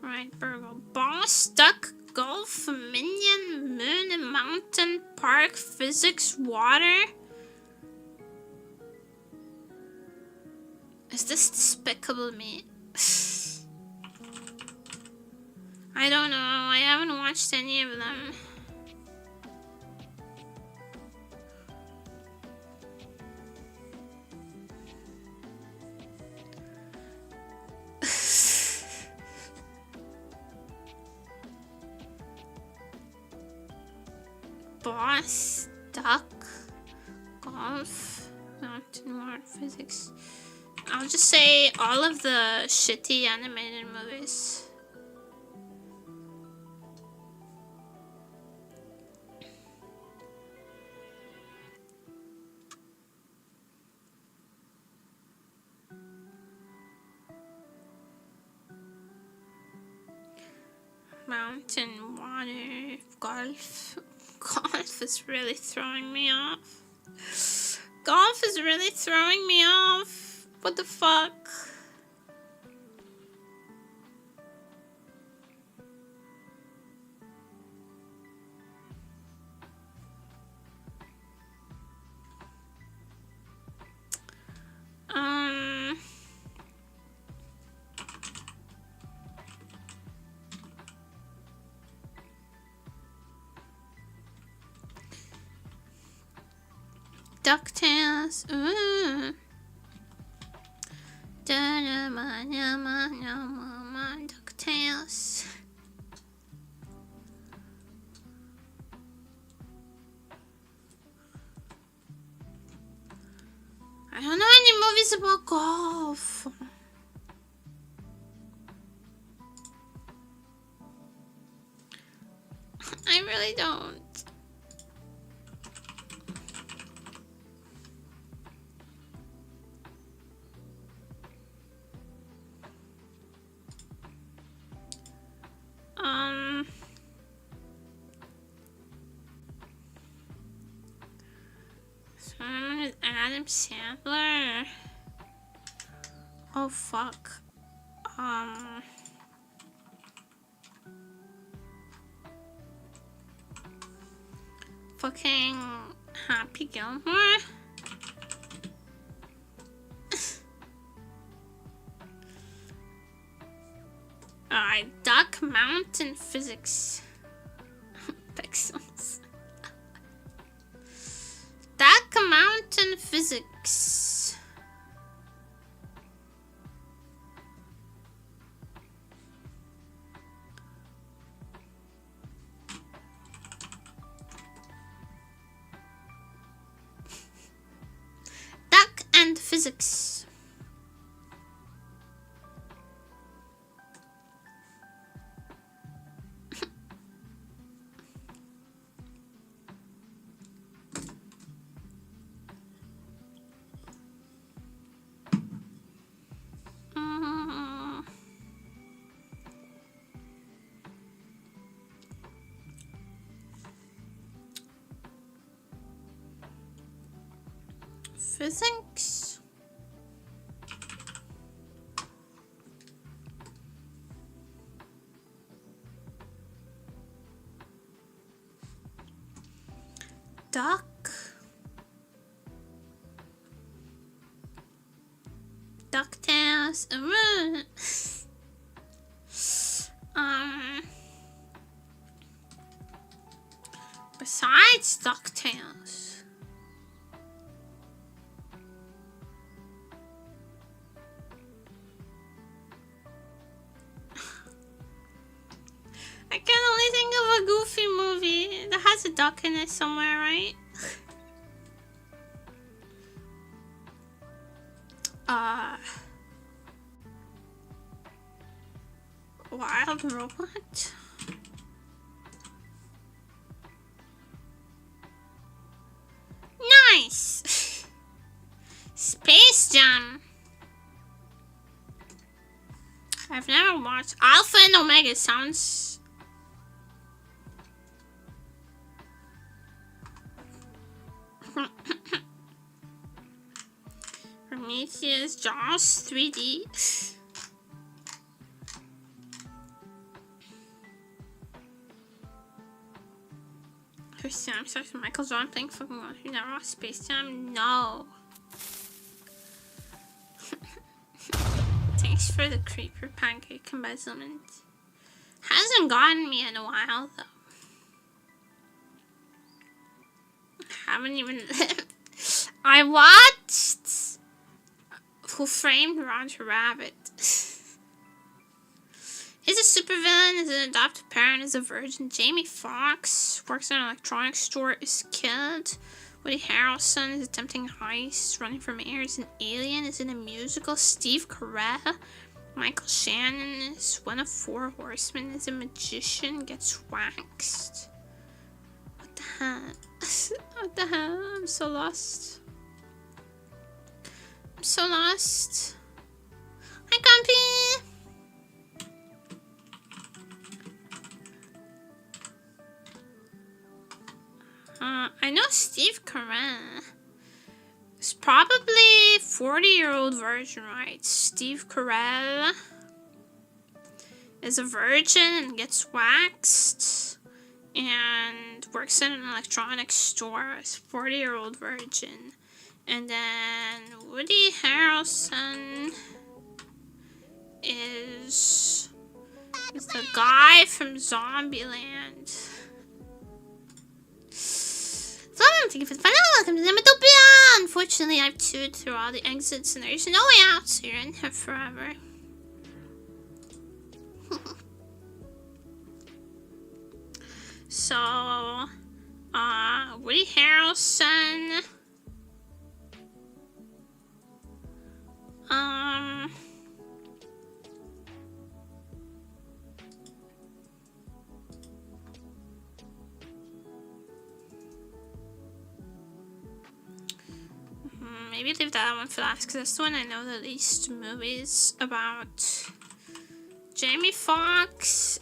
Right, Burgle. Boss, duck, golf, minion, moon, and mountain, park, physics, water. Is this despicable me? I don't know. I haven't watched any of them. Boss, duck, golf, mountain, water, physics. I'll just say all of the shitty animated movies. Mountain, water, golf. Golf is really throwing me off. Golf is really throwing me off. What the fuck? DuckTales. DuckTales. I don't know any movies about golf. I really don't. Adam Sandler. Oh fuck. Fucking Happy Gilmore. Alright, Duck Mountain Physics. Pixels. Duck Mountain Physics. Duck and Physics. Physics. Duck. DuckTales. Besides DuckTales. I can only think of a Goofy movie that has a duck in it somewhere, right? Wild robot. Nice. Space Jam. I've never watched Alpha and Omega. Sounds Prometheus, Jaws 3D. Sam starts with Michael Jordan playing fucking one. You never watched Space Jam? No. Thanks for the creeper pancake embezzlement. Hasn't gotten me in a while though. Haven't even. I watched Who Framed Roger Rabbit. Is a supervillain, is an adopted parent, is a virgin. Jamie Foxx works in an electronics store, is killed. Woody Harrelson is attempting heist, running for mayor, is an alien, is in a musical. Steve Carell, Michael Shannon is one of 4 horsemen, is a magician, gets waxed. What the hell? What the hell? I'm so lost. I'm so lost. Hi, Grumpy! I know Steve Carell is probably 40-year-old virgin, right? Steve Carell is a virgin and gets waxed and works in an electronics store as 40-year-old virgin. And then Woody Harrelson is the guy from Zombieland. Thank you for the final. Welcome to Nemutopia! Unfortunately, I've chewed through all the exits and there's no way out, so you're in here forever. So, Woody Harrelson. Maybe leave that one for last because that's the one I know the least movies about. Jamie Foxx,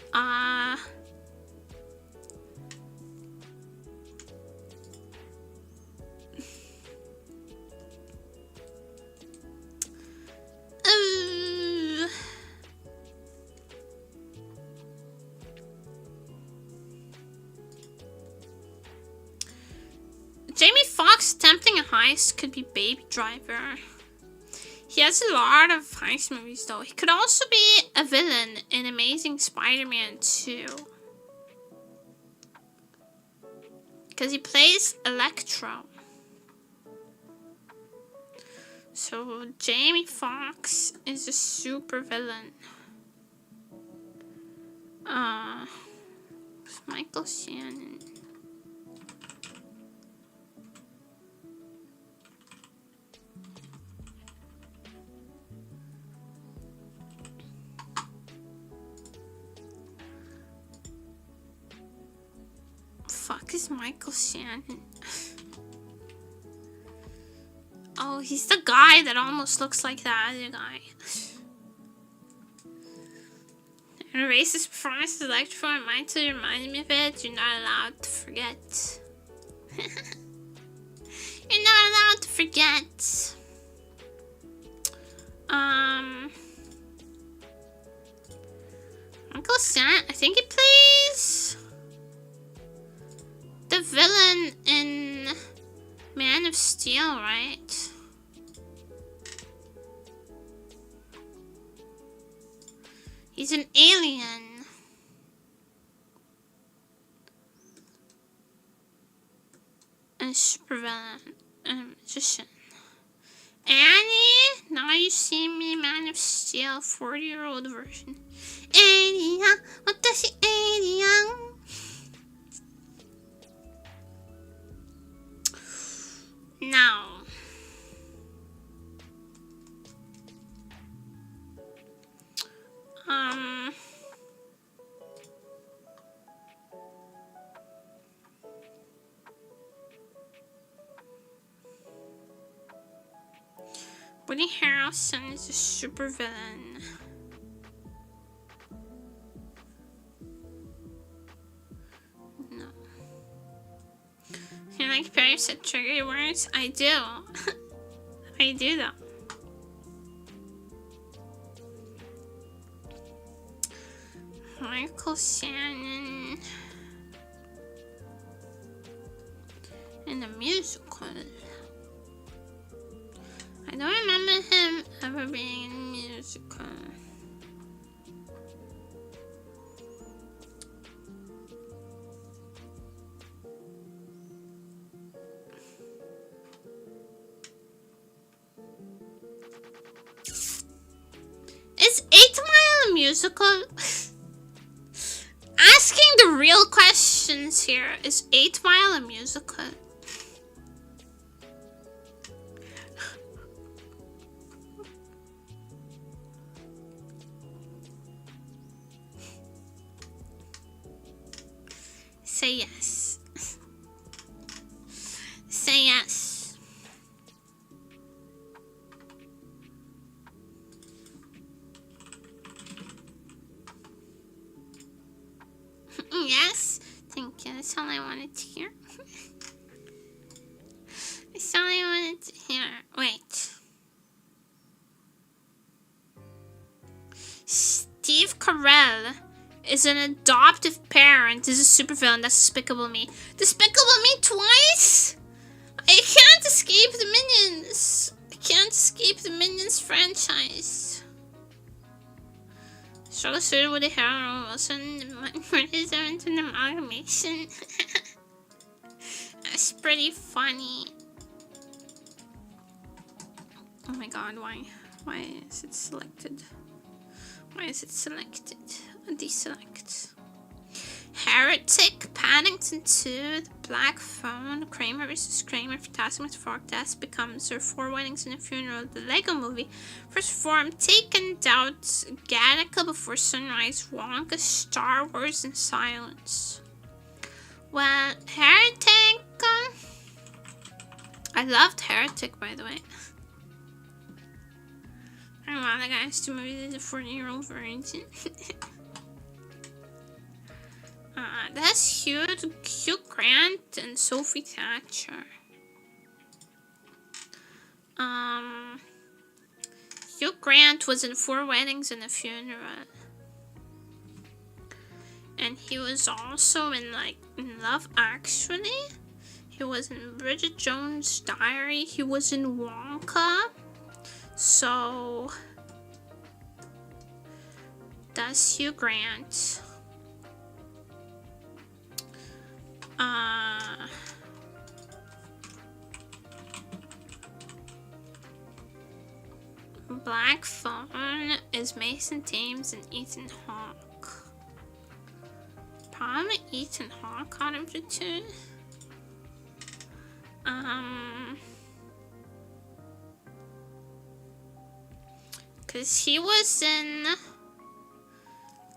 Jamie Foxx attempting a heist could be Baby Driver. He has a lot of heist movies though. He could also be a villain in Amazing Spider-Man 2. Because he plays Electro. So Jamie Foxx is a super villain. Michael Shannon. Fuck is Michael Shannon? Oh, he's the guy that almost looks like the other guy. And racist performance is electrical and mine till you reminded me of it. You're not allowed to forget. You're not allowed to forget. Michael Shannon, I think he plays the villain in Man of Steel, right? He's an alien. And a supervillain. And a magician. Annie? Now you see me, Man of Steel, 40-year-old version. Annie, watashi alien. Now, Woody Harrelson is a super villain. No. You like parents that trigger words? I do. I do though. Michael Shannon in a musical. I don't remember him ever being in a musical. Is 8 Mile a musical? Asking the real questions here. Is 8 Mile a musical? Say yes. Say yes. Yes. Thank you. That's all I wanted to hear. That's all I wanted to hear. Wait. Steve Carell is an adoptive parent. Is a supervillain. That's Despicable Me. Despicable Me twice? I can't escape the Minions. I can't escape the Minions franchise. Struggle suited with a hero Wilson. Is into an amalgamation. That's pretty funny. Oh my god, why? Why is it selected? Why is it selected? Deselect. Heretic, Paddington 2, The Black Phone, Kramer vs. Kramer, Fantastic Mr. Forecast, Becomes Her, 4 Weddings and a Funeral, The Lego Movie, First Form, Taken, Doubt, Gattaca Before Sunrise, Wonka, Star Wars, and Silence. Well, Heretic. I loved Heretic, by the way. I want the guys to movie the 40-year-old version. That's Hugh Grant and Sophie Thatcher. Hugh Grant was in 4 Weddings and a Funeral. And he was also in, like, in Love Actually. He was in Bridget Jones' Diary. He was in Wonka. So, that's Hugh Grant. Black Phone is Mason Thames and Ethan Hawke. Probably Ethan Hawke out of the two. Cause he was in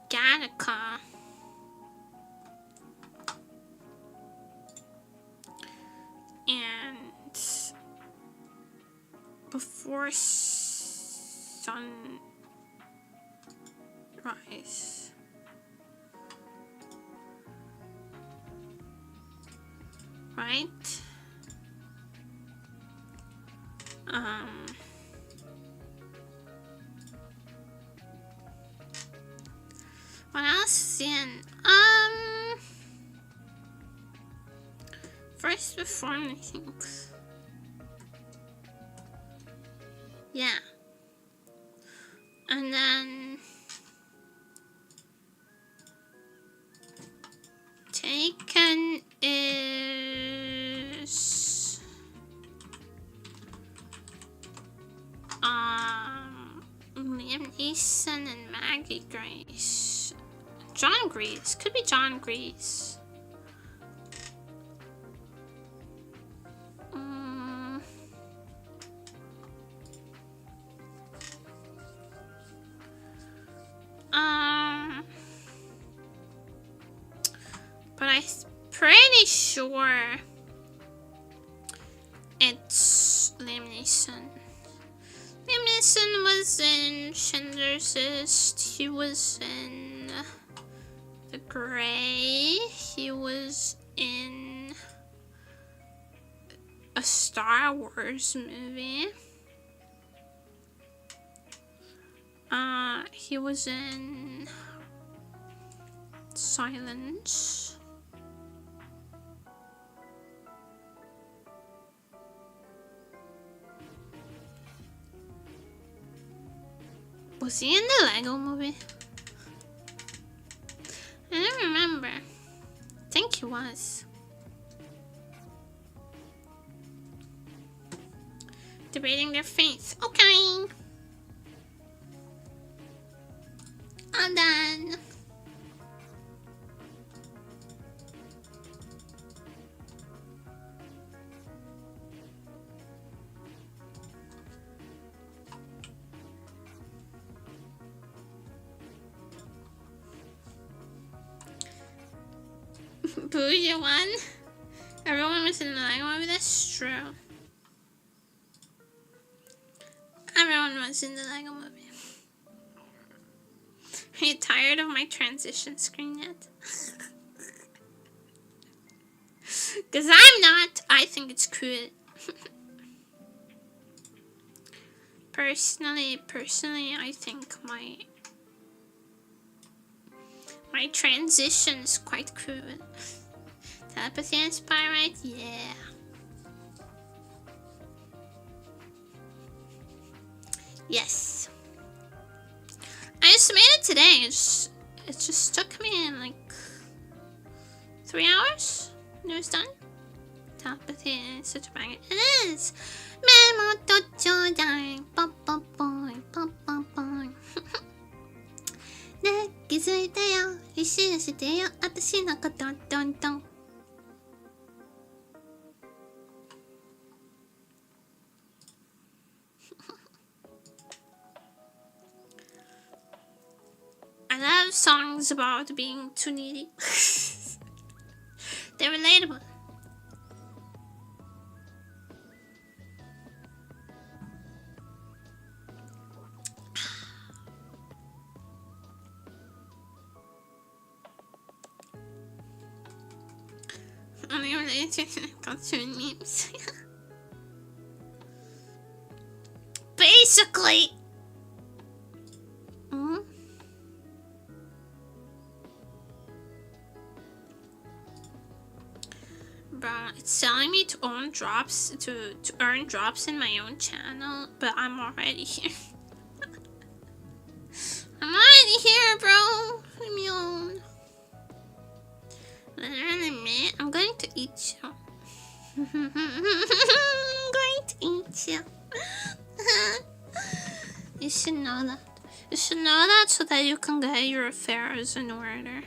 Gattaca. And Before Sunrise. Right? What else is in? First Reformed, I think. Yeah. And then Taken is Liam Neeson and Maggie Grace. John Grease. Could be John Grease. But I'm pretty sure it's Liam Neeson. Liam Ryzen was in Schindler's List. He was in The Grey. He was in a Star Wars movie. He was in Silence. Was he in the Lego movie? I don't remember. I think he was. Debating their faith. Okay. I'm done. Boo, you won. Everyone was in the Lego movie. That's true. Everyone was in the Lego movie. Are you tired of my transition screen yet? Because I'm not. I think it's cool. Personally, I think my transition is quite cool. Telepathy inspired, yeah. Yes. I just made it today. It just took me like 3 hours. And it was done. Telepathy is such a banger. It is. Ne, 気づいてよ。一緒してよ。私のことどんどん。I love songs about being too needy. They're relatable. Only related to cartoon memes. Basically. Bro, it's telling me to earn drops in my own channel, but I'm already here. I'm already here, bro. Leave me alone. I'm going to eat you. I'm going to eat you. You should know that. You should know that so that you can get your affairs in order.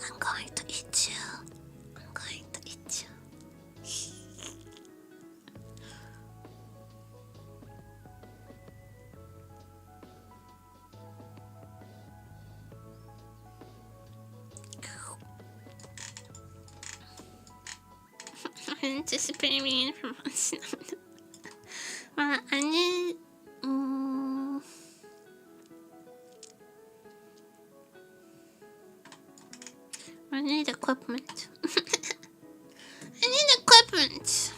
I'm going to eat you. I'm going to eat you. I'm anticipating for months now. Well, I need... I need equipment. I need equipment.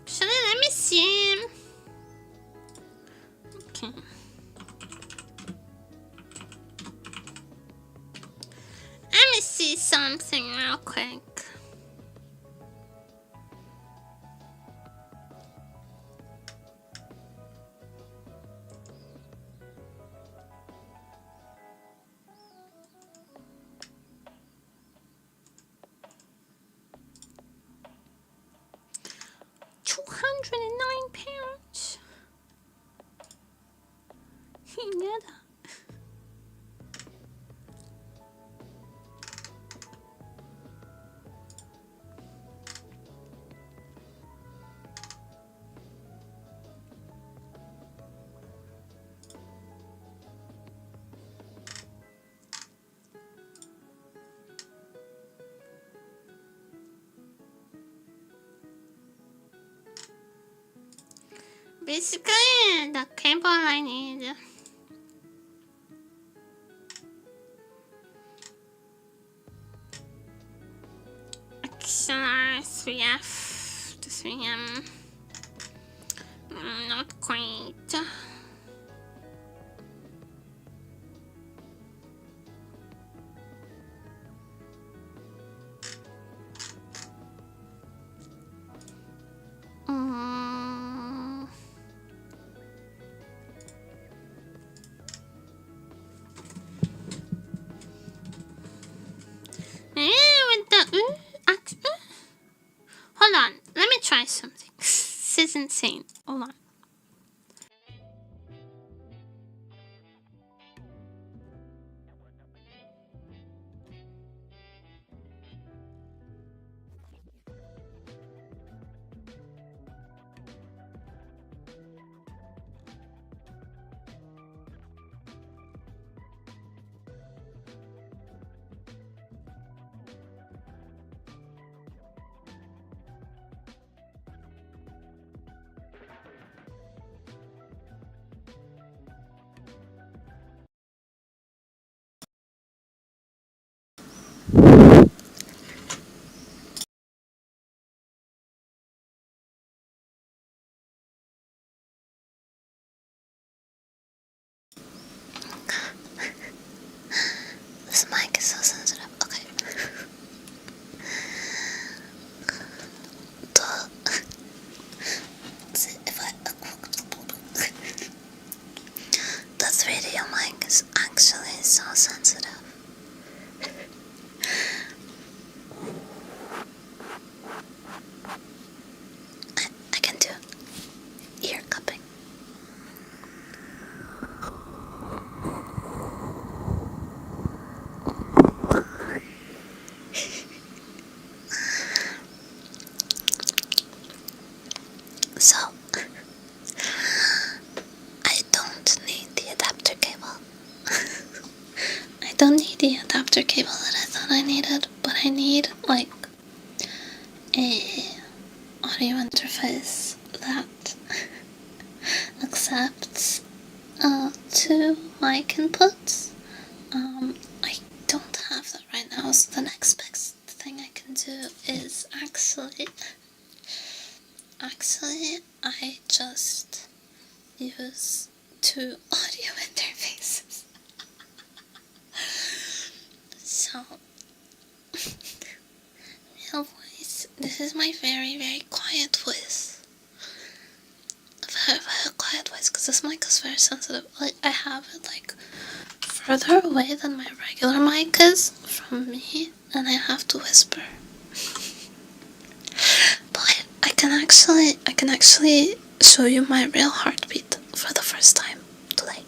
Actually, let me see. Okay. Let me see something real quick. £209. Nada. Basically, the cable I need. XLR 3F to 3M. Not quite. Hold on, let me try something. This is insane. Hold on. This mic is so sensitive. Okay. The 3D mic is actually so sensitive. I can do ear cupping. So, I don't need the adapter cable. I don't need the adapter cable that I thought I needed, but I need like a audio interface that accepts two mic inputs. I don't have that right now, so the next best thing I can do is actually I just use two audio interfaces. So, real voice, this is my very, very quiet voice. Very, very quiet voice, because this mic is very sensitive. Like, I have it, like, further away than my regular mic is from me, and I have to whisper. But I can actually show you my real heartbeat for the first time today.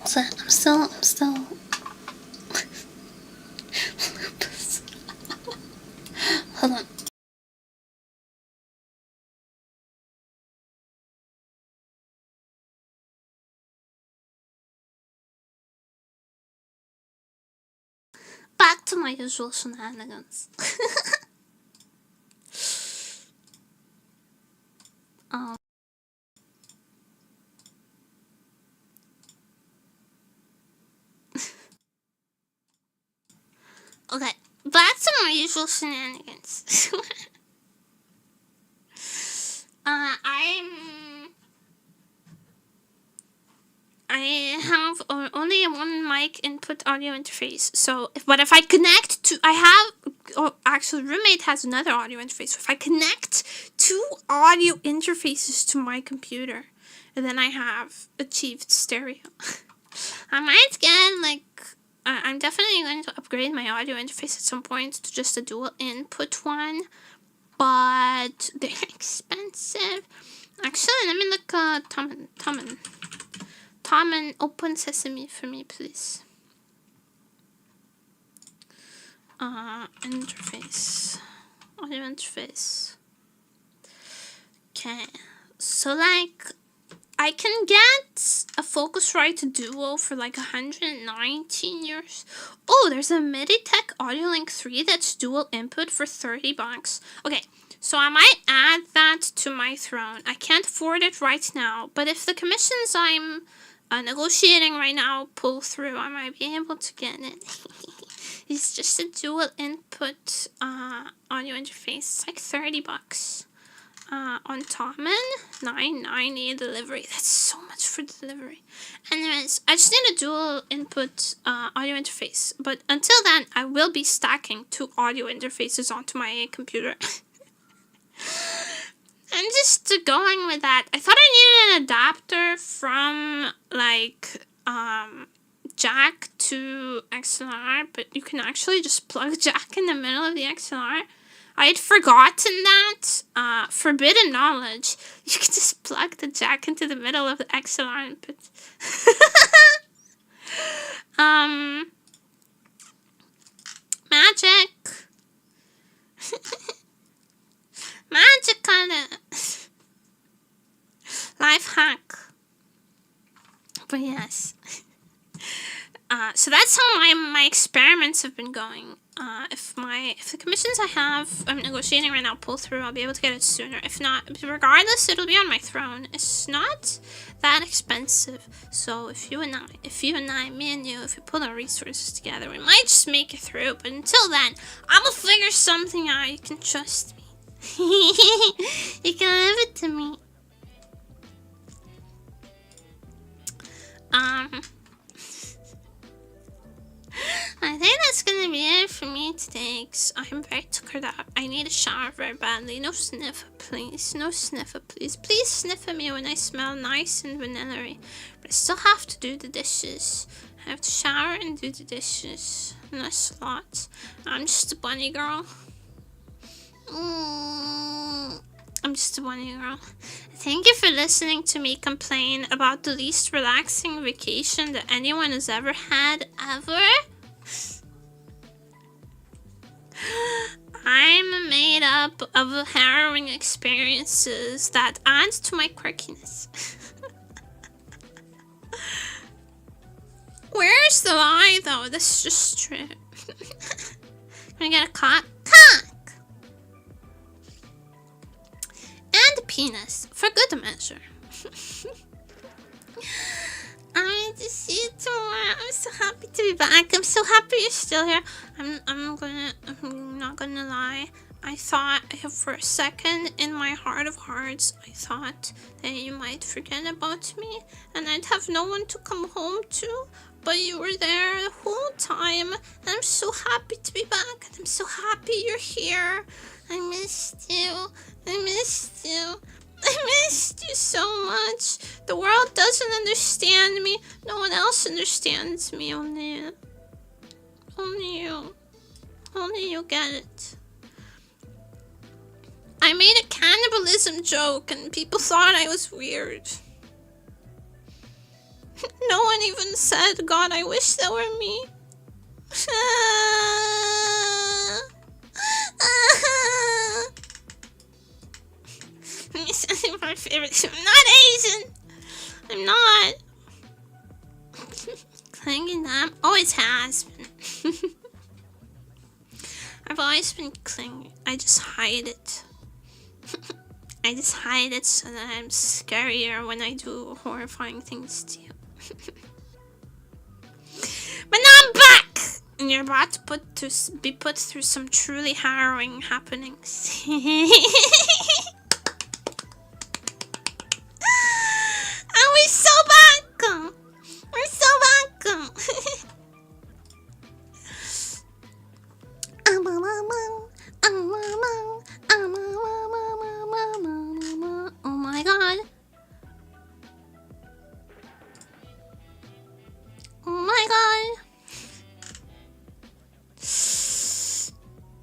So I'm still hold on. Back to my usual shenanigans. Okay, back to my usual shenanigans. I have only one mic input audio interface. So, if I connect to, actually, roommate has another audio interface. So if I connect two audio interfaces to my computer, then I have achieved stereo. I might get I'm definitely going to upgrade my audio interface at some point to just a dual input one, but they're expensive. Actually, let me look Tom and open sesame for me, please. interface. Audio interface. Okay. So like I can get a Focusrite Duo for like 119 euros. Oh, there's a Meditech Audio Link 3 that's dual input for 30 bucks. Okay, so I might add that to my throne. I can't afford it right now, but if the commissions I'm negotiating right now pull through, I might be able to get it. It's just a dual input audio interface. It's like 30 bucks. On Tommen, 990 delivery. That's so much for delivery. Anyways, I just need a dual input audio interface. But until then, I will be stacking 2 audio interfaces onto my computer. I'm just going with that. I thought I needed an adapter from like jack to XLR, but you can actually just plug jack in the middle of the XLR. I had forgotten that. Forbidden knowledge. You can just plug the jack into the middle of the XLR input. Magic. Magic on it. Life hack. But yes. So that's how my experiments have been going. If the commissions I have, I'm negotiating right now, pull through, I'll be able to get it sooner. If not, regardless, it'll be on my throne. It's not that expensive. So if you and I, me and you, if we put our resources together, we might just make it through. But until then, I'm gonna figure something out. You can trust me. You can leave it to me. I think that's gonna be it for me today, because I'm very tuckered out. I need a shower very badly. No sniffer, please. No sniffer, please. Please sniff at me when I smell nice and vanilla-y. But I still have to do the dishes. I have to shower and do the dishes. And that's a lot. I'm just a bunny girl. I'm just a bunny girl. Thank you for listening to me complain about the least relaxing vacation that anyone has ever had, ever. I'm made up of harrowing experiences that add to my quirkiness. Where's the lie, though? This is just true. Can I get a cock? Cock! And a penis, for good measure. I need to see you tomorrow. I'm so happy to be back. I'm so happy you're still here. I'm not gonna lie. I thought for a second, in my heart of hearts, I thought that you might forget about me and I'd have no one to come home to. But you were there the whole time. And I'm so happy to be back. And I'm so happy you're here. I missed you. I missed you. I missed you so much. The world doesn't understand me. No one else understands me. Only you. Only you. Only you get it. I made a cannibalism joke and people thought I was weird. No one even said, God, I wish that were me. It's my favorite. I'm not Asian. I'm not. Clinging them. Always has been. I've always been clinging. I just hide it. I just hide it so that I'm scarier when I do horrifying things to you. But now I'm back! And you're about to be put through some truly harrowing happenings. And we're so back! We're so back! Oh my god. Oh my god.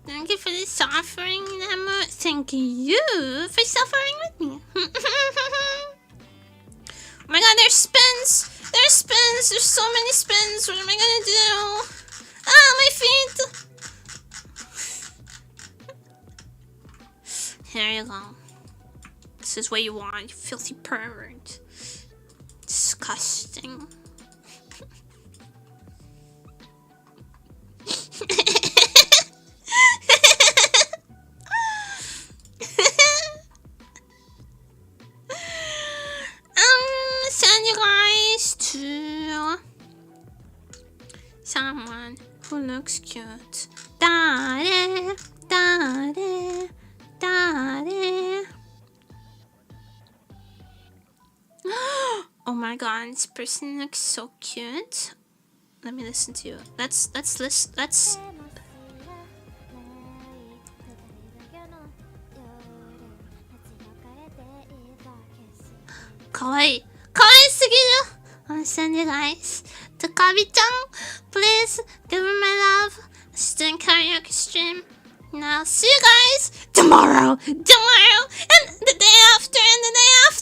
Thank you for the suffering, Emma. Thank you for suffering with me. Oh my god, there's spins. There's spins. There's so many spins. What am I gonna do? Ah, my feet. Here you go. This is what you want, you filthy pervert. Disgusting. Send you guys to someone who looks cute. Dare, dare, dare. Oh my god, this person looks so cute. Let me listen to you. Let's listen. Let's. Kawaii. Kawaii sugiru. I'll send you guys to Kabi-chan. Please give her my love. She's doing karaoke stream. And I'll see you guys tomorrow, and the day after, and the day after.